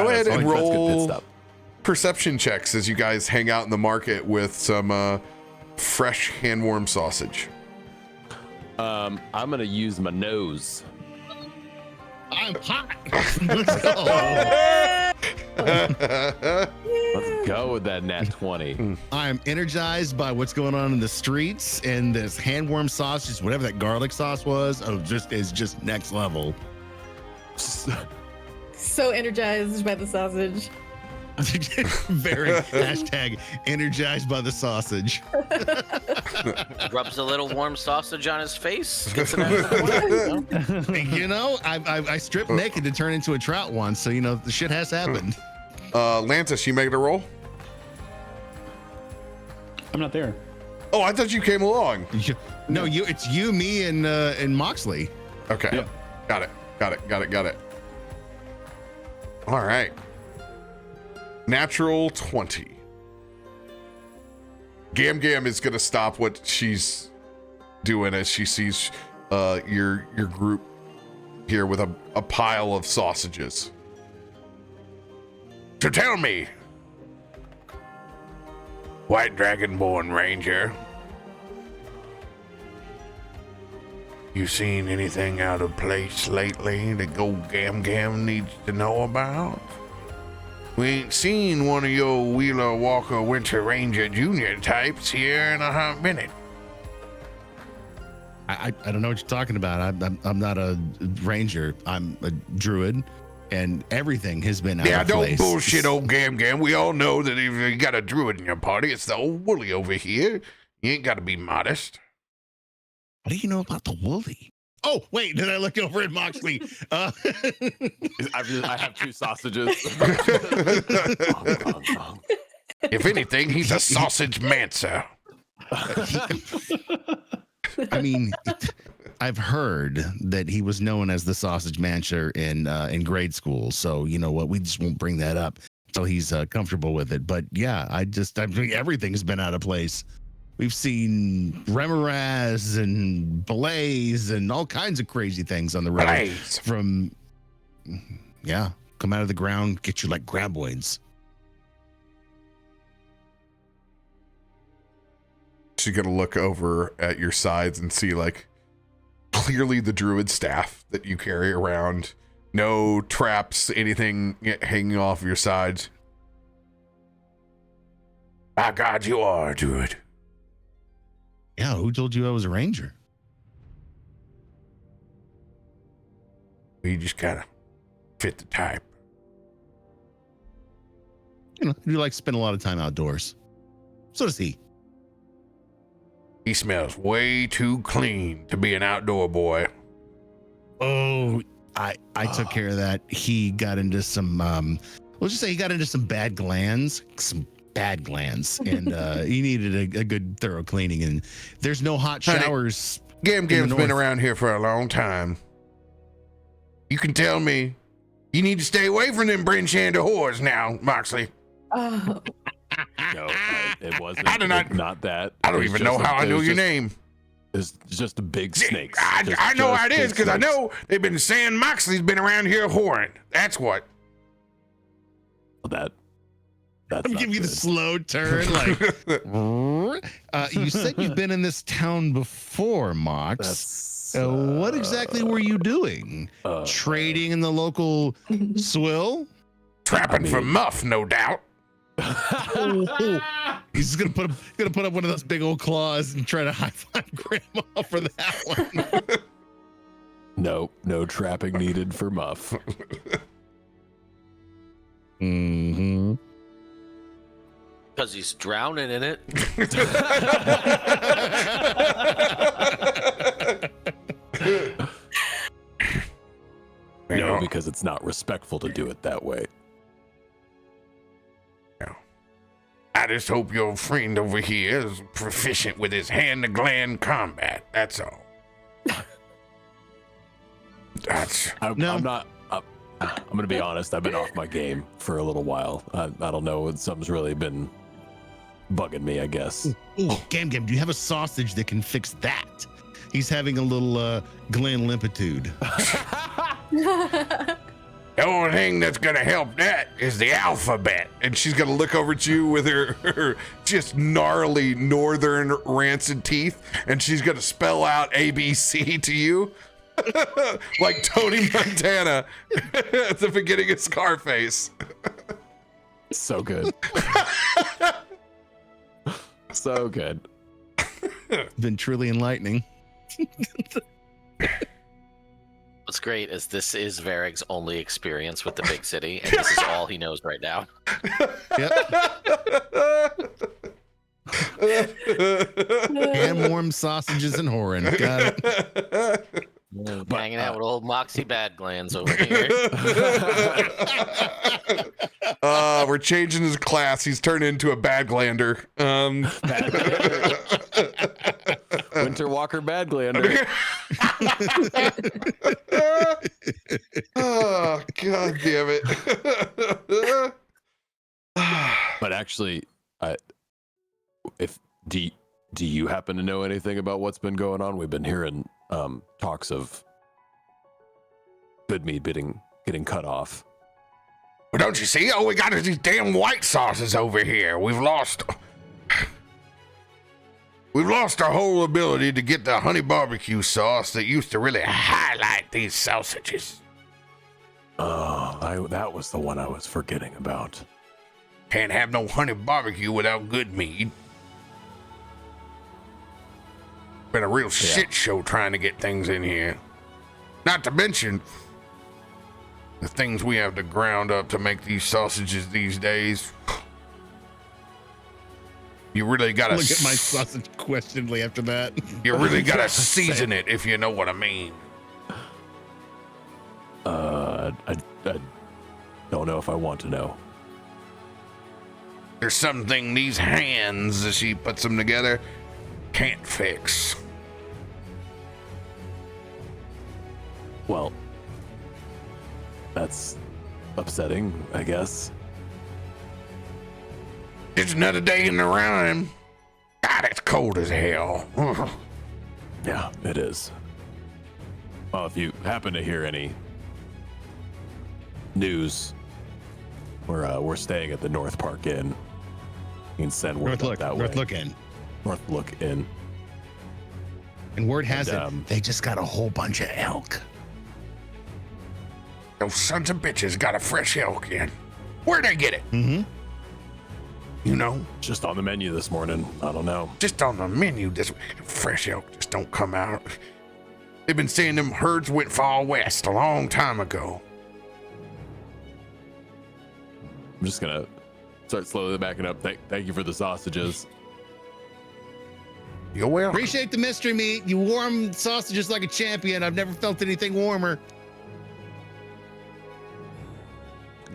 ahead and roll perception checks as you guys hang out in the market with some fresh hand-warmed sausage. I'm gonna use my nose. I'm hot. Let's go with that nat 20. I'm energized by what's going on in the streets, and this hand-warmed sausage, whatever that garlic sauce was, is just next level. So energized by the sausage. Very hashtag energized by the sausage. Rubs a little warm sausage on his face. Gets it out of the way, You know, I stripped naked to turn into a trout once, so you know the shit has happened. Lantis, you making a roll? I'm not there. Oh, I thought you came along. No, it's you, me, and Moxley. Okay. Yeah. Got it. All right. Natural 20. Gam Gam is gonna stop what she's doing as she sees your group here with a pile of sausages. So tell me, White Dragonborn Ranger, you seen anything out of place lately that Gold Gam Gam needs to know about? We ain't seen one of your Wheeler Walker Winter Ranger Junior types here in a hot minute. I don't know what you're talking about. I'm not a ranger. I'm a druid, and everything has been out of place. Yeah, don't bullshit, old Gam Gam. We all know that if you got a druid in your party, it's the old Woolly over here. You ain't got to be modest. What do you know about the Woolly? Oh, wait, did I look over at Moxley? I have 2 sausages. If anything, he's a sausage mancer. I mean, I've heard that he was known as the sausage mancher in grade school. So you know what? We just won't bring that up until he's comfortable with it. But yeah, I think everything's been out of place. We've seen Remoraz and Blaze and all kinds of crazy things on the road. Blaze. From, yeah, come out of the ground, get you like graboids. She's gonna look over at your sides and see like clearly the druid staff that you carry around. No traps, anything hanging off your sides. By God, you are a druid. Yeah, who told you I was a ranger? You just gotta fit the type. You know, you like to spend a lot of time outdoors. So does he. He smells way too clean to be an outdoor boy. Oh, I took care of that. He got into some let's just say he got into some bad glands, and he needed a good thorough cleaning, and there's no hot showers. Gam Gam's been around here for a long time. You can tell me you need to stay away from them Brinchander whores now, Moxley. Oh, No, it wasn't. I do not that. I don't It was even know just how I knew your name. It's just a big snakes. I know how it is because I know they've been saying Moxley's been around here whoring. That's what. That's I'm not giving you the good. slow turn. Like, you said you've been in this town before, Mox. That's What exactly were you doing? Trading in the local swill? Trapping for muff, no doubt. He's gonna put up one of those big old claws and try to high five Grandma for that one. No trapping needed for Muff. Mm-hmm. Because he's drowning in it. No, because it's not respectful to do it that way. I just hope your friend over here is proficient with his hand-to-gland combat. That's all. I'm not. I'm going to be honest. I've been off my game for a little while. I don't know. Something's really been bugging me, I guess. Ooh, Gam, do you have a sausage that can fix that? He's having a little gland limpitude. The only thing that's gonna help that is the alphabet. And she's gonna look over at you with her just gnarly northern rancid teeth, and she's gonna spell out ABC to you. Like Tony Montana at the beginning of Scarface. So good. So good. Been truly enlightening. What's great is this is Varrig's only experience with the big city, and this is all he knows right now. Ham, warm sausages, and Horan. Got it. Hanging out with old Moxie Bad Glands over here. We're changing his class. He's turned into a badglander. Winter Walker Badglander. Oh, God damn it. But actually, do you happen to know anything about what's been going on? We've been hearing talks of good meat getting cut off. Well, don't you see? All we got is these damn white sauces over here. We've lost our whole ability to get the honey barbecue sauce that used to really highlight these sausages. Oh, that was the one I was forgetting about. Can't have no honey barbecue without good meat. Been a real shit show trying to get things in here. Not to mention the things we have to ground up to make these sausages these days. You really gotta Look at my sausage questionably after that. You really gotta season it, if you know what I mean. I don't know if I want to know. There's something these hands, as she puts them together, can't fix. Well, that's upsetting, I guess. It's another day in the rime. God, it's cold as hell. Yeah, it is. Well, if you happen to hear any news, we're staying at the North Park Inn. You can send word out that way. Northlook Inn. Northlook Inn. And word has it, they just got a whole bunch of elk. Those sons of bitches got a fresh elk in. Where'd they get it? Mm-hmm. You know? Just on the menu this morning. I don't know. Just on the menu this fresh elk just don't come out. They've been saying them herds went far west a long time ago. I'm just gonna start slowly backing up. Thank you for the sausages. You're welcome. Appreciate the mystery meat. You warm sausages like a champion. I've never felt anything warmer.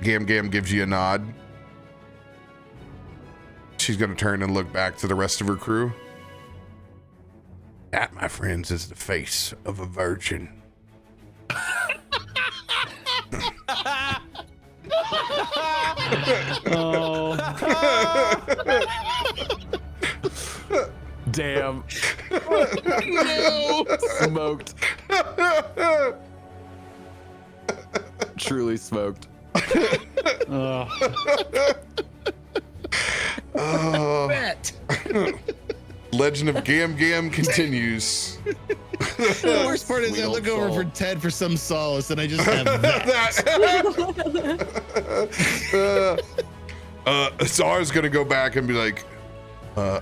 Gam gives you a nod. She's gonna turn and look back to the rest of her crew. That, my friends, is the face of a virgin. Oh. Damn. No. Smoked. Truly smoked. Oh. Legend of Gam continues. The worst part is I look over for Ted for some solace and I just have that. Azar's gonna go back and be like, I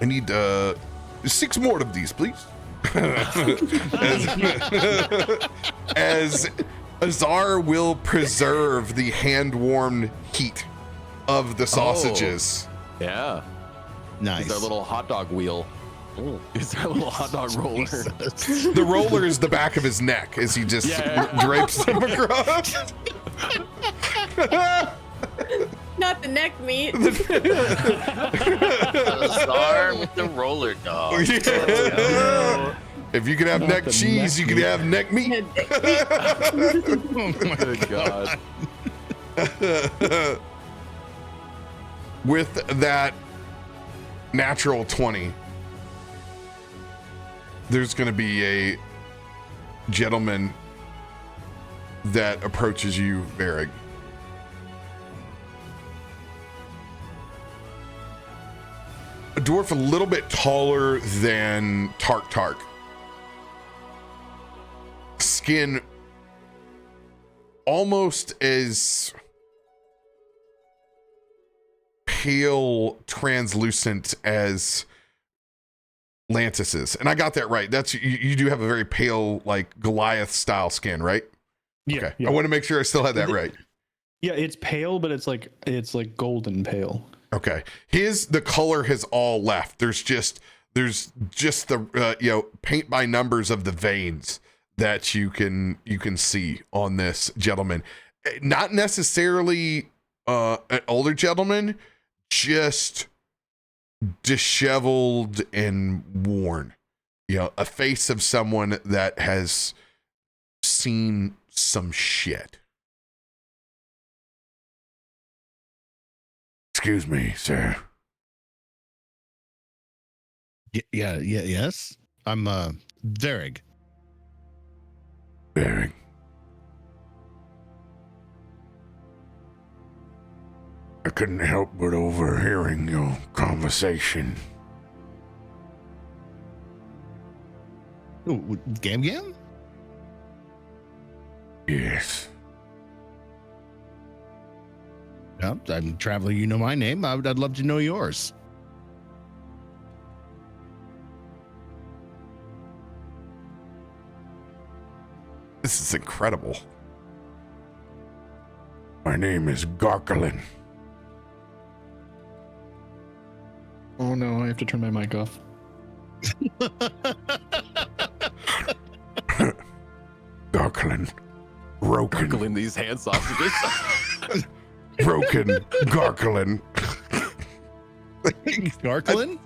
need 6 more of these, please. as Azar will preserve the hand-warmed heat of the sausages. Yeah. Nice. It's our little hot dog wheel. It's our little hot dog roller. The roller is the back of his neck as he just drapes them across. Not the neck meat. Azar with the roller dog. Yeah. If you can have Not neck the cheese, neck you can meat. have neck meat. Good God. With that natural 20, there's going to be a gentleman that approaches you, Varrig. A dwarf a little bit taller than Tark. Skin almost as pale, translucent as Lantis's. And I got that right. That's you do have a very pale, like Goliath style skin, right? Yeah, Okay. yeah. I want to make sure I still had that right. Yeah, it's pale, but it's like golden pale. Okay. The color has all left. There's just the paint by numbers of the veins that you can see on this gentleman. Not necessarily an older gentleman, just disheveled and worn. A face of someone that has seen some shit. Excuse me, sir. Yes. I'm Varrig. Varrig. I couldn't help but overhearing your conversation. Ooh, Gam? Yes. Well, I'm traveler. You know my name. I'd love to know yours. This is incredible. My name is Garkalin. Oh no, I have to turn my mic off. Garkalin. Broken. Gargling these hand sausages. Broken. Garkalin. Garklin?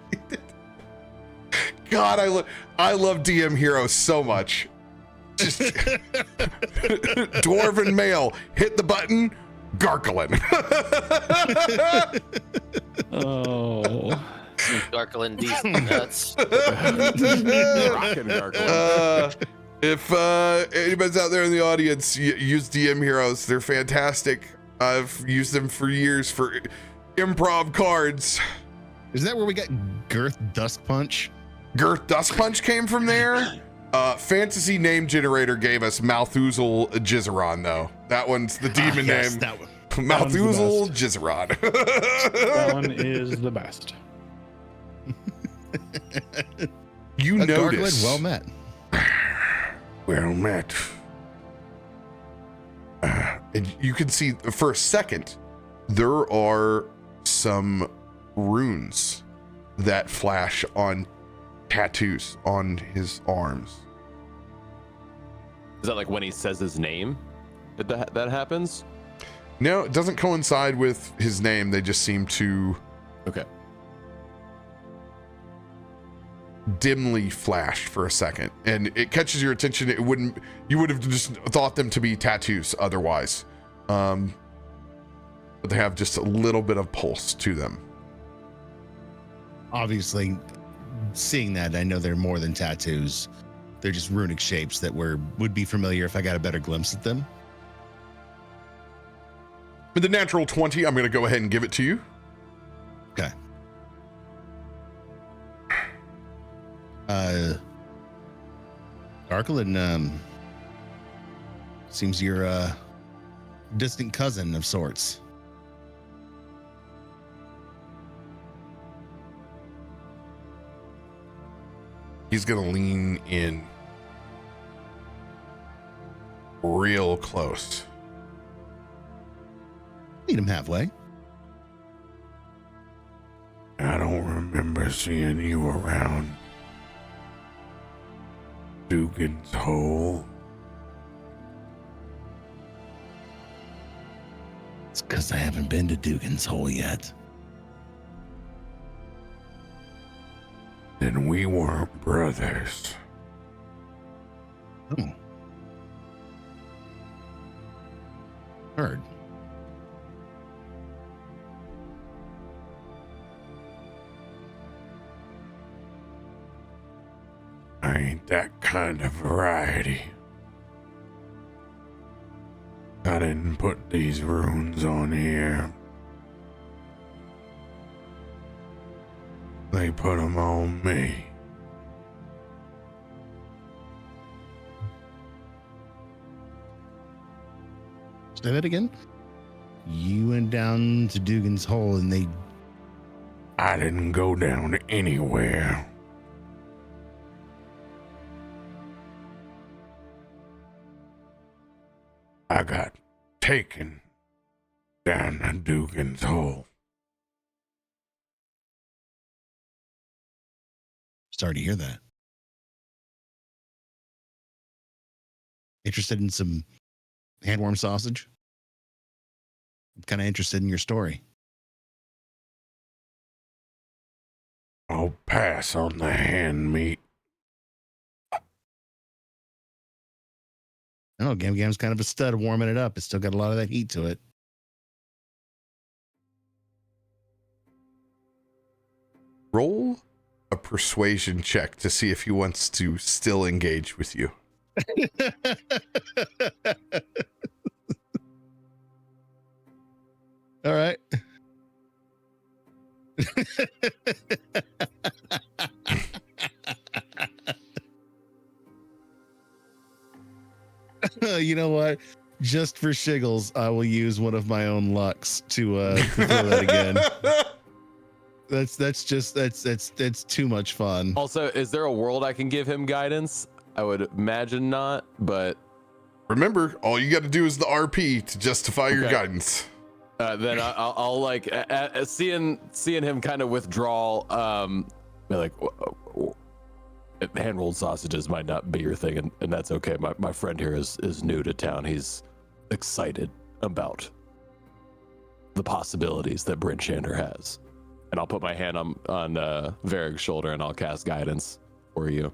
God, I love DM Heroes so much. Just dwarven male, hit the button, Garkalin. Oh. Garkling decent nuts. Rockin' gargling. If anybody's out there in the audience, use DM Heroes. They're fantastic. I've used them for years for improv cards. Is that where we got Girth Dusk Punch? Girth Dusk Punch came from there. Fantasy name generator gave us Malthusel Jizzaron, though. That one's the demon Yes, name. that one. Malthusel Jizzaron. That one is the best. You notice. Garklin, well met. Well met. And you can see for a second, there are some runes that flash on tattoos on his arms. Is that like when he says his name that happens? No, it doesn't coincide with his name. They just seem to Okay. dimly flash for a second, and it catches your attention. You would have just thought them to be tattoos otherwise, but they have just a little bit of pulse to them. Obviously, seeing that, I know they're more than tattoos. They're just runic shapes that would be familiar if I got a better glimpse at them. With the natural 20, I'm going to go ahead and give it to you. Okay. Garklin, seems you're a distant cousin of sorts. He's going to lean in. real close. Meet him halfway. I don't remember seeing you around Dugan's Hole. It's because I haven't been to Dugan's Hole yet. Then we weren't brothers. Oh. Heard. I ain't that kind of variety. I didn't put these runes on here. They put them on me. Say that again? You went down to Dugan's Hole and they... I didn't go down anywhere. I got taken down to Dugan's Hole. Sorry to hear that. Interested in some hand-warmed sausage? I'm kind of interested in your story. I'll pass on the hand meat. I know Gam Gam's kind of a stud warming it up. It's still got a lot of that heat to it. Roll a persuasion check to see if he wants to still engage with you. All right. You know what? Just for shiggles, I will use one of my own lucks to throw that again. That's too much fun. Also, is there a world I can give him guidance? I would imagine not, but Remember, all you got to do is the RP to justify your Okay. guidance. then I'll like seeing him kind of withdraw. Be like, hand rolled sausages might not be your thing, and that's okay. My friend here is new to town. He's excited about the possibilities that Bryn Shander has. And I'll put my hand on Varrig's shoulder and I'll cast guidance for you.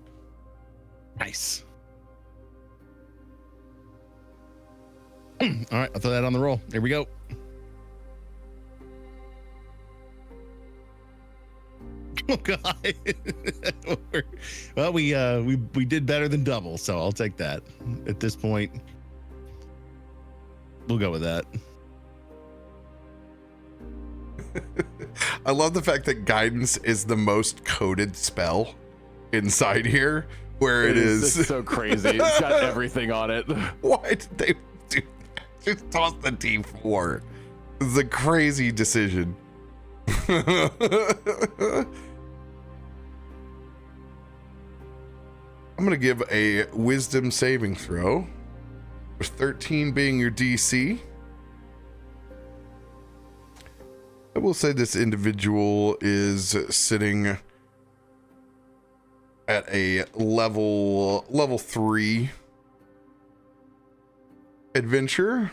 Nice. All right, I'll throw that on the roll. Here we go. Oh God. Well, we did better than double, so I'll take that. At this point, we'll go with that. I love the fact that guidance is the most coded spell inside here, where it is. It's so crazy. It's got everything on it. Why did they do that? Just toss the D4. This is a crazy decision. I'm going to give a wisdom saving throw, with 13 being your DC. I will say this individual is sitting at a level 3 adventure.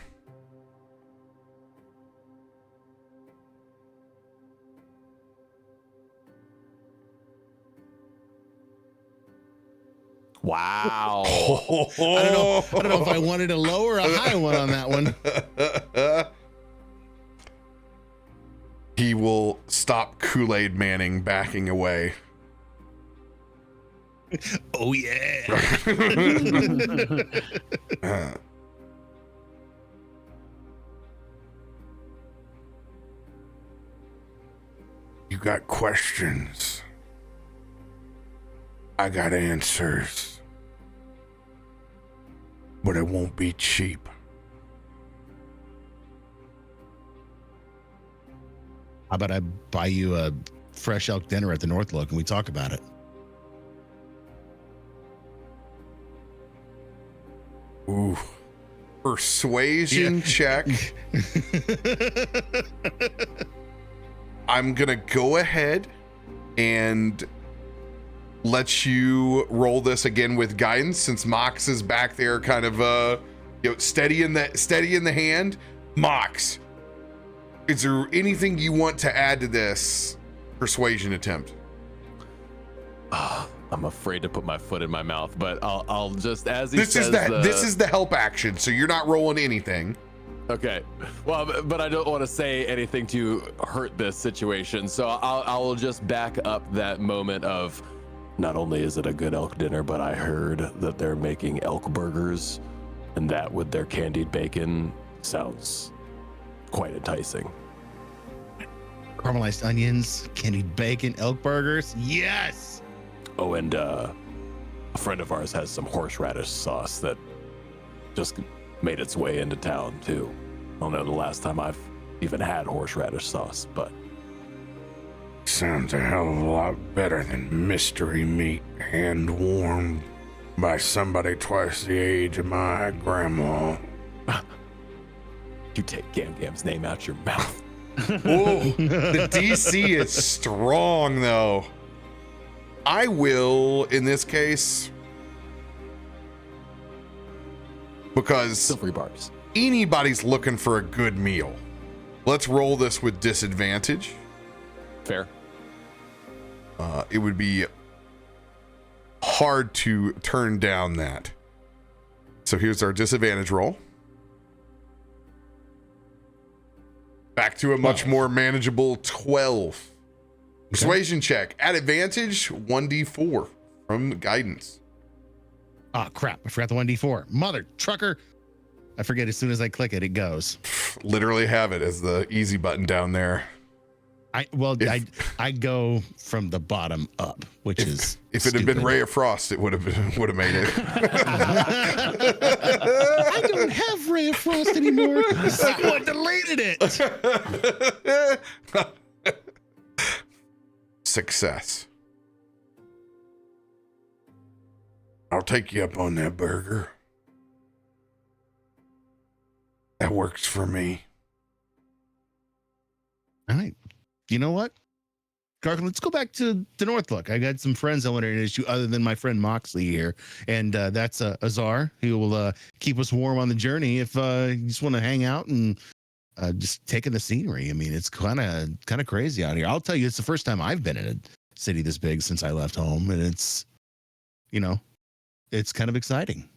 Wow. I don't know if I wanted a low or a high one on that one. He will stop Kool-Aid Manning backing away. Oh yeah. You got questions. I got answers. But it won't be cheap. How about I buy you a fresh elk dinner at the Northlook and we talk about it? Ooh, persuasion check. I'm gonna go ahead and let you roll this again with guidance, since Mox is back there, kind of steady in the hand. Mox, is there anything you want to add to this persuasion attempt? I'm afraid to put my foot in my mouth, but I'll just, as he This says, this is the help action, so you're not rolling anything. Okay, well, but I don't want to say anything to hurt this situation, so I'll just back up that moment of, not only is it a good elk dinner, but I heard that they're making elk burgers, and that with their candied bacon sounds quite enticing. Caramelized onions, candied bacon, elk burgers. Yes. Oh, and a friend of ours has some horseradish sauce that just made its way into town too. I don't know the last time I've even had horseradish sauce, but sounds a hell of a lot better than mystery meat hand warmed by somebody twice the age of my grandma. You take Gam Gam's name out your mouth. Whoa, the DC is strong though. I will, in this case, because Still free barbs. anybody's looking for a good meal. Let's roll this with disadvantage. Fair. It would be hard to turn down that. So here's our disadvantage roll. Back to a much more manageable 12. Persuasion check. At advantage, 1d4 from guidance. Oh crap! I forgot the 1d4. Mother trucker! I forget as soon as I click it, it goes. Literally have it as the easy button down there. I go from the bottom up, which is If it had been stupid. Ray of Frost, it would have made it. I don't have Ray of Frost anymore. Someone deleted it. Success. I'll take you up on that burger. That works for me. All right. You know what? Gark, let's go back to Northlook. I got some friends I want to introduce you other than my friend Moxley here. And that's Azar, who will keep us warm on the journey if you just want to hang out and just taking the scenery. I mean, it's kind of crazy out here. I'll tell you, it's the first time I've been in a city this big since I left home. And it's, it's kind of exciting.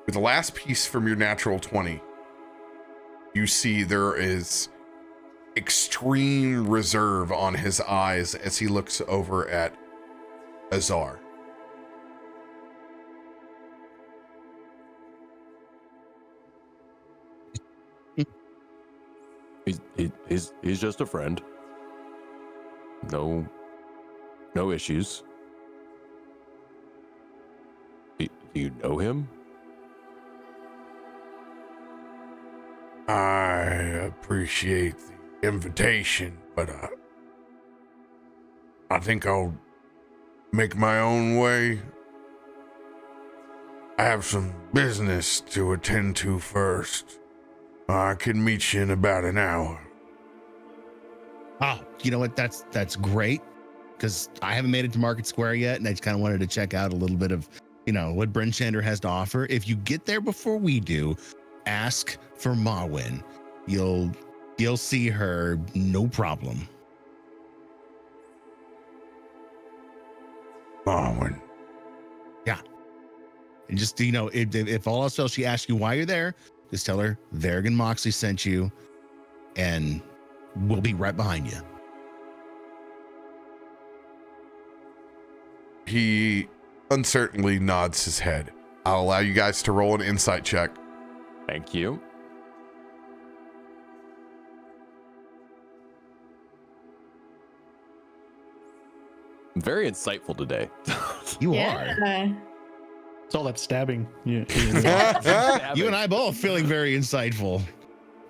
With the last piece from your natural 20, you see there is extreme reserve on his eyes as he looks over at Azar. He's just a friend. No issues. Do you know him? I appreciate the invitation, but I think I'll make my own way. I have some business to attend to first. I can meet you in about an hour. Oh, you know what? That's great, because I haven't made it to Market Square yet, and I just kind of wanted to check out a little bit of, what Bryn Shander has to offer. If you get there before we do, ask for Mawin. You'll see her, no problem. Marwin. Yeah. And just, if all else fails, she asks you why you're there, just tell her Verrigan Moxley sent you, and we'll be right behind you. He uncertainly nods his head. I'll allow you guys to roll an insight check. Thank you. I'm very insightful today. You are. Yeah. It's all that stabbing. Yeah. You and I both feeling very insightful.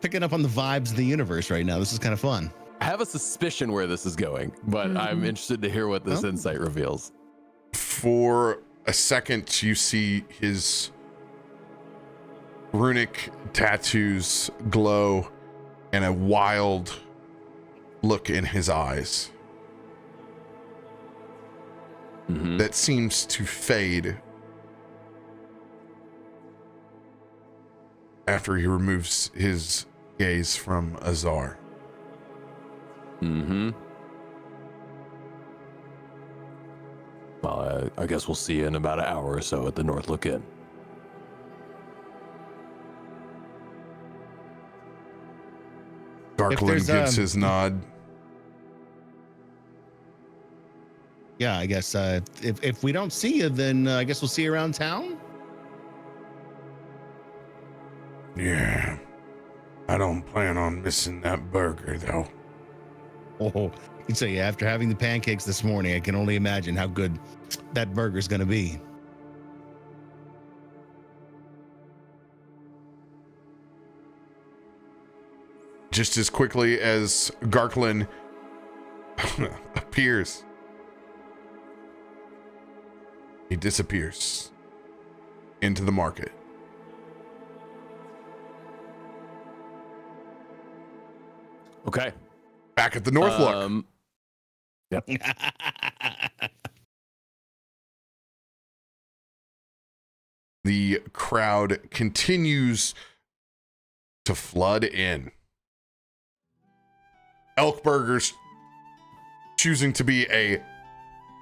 Picking up on the vibes of the universe right now. This is kind of fun. I have a suspicion where this is going, but I'm interested to hear what this insight reveals. For a second, you see his runic tattoos glow and a wild look in his eyes that seems to fade after he removes his gaze from Azar. Well, I guess we'll see you in about an hour or so at the Northlook Inn. Garklin gives his nod. Yeah, I guess if we don't see you, then I guess we'll see you around town. Yeah. I don't plan on missing that burger, though. Oh, so yeah, after having the pancakes this morning, I can only imagine how good that burger's going to be. Just as quickly as Garklin appears, he disappears into the market. Okay. Back at the Northlook. Yep. The crowd continues to flood in. Elk burgers choosing to be a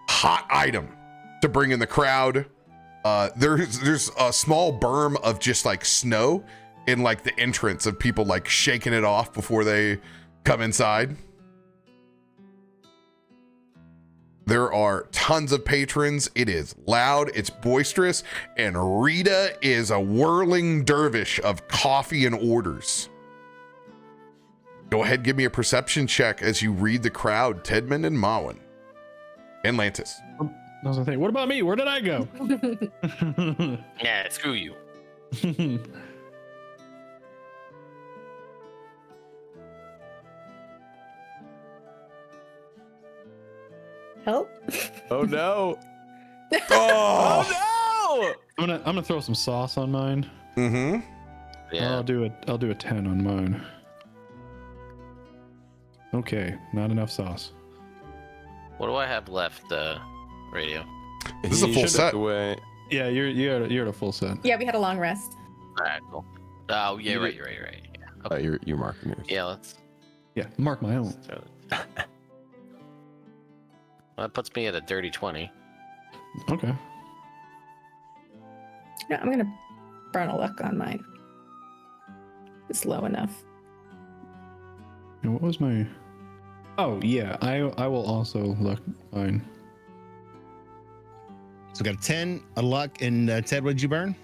hot item to bring in the crowd. There's a small berm of just like snow in like the entrance of people like shaking it off before they come inside. There are tons of patrons. It is loud, it's boisterous, and Rita is a whirling dervish of coffee and orders. Go ahead, give me a perception check as you read the crowd, Tedman and Mawin. And Lantis. That was the thing. What about me? Where did I go? Yeah, screw you. Help. Oh no. Oh, no. I'm gonna throw some sauce on mine. Mm-hmm. Yeah. I'll do a 10 on mine. Okay, not enough sauce. What do I have left, Radio? This is a He full should set. have wait. Yeah, you're at a full set. Yeah, we had a long rest. All right, cool. Oh, yeah, right. Yeah. You're marking yours. Yeah, let's Yeah, mark my own. throw it. Well, that puts me at a dirty 20. Okay. Yeah, I'm gonna burn a luck on mine. It's low enough. And what was my? Oh yeah, I will also look mine. So we got a 10, a luck, and Ted, what did you burn?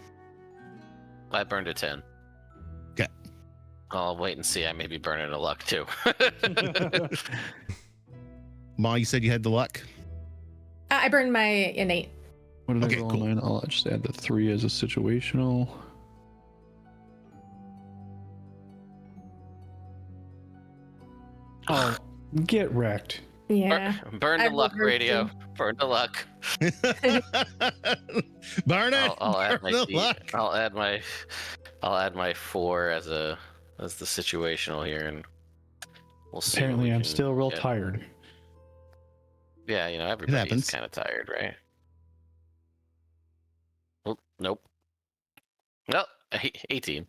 I burned a 10. Okay. I'll wait and see. I may be burning a luck too. Ma, you said you had the luck. I burned my innate. What did Okay, I roll cool. on mine? I'll just add the 3 as a situational. Oh, get wrecked. Yeah. Burn I the luck, rolled Radio. Burn the luck. Burn it. I'll add Burn my the D- luck. I'll add my 4 as the situational here, and we'll see. what Apparently, we I'm can still real get. tired. Yeah, everybody's happens. kind of tired, right? Oh, nope. No, 18.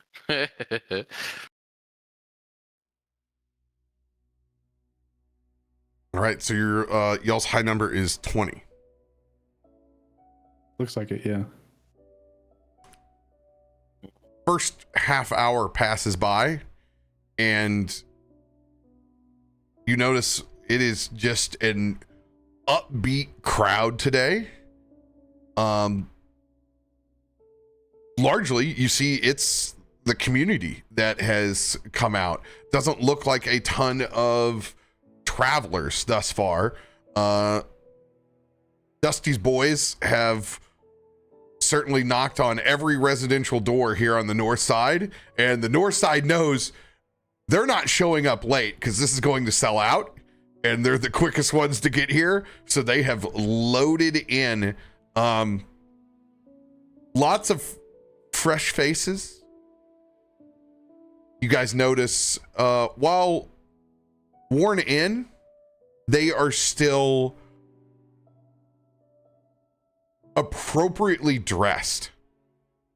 All right, so your y'all's high number is 20. Looks like it, yeah. First half hour passes by, and you notice it is just an upbeat crowd today. Largely, you see it's the community that has come out. Doesn't look like a ton of travelers thus far. Dusty's boys have certainly knocked on every residential door here on the north side, and the north side knows they're not showing up late because this is going to sell out, and they're the quickest ones to get here, so they have loaded in lots of fresh faces. You guys notice while worn in, they are still appropriately dressed.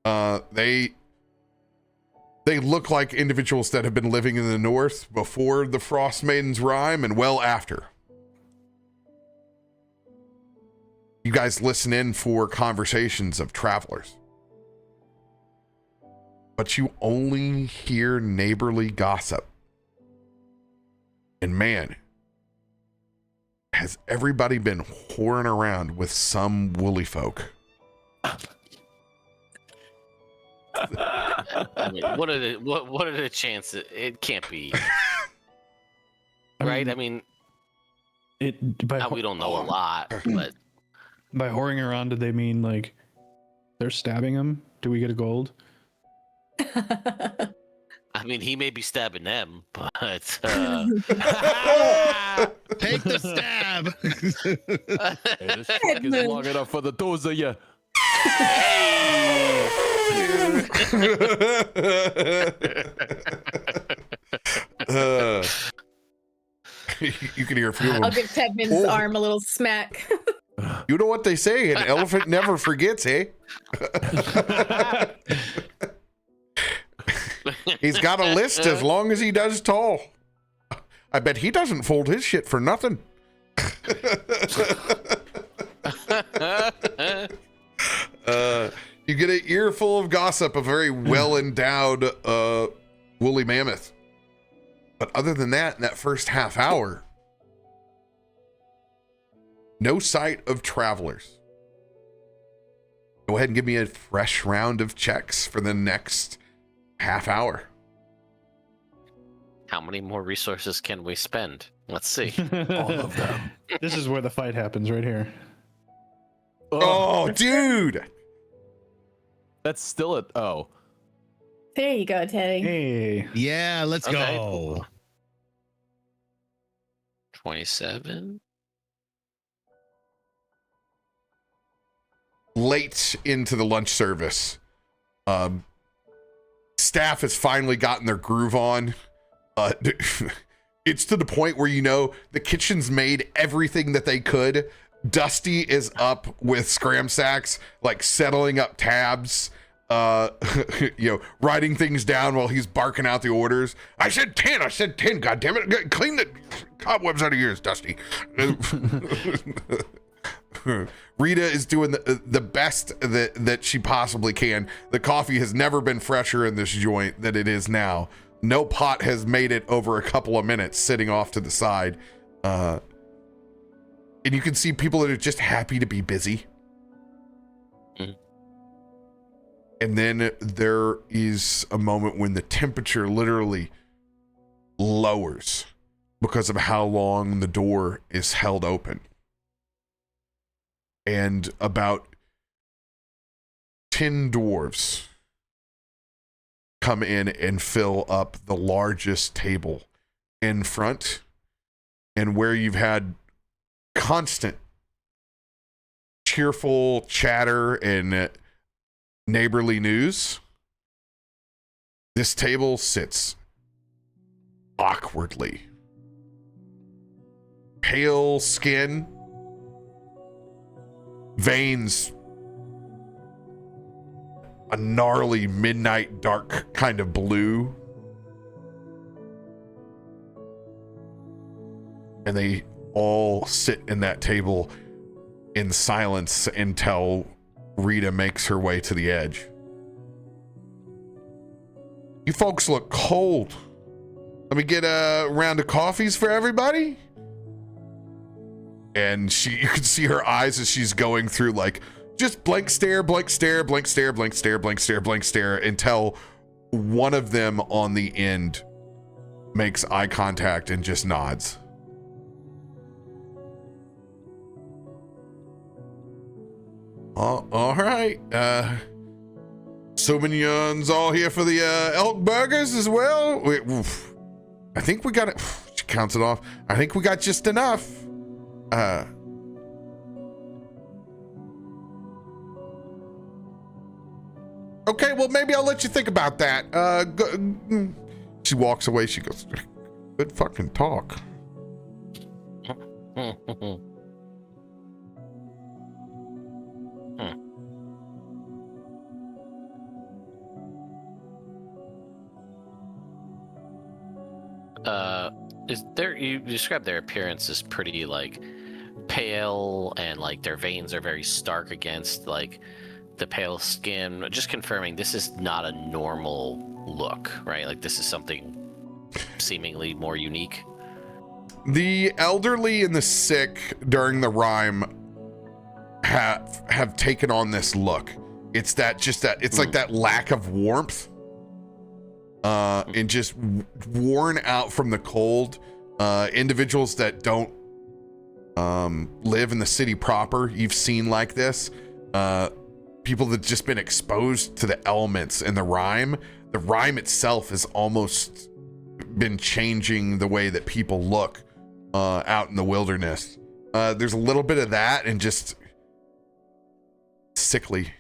They look like individuals that have been living in the north before the Frostmaiden's rime and well after. You guys listen in for conversations of travelers, but you only hear neighborly gossip. And man, has everybody been whoring around with some woolly folk? I mean, what are the chances? It can't be. Right? I mean, we don't know a lot, but by whoring around, did they mean like they're stabbing him? Do we get a gold? I mean, he may be stabbing them, but Take the stab. Hey, this truck is long enough for the those of you. You can hear a few of them. I'll give Tedman's arm a little smack. You know what they say, an elephant never forgets, eh? He's got a list as long as he does tall. I bet he doesn't fold his shit for nothing. You get an earful of gossip, a very well-endowed woolly mammoth. But other than that, in that first half hour, no sight of travelers. Go ahead and give me a fresh round of checks for the next half hour. how many more resources can we spend? Let's see. All of them. This is where the fight happens, right here. Oh, dude. That's still at There you go, Teddy. Hey, Yeah, let's Okay. go. 27. Late into the lunch service, staff has finally gotten their groove on. It's to the point where, you know, the kitchen's made everything that they could. Dusty is up with scram sacks, like settling up tabs, writing things down while he's barking out the orders. I said 10, God damn it. Clean the cobwebs out of yours, Dusty. Rita is doing the best that she possibly can. The coffee has never been fresher in this joint than it is now. No pot has made it over a couple of minutes sitting off to the side. And you can see people that are just happy to be busy. Mm. And then there is a moment when the temperature literally lowers because of how long the door is held open. And about 10 dwarves come in and fill up the largest table in front, and where you've had constant cheerful chatter and neighborly news, this table sits awkwardly. Pale skin, veins, a gnarly midnight dark kind of blue. And they all sit in that table in silence until Rita makes her way to the edge. You folks look cold. Let me get a round of coffees for everybody. And you can see her eyes as she's going through, like, just blank stare, blank stare, blank stare, blank stare, blank stare, blank stare, until one of them on the end makes eye contact and just nods. All right. Sauvignon's all here for the elk burgers as well. I think we got it. She counts it off. I think we got just enough. Okay, well, maybe I'll let you think about that. She walks away. She goes, good fucking talk. Is there, you described their appearance as pretty like pale, and like their veins are very stark against like the pale skin. Just confirming, this is not a normal look, right? Like this is something seemingly more unique. The elderly and the sick during the rhyme have taken on this look. It's that, just that, it's like that lack of warmth, and just worn out from the cold. Individuals that don't live in the city proper, you've seen like this. People that just been exposed to the elements and the rhyme. The rhyme itself has almost been changing the way that people look out in the wilderness. There's a little bit of that and just sickly.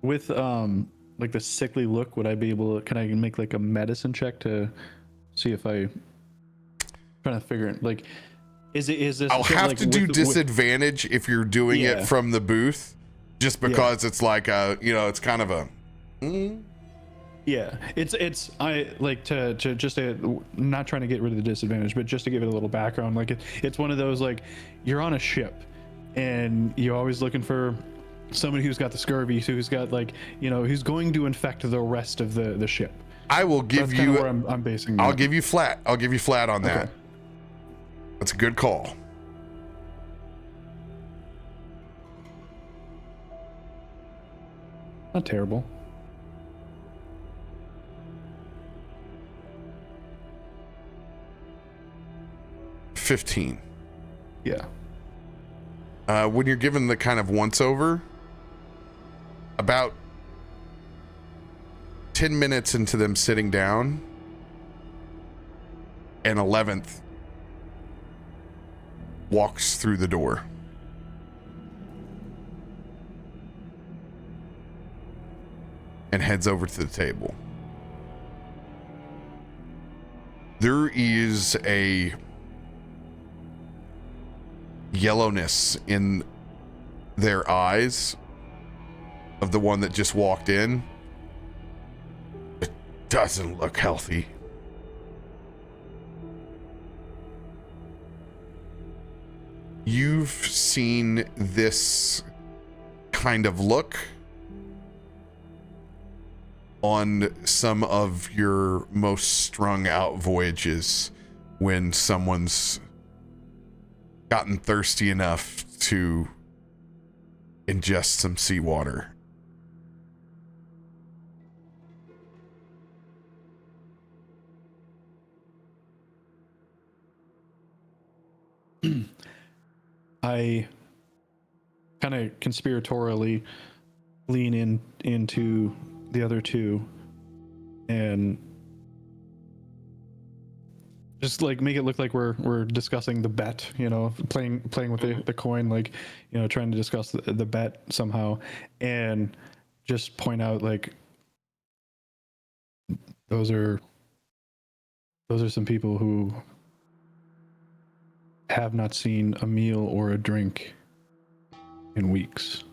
With like the sickly look, would I be able to, can I make like a medicine check to see if I trying to figure it, like is this I'll have like to do disadvantage if you're doing it from the booth, just because it's like a, you know, it's kind of a yeah, it's I like to just not trying to get rid of the disadvantage, but just to give it a little background. Like it's one of those, like you're on a ship and you're always looking for somebody who's got the scurvy, who's got like, you know, who's going to infect the rest of the ship. I will give That's you where I'm basing I'll that. give you flat. I'll give you flat on that. Okay. That's a good call. Not terrible. $15. Yeah. When you're given the kind of once over, about 10 minutes into them sitting down, an 11th walks through the door. And heads over to the table. There is a yellowness in their eyes of the one that just walked in. It doesn't look healthy. You've seen this kind of look on some of your most strung out voyages when someone's gotten thirsty enough to ingest some seawater. I kind of conspiratorially lean into the other two and just like make it look like we're discussing the bet, you know, playing with the coin, like, you know, trying to discuss the bet somehow, and just point out like those are some people who have not seen a meal or a drink in weeks.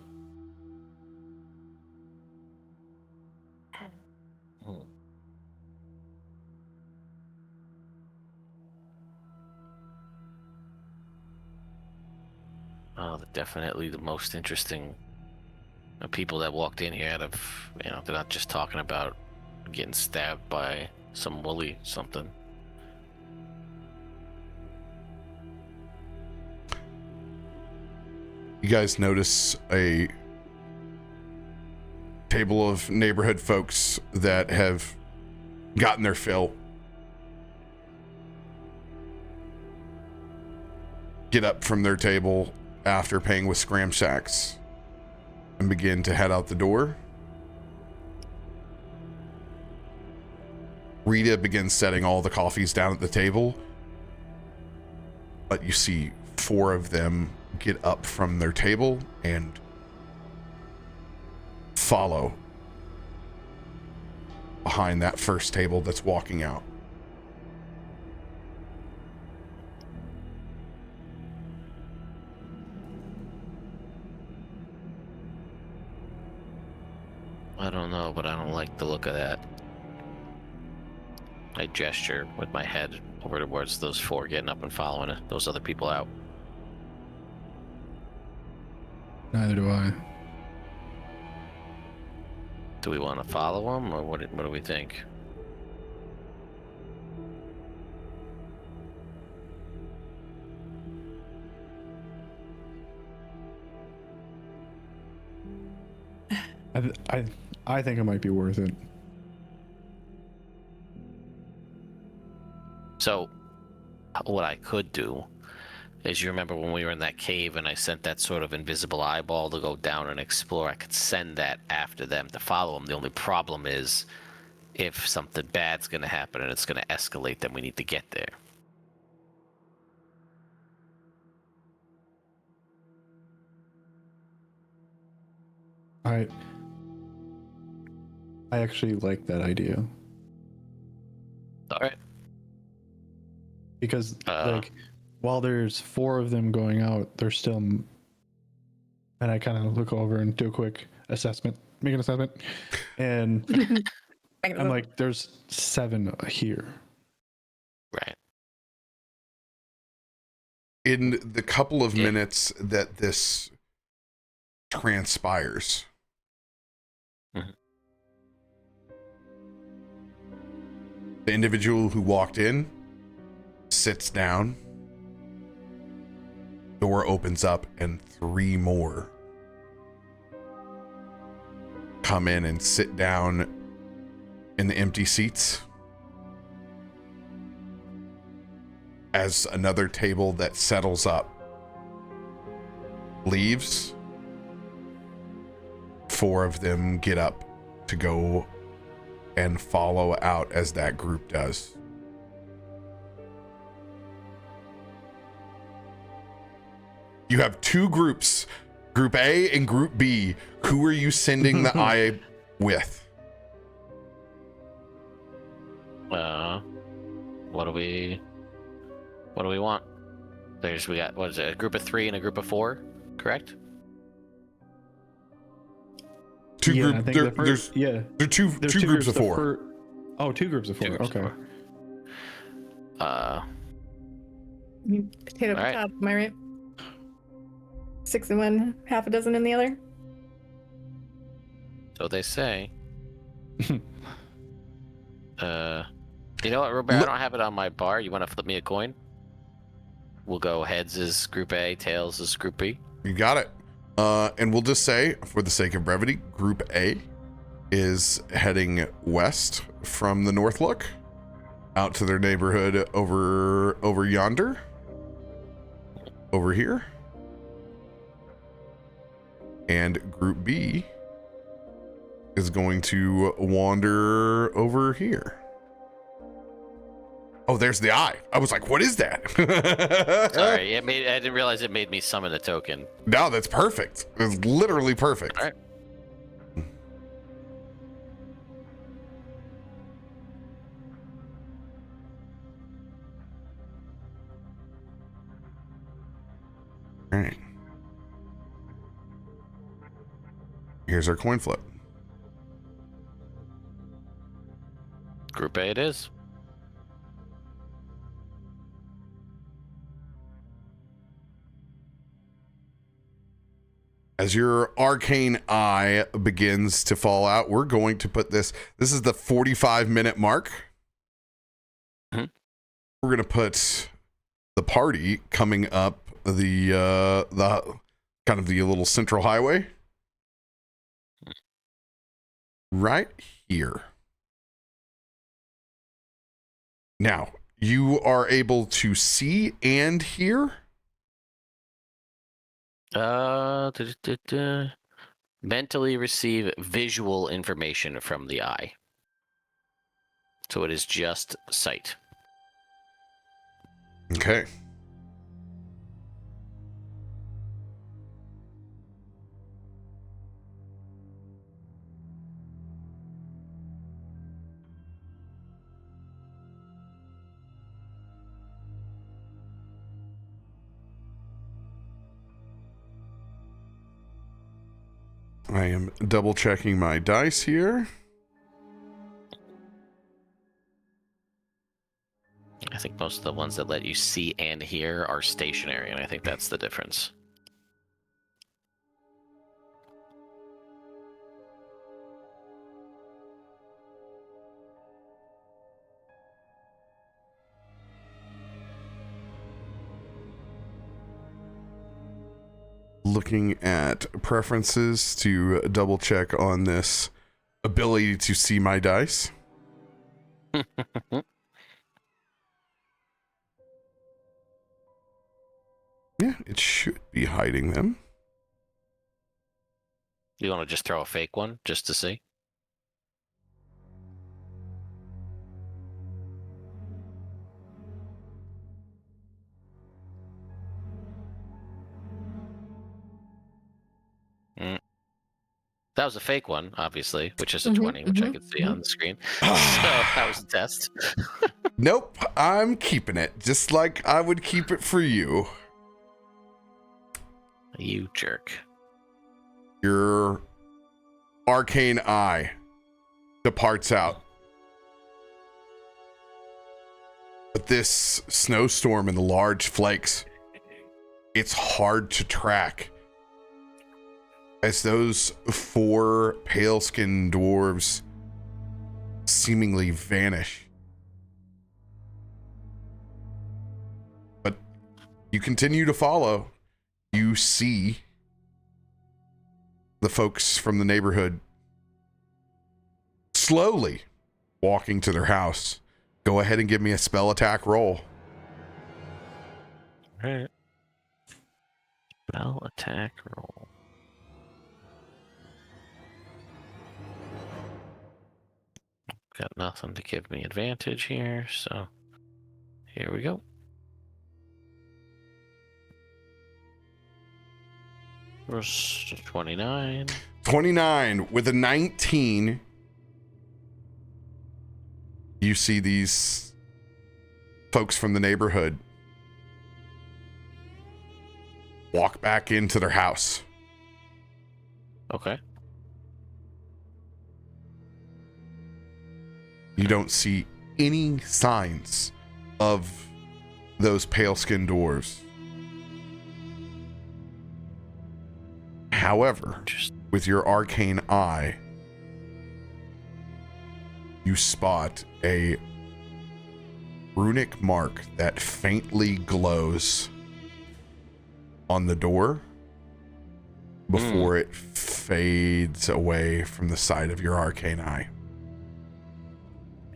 Definitely the most interesting people that walked in here out of, you know, they're not just talking about getting stabbed by some woolly something. You guys notice a table of neighborhood folks that have gotten their fill. Get up from their table after paying with scram sacks and begin to head out the door. Rita begins setting all the coffees down at the table, but you see 4 of them get up from their table and follow behind that first table that's walking out. I don't know, but I don't like the look of that. I gesture with my head over towards those 4 getting up and following those other people out. Neither do I. Do we want to follow them, or what do we think? I think it might be worth it. So, what I could do is, you remember when we were in that cave and I sent that sort of invisible eyeball to go down and explore? I could send that after them to follow them. The only problem is, if something bad's going to happen and it's going to escalate, then we need to get there. I actually like that idea. All right. Because like, while there's 4 of them going out, there's still, and I kind of look over and do a quick assessment, make an assessment, and I'm like, there's 7 here. Right. In the couple of minutes that this transpires, the individual who walked in sits down, door opens up, and 3 more come in and sit down in the empty seats as another table that settles up leaves. 4 of them get up to go and follow out as that group does. You have 2 groups, Group A and Group B. Who are you sending the eye with? What do we want? We got, what is it, a group of 3 and a group of 4, correct? 2 Yeah, groups. I think There are two groups of 4. Oh, 2 groups of 4. Okay. Potato All right. potato, am I right? 6 in one, half a dozen in the other. So they say. You know what, RoBear? I don't have it on my bar. You want to flip me a coin? We'll go heads is Group A, tails is Group B. You got it. And we'll just say, for the sake of brevity, Group A is heading west from the Northlook out to their neighborhood over yonder. Over here. And Group B is going to wander over here. Oh, there's the eye. I was like, what is that? Sorry, I didn't realize it made me summon a token. No, that's perfect. It's literally perfect. All right. All right. Here's our coin flip. Group A it is. As your arcane eye begins to fall out, we're going to put this is the 45-minute mark. Mm-hmm. We're going to put the party coming up the kind of the little central highway right here. Now, you are able to see and hear Mentally receive visual information from the eye. So it is just sight. Okay. I am double checking my dice here. I think most of the ones that let you see and hear are stationary, and I think that's the difference. Looking at preferences to double check on this ability to see my dice. Yeah, it should be hiding them. You want to just throw a fake one just to see? That was a fake one, obviously, which is a 20, which I could see on the screen. So that was a test. Nope, I'm keeping it, just like I would keep it for you. You jerk. Your arcane eye departs out. But this snowstorm and the large flakes, it's hard to track. As those 4 pale-skinned dwarves seemingly vanish. But you continue to follow. You see the folks from the neighborhood slowly walking to their house. Go ahead and give me a spell attack roll. All right. Spell attack roll. Got nothing to give me advantage here, so here we go. Verse 29. 29 with a 19. You see these folks from the neighborhood walk back into their house. Okay. You don't see any signs of those pale-skinned dwarves. However, with your arcane eye, you spot a runic mark that faintly glows on the door before it fades away from the side of your arcane eye.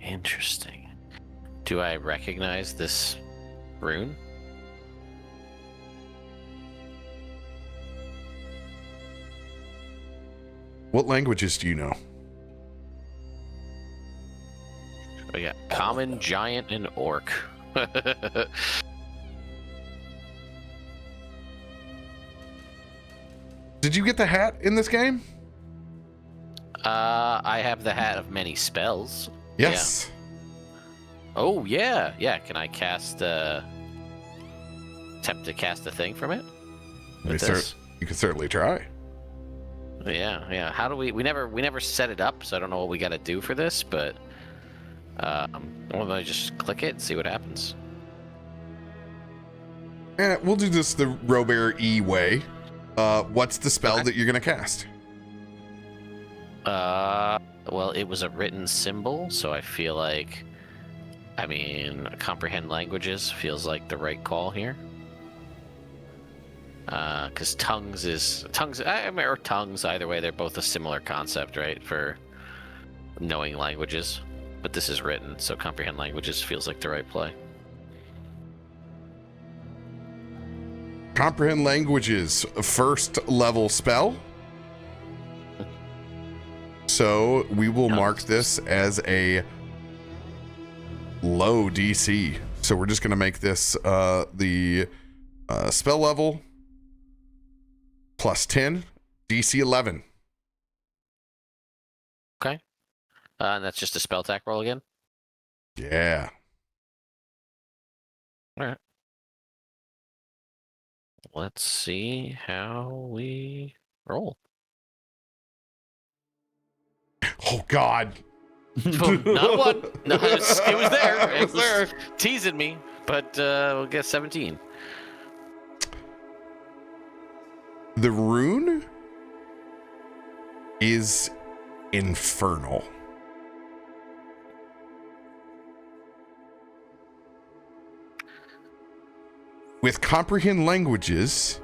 Interesting. Do I recognize this rune? What languages do you know? Oh yeah, common, giant, and orc. Did you get the hat in this game? I have the hat of many spells. Yes. Yeah. Oh yeah, yeah. Can I cast? Attempt to cast a thing from it? With this? You can certainly try. Yeah, yeah. How do we never set it up, so I don't know what we got to do for this, but well, I just click it and see what happens. We'll do this the RoBear E way. What's the spell that you're gonna cast? Well, it was a written symbol, so I feel like, I mean, comprehend languages feels like the right call here. Because tongues, or tongues, either way, they're both a similar concept, right? For knowing languages. But this is written, so comprehend languages feels like the right play. Comprehend Languages, first level spell. So we will mark this as a low DC. So we're just going to make this the spell level plus 10, DC 11. Okay. And that's just a spell attack roll again? Yeah. All right. Let's see how we roll. Oh, God. Not a one. No, it was there. It was there. Teasing me, but we'll get 17. The rune is infernal. With Comprehend Languages,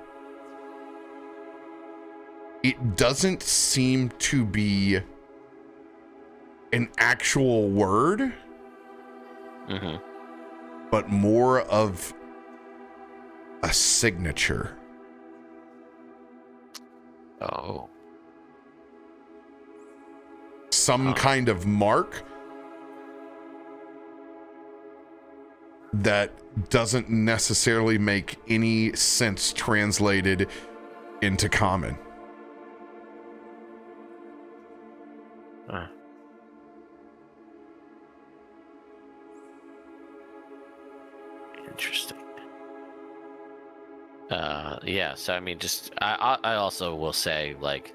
it doesn't seem to be an actual word, but more of a signature. Oh. Some kind of mark that doesn't necessarily make any sense translated into common. Interesting. Yeah, so I mean, just I also will say, like,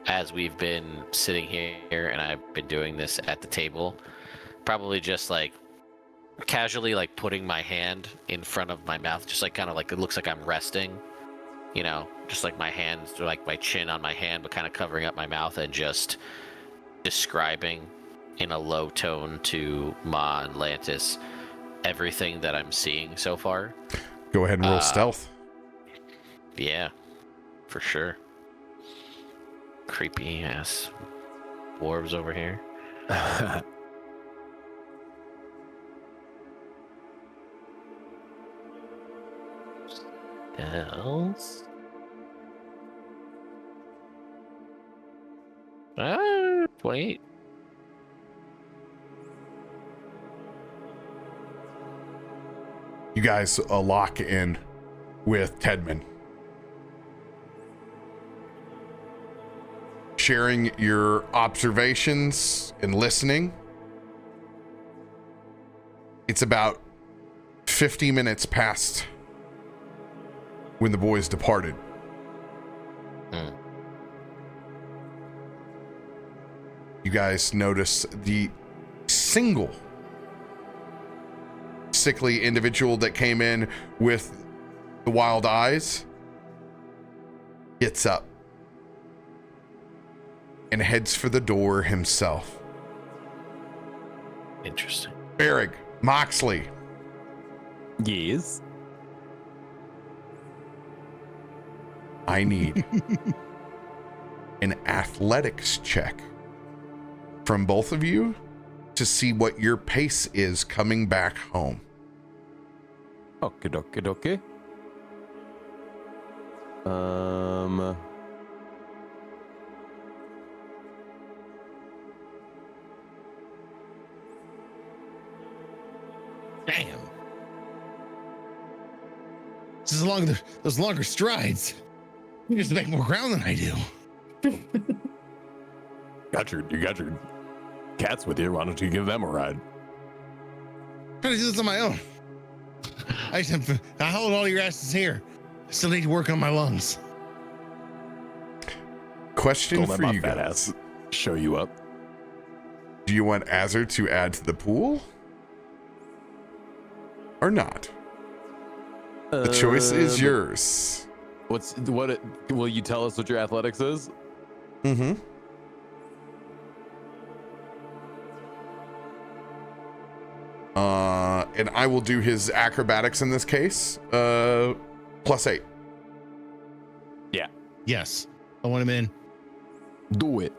as we've been sitting here and I've been doing this at the table, probably just like casually like putting my hand in front of my mouth, just like kind of like it looks like I'm resting, you know, just like my hands, like my chin on my hand, but kind of covering up my mouth and just describing in a low tone to Ma and Lantis everything that I'm seeing so far. Go ahead and roll stealth. Yeah, for sure. Creepy ass dwarves over here. Else? 28. You guys lock in with Tedman, sharing your observations and listening. It's about 50 minutes past when the boys departed. You guys notice the single sickly individual that came in with the wild eyes gets up and heads for the door himself. Interesting. Barrig, Moxley, Yes. I need an athletics check from both of you to see what your pace is coming back home. Okay, dokie, dokie. Damn. This is along those longer strides. You just make more ground than I do. You got your cats with you. Why don't you give them a ride? I'm trying to do this on my own. I hold all your asses here. I still need to work on my lungs. Question Don't let for my you fat guys. ass show you up. Do you want Azar to add to the pool or not? The choice is yours. Will you tell us what your athletics is? Mm-hmm. And I will do his acrobatics in this case. +8. Yeah. Yes. I want him in. Do it.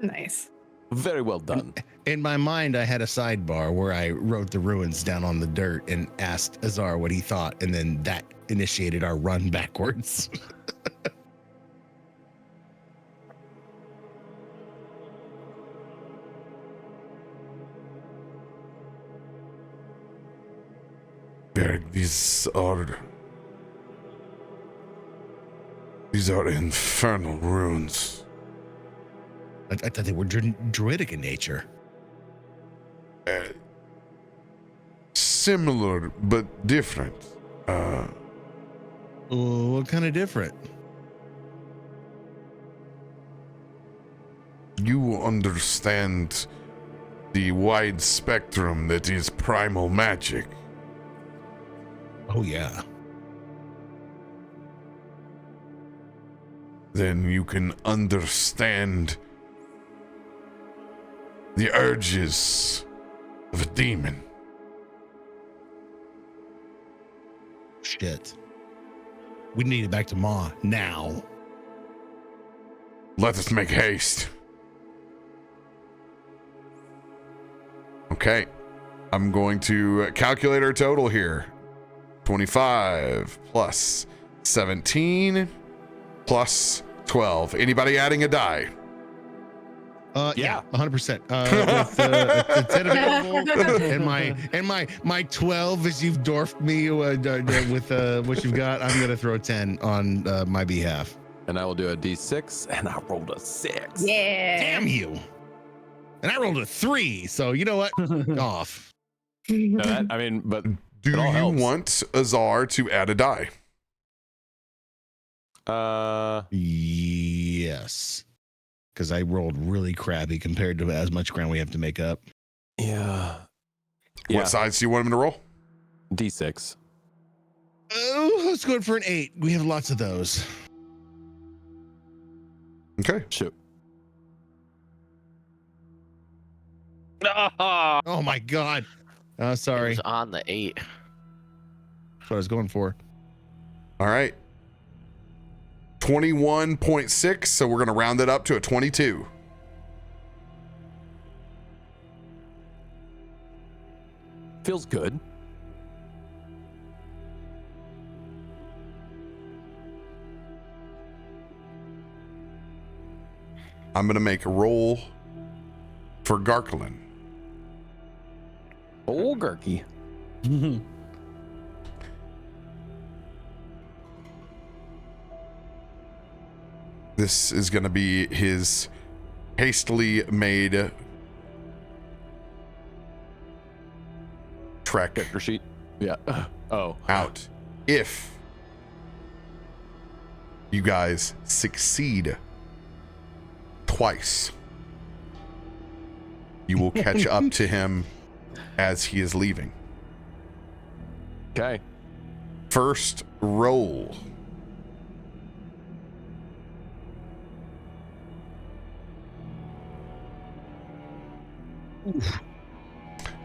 Nice. Very well done. In my mind, I had a sidebar where I wrote the ruins down on the dirt and asked Azar what he thought, and then that initiated our run backwards. These are infernal runes. I thought they were druidic in nature. Similar but different. What kind of different? You understand the wide spectrum that is primal magic. Oh, yeah. Then you can understand the urges of a demon. Shit. We need it back to Ma now. Let us make haste. Okay. I'm going to calculate our total here. 25 plus 17 plus 12. Anybody adding a die? Yeah, 100%. With a 10 available, and my 12, as you've dwarfed me with what you've got, I'm gonna throw a 10 on my behalf. And I will do a d6, and I rolled a 6. Yeah. Damn you! And I rolled a 3, so you know what? Off. No, I mean, but Do it all you helps. want Azar to add a die? Yes, because I rolled really crappy compared to as much ground we have to make up. Yeah. What size do you want him to roll? D6. Oh, let's go for an 8. We have lots of those. Okay. Shoot. Oh my god. It Sorry. was on the 8. That's what I was going for. All right. 21.6, so we're going to round it up to a 22. Feels good. I'm going to make a roll for Garklin. Oh, Gurky. This is going to be his hastily made trek Character sheet. Yeah. Oh. out. If you guys succeed twice, you will catch up to him as he is leaving. Okay. First roll. Oof.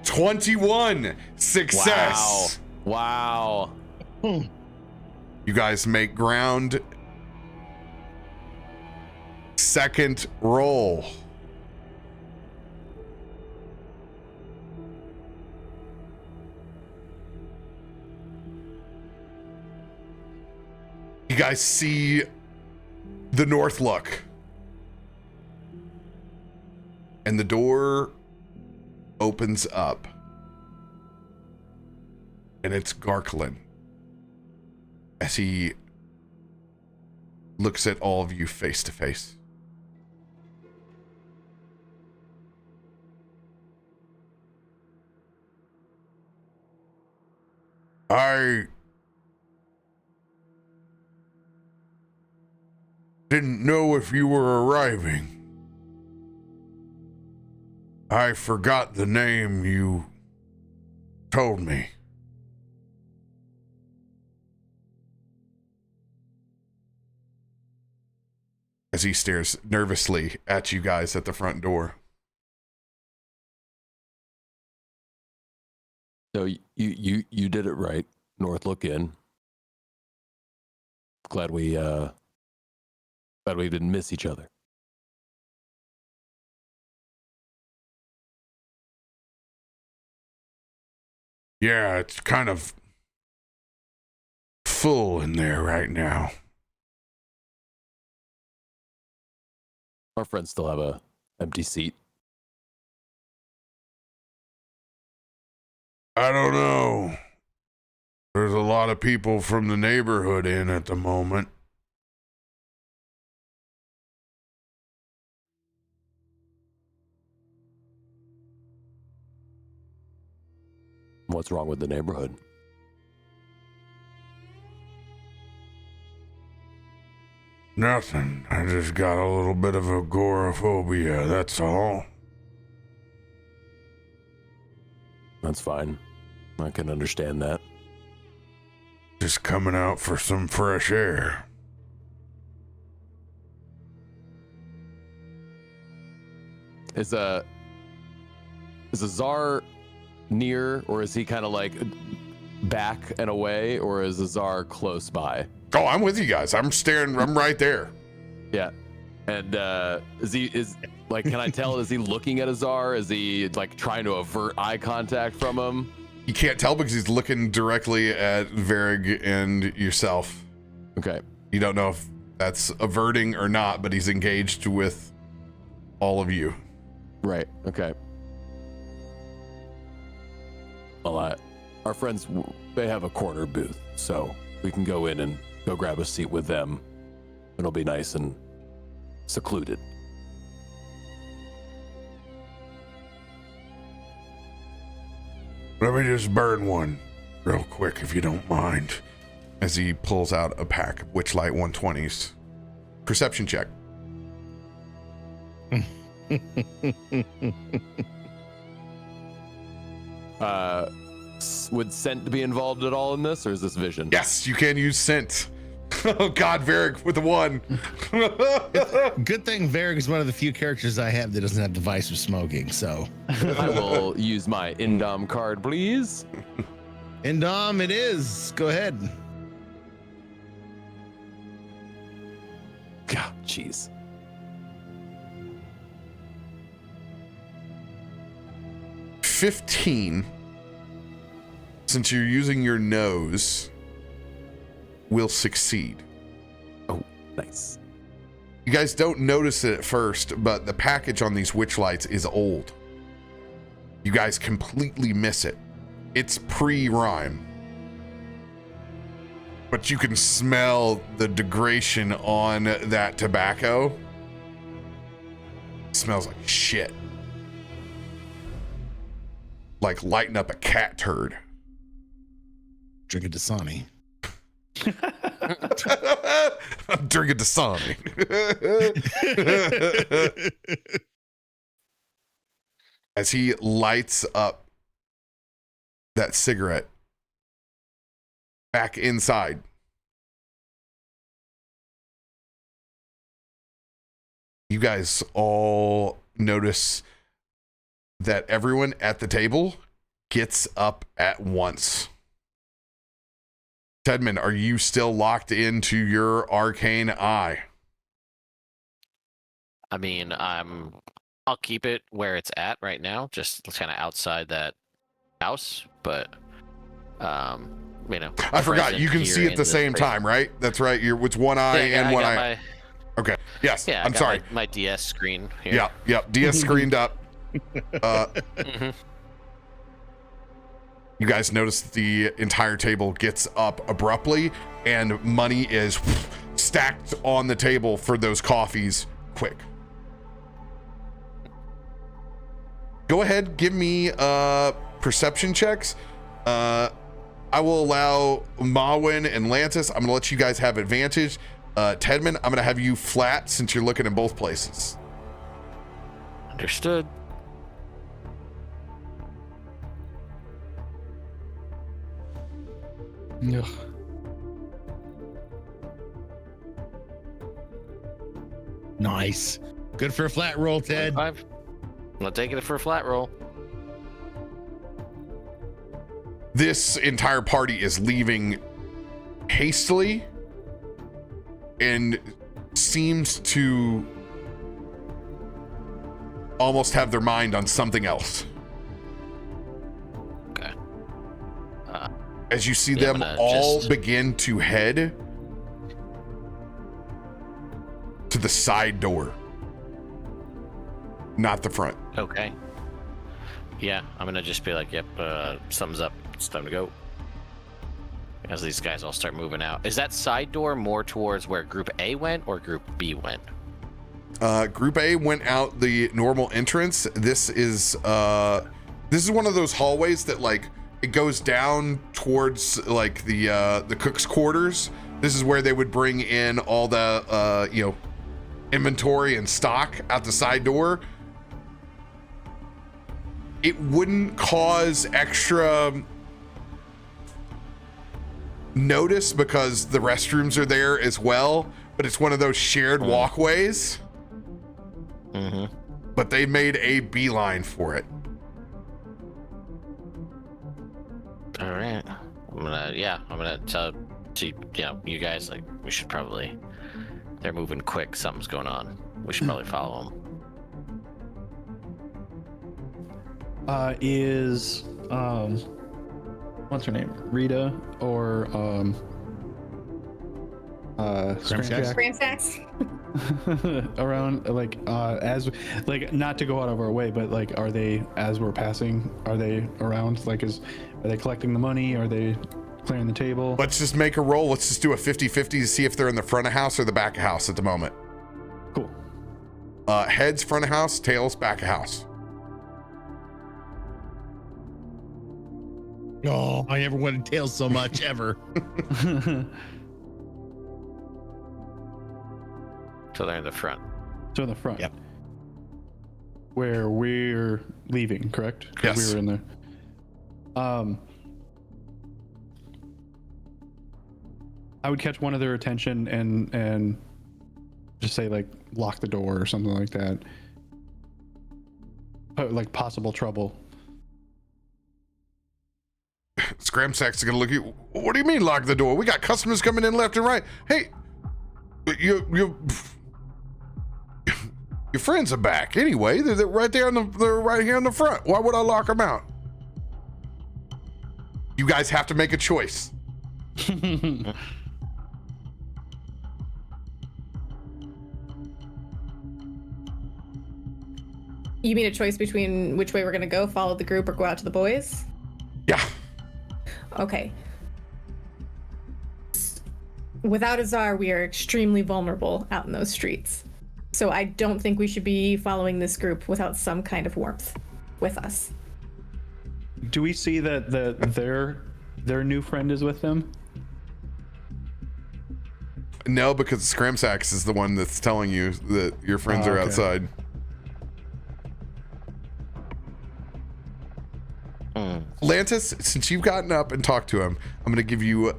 21 success. Wow. You guys make ground. Second roll. You guys see the Northlook. And the door opens up. And it's Garklin as he looks at all of you face to face. I didn't know if you were arriving. I forgot the name you told me. As he stares nervously at you guys at the front door. So you did it right. Northlook Inn. Glad we didn't miss each other. Yeah, it's kind of full in there right now. Our friends still have a empty seat. I don't know. There's a lot of people from the neighborhood in at the moment. What's wrong with the neighborhood? Nothing. I just got a little bit of agoraphobia, that's all. That's fine. I can understand that. Just coming out for some fresh air. Is Azar near, or is he kind of like back and away, or is Azar close by? Oh, I'm with you guys. I'm right there. Yeah. And can I tell, is he looking at Azar? Is he like trying to avert eye contact from him? You can't tell because he's looking directly at Varig and yourself. Okay. You don't know if that's averting or not, but he's engaged with all of you. Right. Okay. Well, our friends, they have a corner booth, so we can go in and go grab a seat with them. It'll be nice and secluded. Let me just burn one real quick, if you don't mind. As he pulls out a pack of Witchlight 120s. Perception check. Would scent be involved at all in this, or is this vision? Yes, you can use scent. Oh God, Varig with the 1. Good thing Varric is one of the few characters I have that doesn't have device of smoking, so. I will use my Indom card, please. Indom, it is. Go ahead. God, jeez. $15. Since you're using your nose, will succeed. Oh, nice. You guys don't notice it at first, but the package on these witch lights is old. You guys completely miss it. It's pre-Rime. But you can smell the degradation on that tobacco. It smells like shit. Like lighting up a cat turd. Drink a Dasani. I'm drinking Dasani. As he lights up that cigarette back inside, you guys all notice that everyone at the table gets up at once. Tedman, are you still locked into your arcane eye? I mean, I'll keep it where it's at right now, just kind of outside that house. But, you know, I forgot you can see at the same time, right? That's right. You're with one eye and one eye. Okay. Yes. Yeah. I'm sorry. My DS screen here. Yeah. Yep. DS screened up. You guys notice that the entire table gets up abruptly and money is stacked on the table for those coffees quick. Go ahead, give me perception checks. I will allow Mawin and Lantis. I'm gonna let you guys have advantage. Tedman, I'm gonna have you flat since you're looking in both places. Understood. Ugh. Nice. Good for a flat roll, Ted. I'm not taking it for a flat roll. This entire party is leaving hastily and seems to almost have their mind on something else. Okay. as you see yeah, them I'm gonna all just- begin to head to the side door, not the front. Okay. Yeah, I'm gonna just be like, yep, something's up. It's time to go. As these guys all start moving out. Is that side door more towards where Group A went or Group B went? Group A went out the normal entrance. This is one of those hallways that like it goes down towards like the cook's quarters. This is where they would bring in all the inventory and stock out the side door. It wouldn't cause extra notice because the restrooms are there as well, but it's one of those shared walkways. Mm-hmm. But they made a beeline for it. All right. I'm gonna tell you guys, like, we should probably, they're moving quick. Something's going on. We should probably follow them. Is what's her name? Rita or Scramsax? Scramsax? around like as like not to go out of our way, but like are they, as we're passing, are they around? Like are they collecting the money? Are they clearing the table? Let's just make a roll. Let's just do a 50-50 to see if they're in the front of house or the back of house at the moment. Cool. Heads front of house, tails back of house. Oh, I never wanted tails so much ever. So they're in the front. So in the front. Yep. Where we're leaving, correct? 'Cause Yes. we were in there. I would catch one of their attention and just say like lock the door or something like that. Like possible trouble. Scramsack's is gonna look at you. What do you mean lock the door? We got customers coming in left and right. Hey, your friends are back anyway. They're right there they're right here in the front. Why would I lock them out? You guys have to make a choice. You mean a choice between which way we're gonna go, follow the group or go out to the boys? Yeah. Okay. Without Azar, we are extremely vulnerable out in those streets. So I don't think we should be following this group without some kind of warmth with us. Do we see that their new friend is with them? No, because Scramsax is the one that's telling you that your friends Oh, are okay. outside. Lantis, since you've gotten up and talked to him, I'm going to give you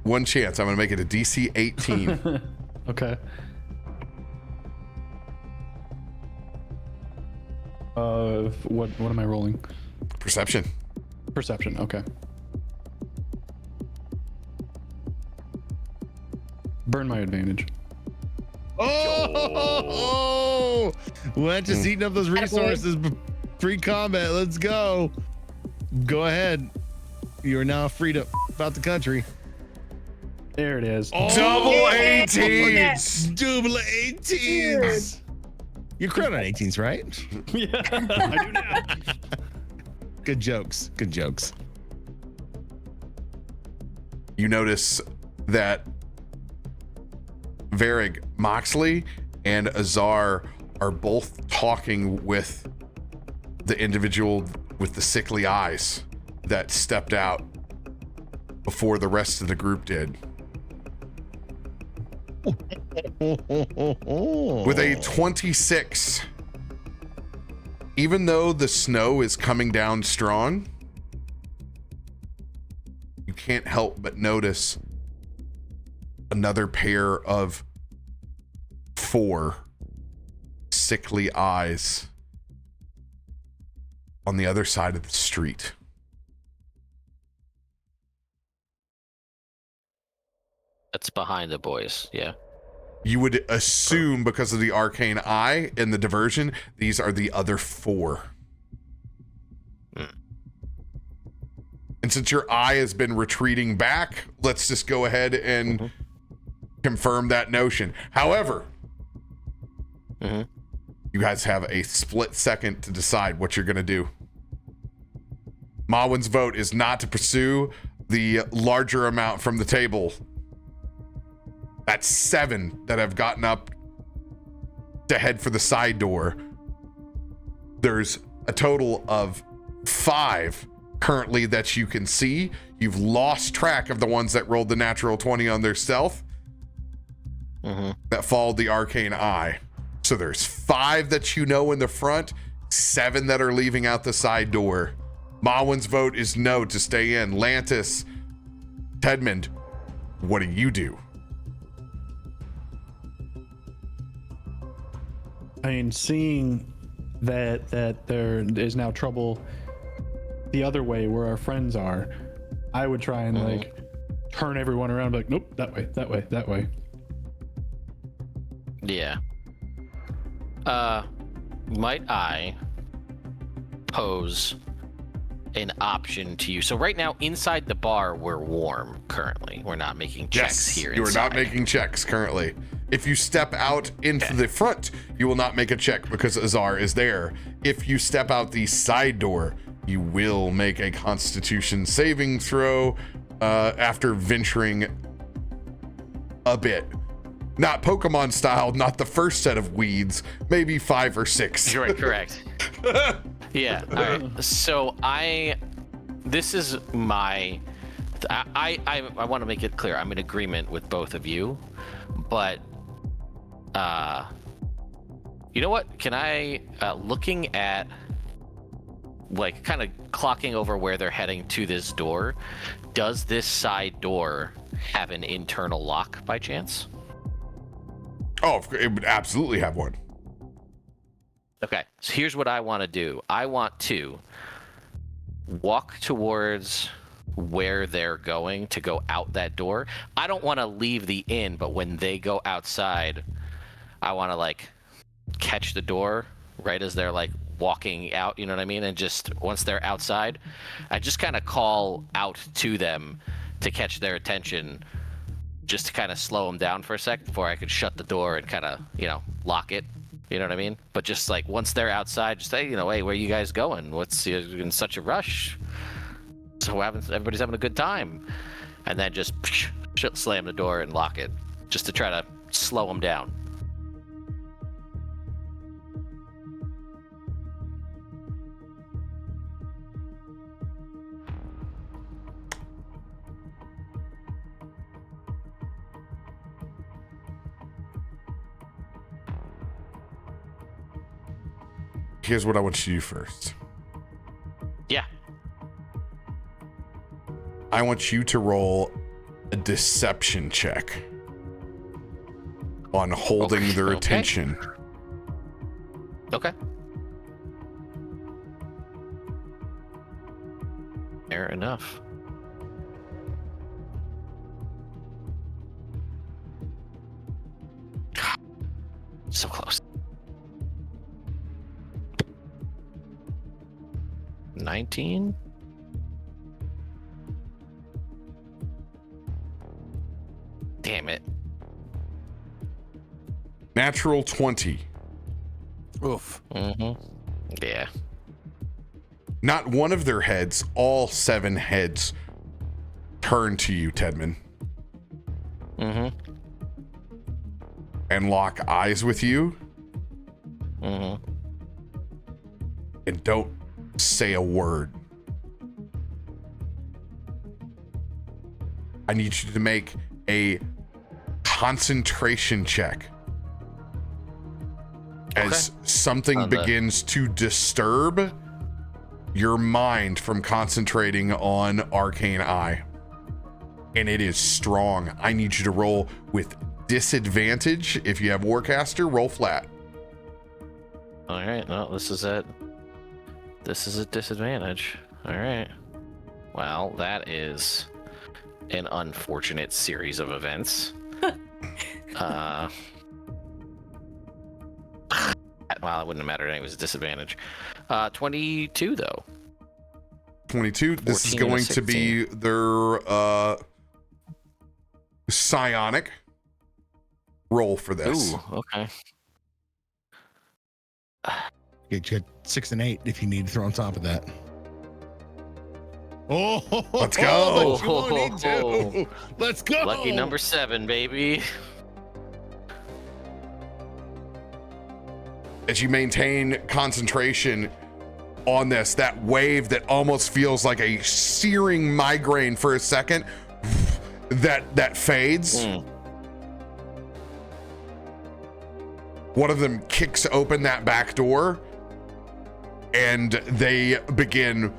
one chance. I'm going to make it a DC 18. Okay. What am I rolling? Perception. Perception. Okay. Burn my advantage. Oh, we're just eating up those resources. Pre-combat. Let's go. Go ahead. You are now free to about the country. There it is. Double 18s. Double 18s. You're credit on 18s, right? Yeah, I do now. Good jokes. Good jokes. You notice that Varig, Moxley, and Azar are both talking with the individual with the sickly eyes that stepped out before the rest of the group did. With a 26, even though the snow is coming down strong, you can't help but notice another pair of 4 sickly eyes on the other side of the street. That's behind the boys. Yeah. You would assume because of the arcane eye and the diversion, these are the other 4. And since your eye has been retreating back, let's just go ahead and confirm that notion. However, you guys have a split second to decide what you're going to do. Mawin's vote is not to pursue the larger amount from the table. That's 7 that have gotten up to head for the side door. There's a total of 5 currently that you can see. You've lost track of the ones that rolled the natural 20 on their stealth that followed the arcane eye. So there's 5 that you know in the front, 7 that are leaving out the side door. Mawin's vote is no to stay in. Lantis, Tedmond, what do you do? I mean, seeing that there is now trouble the other way where our friends are, I would try and like turn everyone around and be like, nope, that way, that way, that way. Yeah. Might I pose an option to you? So right now inside the bar, we're warm currently. We're not making checks here. You are not making checks currently. If you step out into the front, you will not make a check because Azar is there. If you step out the side door, you will make a Constitution saving throw after venturing a bit. Not Pokemon style, not the first set of weeds, maybe 5 or 6. You're right, correct. Yeah. All right. So this is my. I want to make it clear. I'm in agreement with both of you, but you know what? Can I looking at like kind of clocking over where they're heading to this door? Does this side door have an internal lock by chance? Oh, it would absolutely have one. Okay, so here's what I want to do. I want to walk towards where they're going to go out that door. I don't want to leave the inn, but when they go outside, I want to like catch the door right as they're like walking out, you know what I mean? And just once they're outside, I just kind of call out to them to catch their attention, just to kind of slow them down for a sec before I could shut the door and kind of, you know, lock it. You know what I mean? But just like once they're outside, just say, you know, hey, where are you guys going? What's you're in such a rush? So everybody's having a good time. And then just slam the door and lock it just to try to slow them down. Here's what I want you to do first. Yeah. I want you to roll a deception check on holding their attention. Okay. Fair enough. So close. 19? Damn it. Natural 20. Oof. Yeah. Not one of their heads, all 7 heads turn to you, Tedman. And lock eyes with you. And don't say a word. I need you to make a concentration check as something begins to disturb your mind from concentrating on Arcane Eye. And it is strong. I need you to roll with disadvantage. If you have Warcaster, roll flat. All right. No, this is a disadvantage. All right. Well, that is an unfortunate series of events. Well, it wouldn't have mattered anyway. It was a disadvantage. 22 though. 22. This is 14 and a going to be their psionic roll for this. Ooh, okay. Get you 6 and 8 if you need to throw on top of that. Oh, Let's go. but you won't need to. Let's go. Lucky number 7, baby. As you maintain concentration on this, that wave that almost feels like a searing migraine for a second, that fades. One of them kicks open that back door and they begin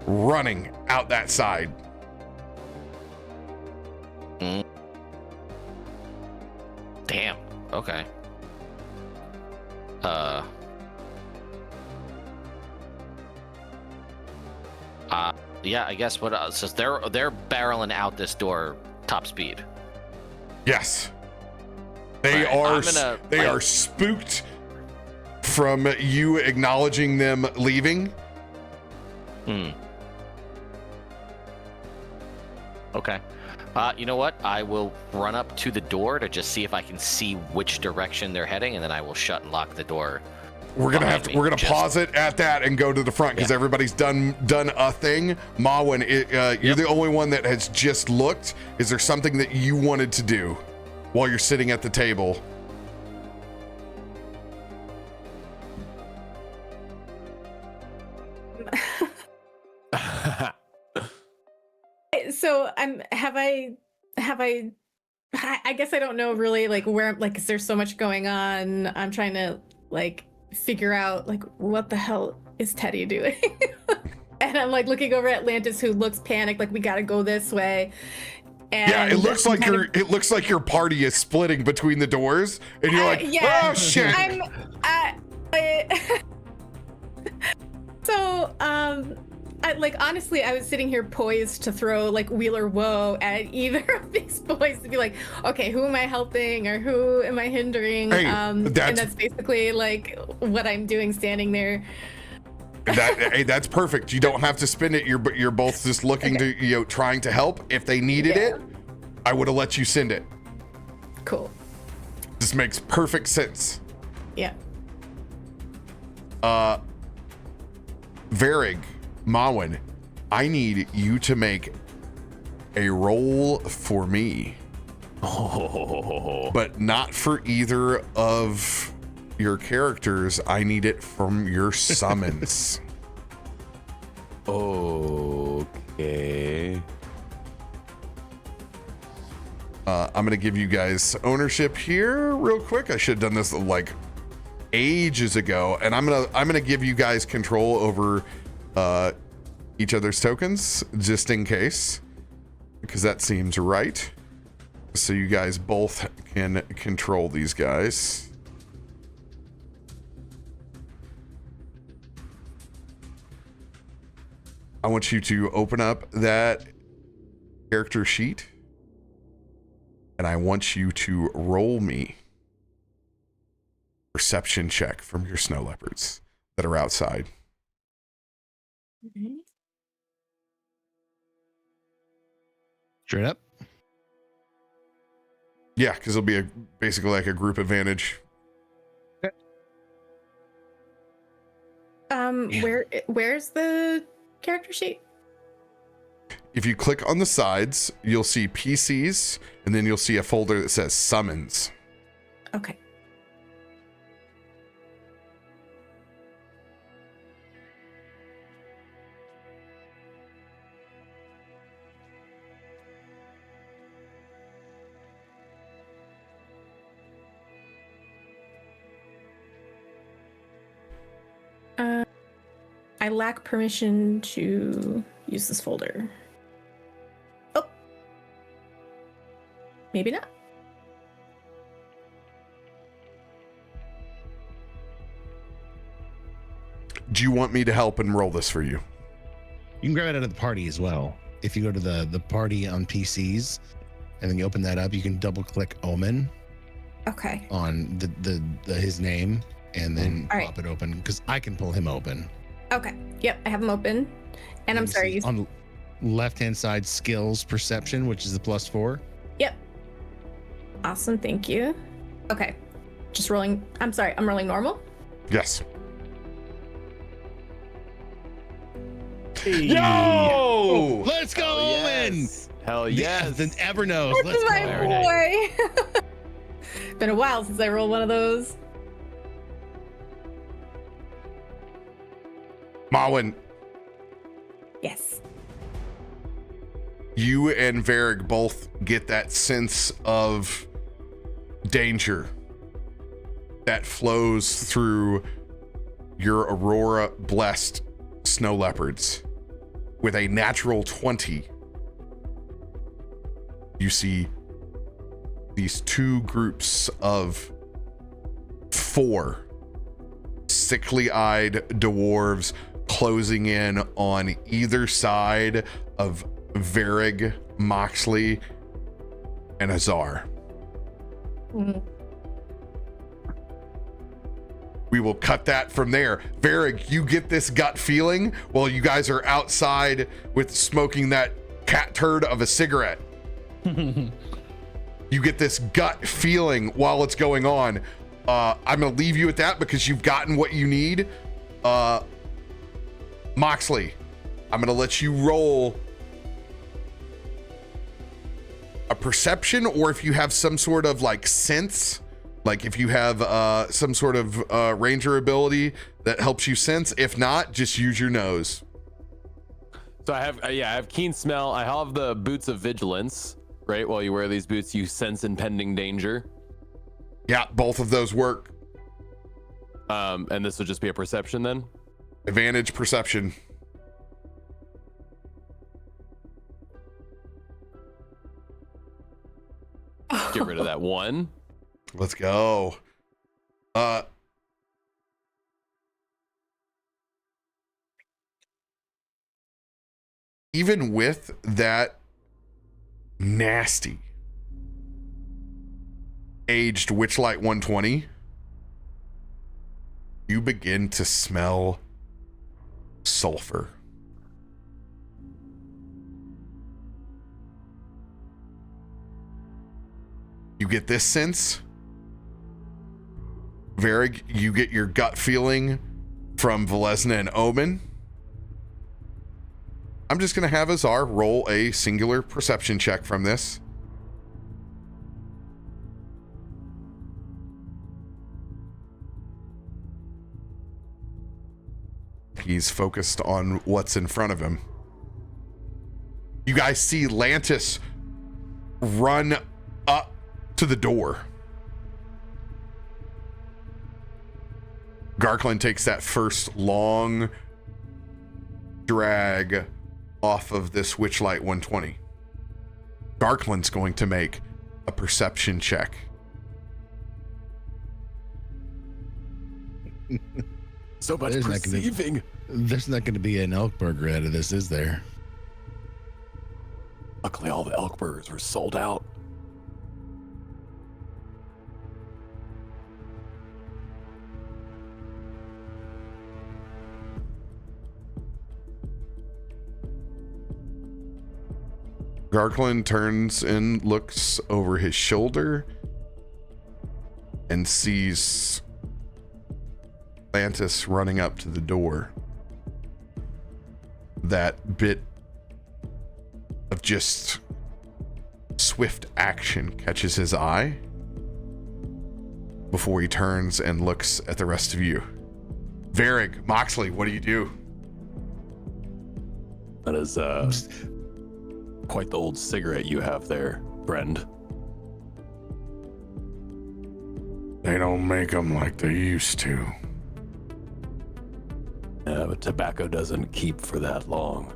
running out that side. Damn. Okay. Yeah, I guess what else? So they're barreling out this door top speed. Yes. They are spooked from you acknowledging them leaving. Okay. You know what? I will run up to the door to just see if I can see which direction they're heading, and then I will shut and lock the door. We're gonna pause it at that and go to the front because everybody's done a thing. Mawin, you're the only one that has just looked. Is there something that you wanted to do while you're sitting at the table? So I guess I don't know really like where, like, 'cause there's so much going on. I'm trying to like figure out like what the hell is Teddy doing? And I'm like looking over at Atlantis, who looks panicked, like we gotta go this way. And yeah, it looks like your party is splitting between the doors, and you're like, yeah, oh shit. Honestly, I was sitting here poised to throw like Wheeler Woe at either of these boys to be like, okay, who am I helping or who am I hindering? Hey, and that's basically like what I'm doing, standing there. Hey, that's perfect. You don't have to spin it. You're both just looking to, trying to help. If they needed it, I would have let you send it. Cool. This makes perfect sense. Yeah. Varig, Mawin, I need you to make a roll for me. But not for either of your characters. I need it from your summons. Okay. I'm gonna give you guys ownership here real quick. I should have done this like ages ago, and I'm gonna give you guys control over each other's tokens just in case, because that seems right. So you guys both can control these guys. I want you to open up that character sheet, and I want you to roll me perception check from your snow leopards that are outside. Straight up? Yeah, because it'll be basically like a group advantage. Where's the character sheet? If you click on the sides, you'll see PCs, and then you'll see a folder that says summons. Okay. I lack permission to use this folder. Oh. Maybe not. Do you want me to help and roll this for you? You can grab it out of the party as well. If you go to the party on PCs and then you open that up, you can double click Omen Okay. on the his name and then All right. pop it open, because I can pull him open. Okay. Yep, I have them open. And I'm sorry. On the left-hand side, skills perception, which is the +4. Yep. Awesome. Thank you. Okay. Just rolling. I'm sorry. I'm rolling normal. Yes. Hey. Yo! Let's go, Owen! Hell yes. The Evernos. That's Let's go. my boy. Been a while since I rolled one of those. Mawin, Yes. you and Varric both get that sense of danger that flows through your Aurora blessed snow leopards. With a natural 20, you see these two groups of 4 sickly-eyed dwarves closing in on either side of Varrig, Moxley, and Azar. Mhm. We will cut that from there. Varrig, you get this gut feeling while you guys are outside with smoking that cat turd of a cigarette. You get this gut feeling while it's going on. I'm gonna leave you at that because you've gotten what you need. Moxley, I'm gonna let you roll a perception, or if you have some sort of like sense, like if you have some sort of ranger ability that helps you sense. If not, just use your nose. So I have, I have keen smell. I have the boots of vigilance, right? While you wear these boots, you sense impending danger. Yeah, both of those work. And this would just be a perception then? Advantage perception. Get rid of that 1. Let's go. Even with that nasty aged Witchlight 120, you begin to smell sulfur. You get this sense. Varrig, you get your gut feeling from Velesna and Omen. I'm just going to have Azar roll a singular perception check from this. He's focused on what's in front of him. You guys see Lantis run up to the door. Garklin takes that first long drag off of this Witchlight 120. Garklin's going to make a perception check. So much There's not gonna- perceiving. There's not going to be an elk burger out of this, is there? Luckily, all the elk burgers were sold out. Garklin turns and looks over his shoulder and sees Lantis running up to the door. That bit of just swift action catches his eye before he turns and looks at the rest of you. Varrig, Moxley, what do you do? That is quite the old cigarette you have there, friend. They don't make them like they used to. Yeah, but tobacco doesn't keep for that long.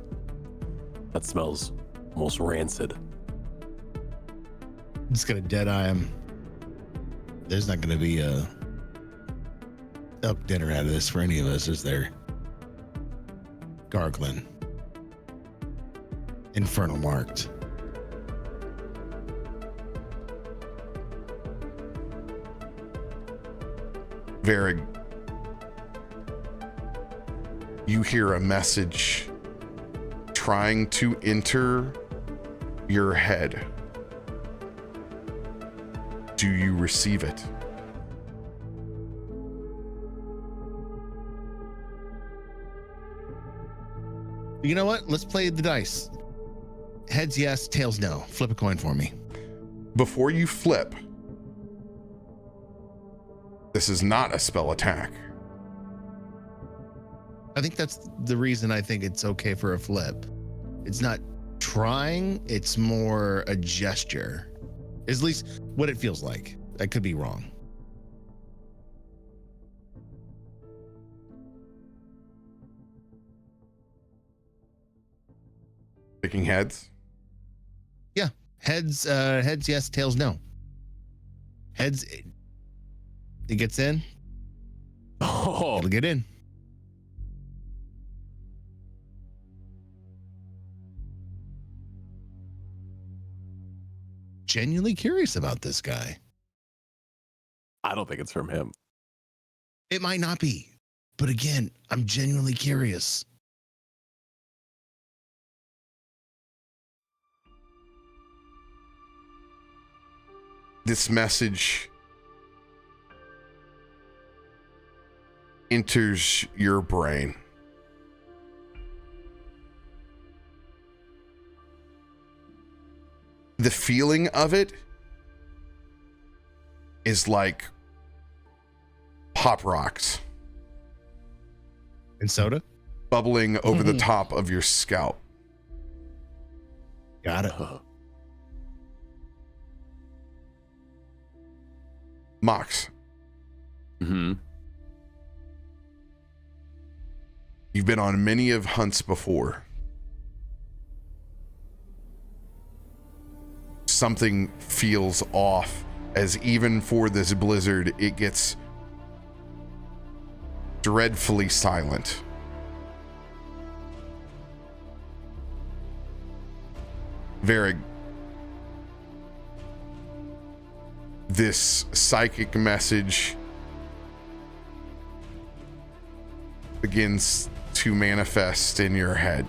That smells almost rancid. I'm just going to dead eye him. There's not going to be a elk dinner out of this for any of us, is there? Garglin. Infernal marked. Varrig, you hear a message trying to enter your head. Do you receive it? You know what? Let's play the dice. Heads yes, tails no. Flip a coin for me. Before you flip, this is not a spell attack. I think that's the reason I think it's okay for a flip. It's not trying, it's more a gesture. Is at least what it feels like. I could be wrong. Picking heads? Yeah. Heads yes, tails no. Heads, it gets in. Oh, It'll get in. Genuinely curious about this guy. I don't think it's from him. It might not be, but again, I'm genuinely curious. This message enters your brain. The feeling of it is like pop rocks And soda? bubbling over the top of your scalp. Got it. Mox, Mm-hmm. you've been on many of hunts before. Something feels off, as even for this blizzard, it gets dreadfully silent. Varrig, this psychic message begins to manifest in your head.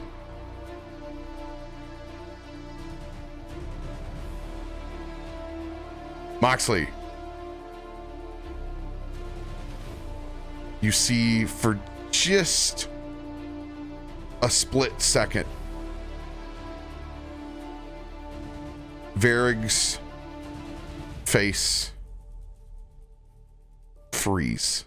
Moxley, you see for just a split second, Varrig's face freeze.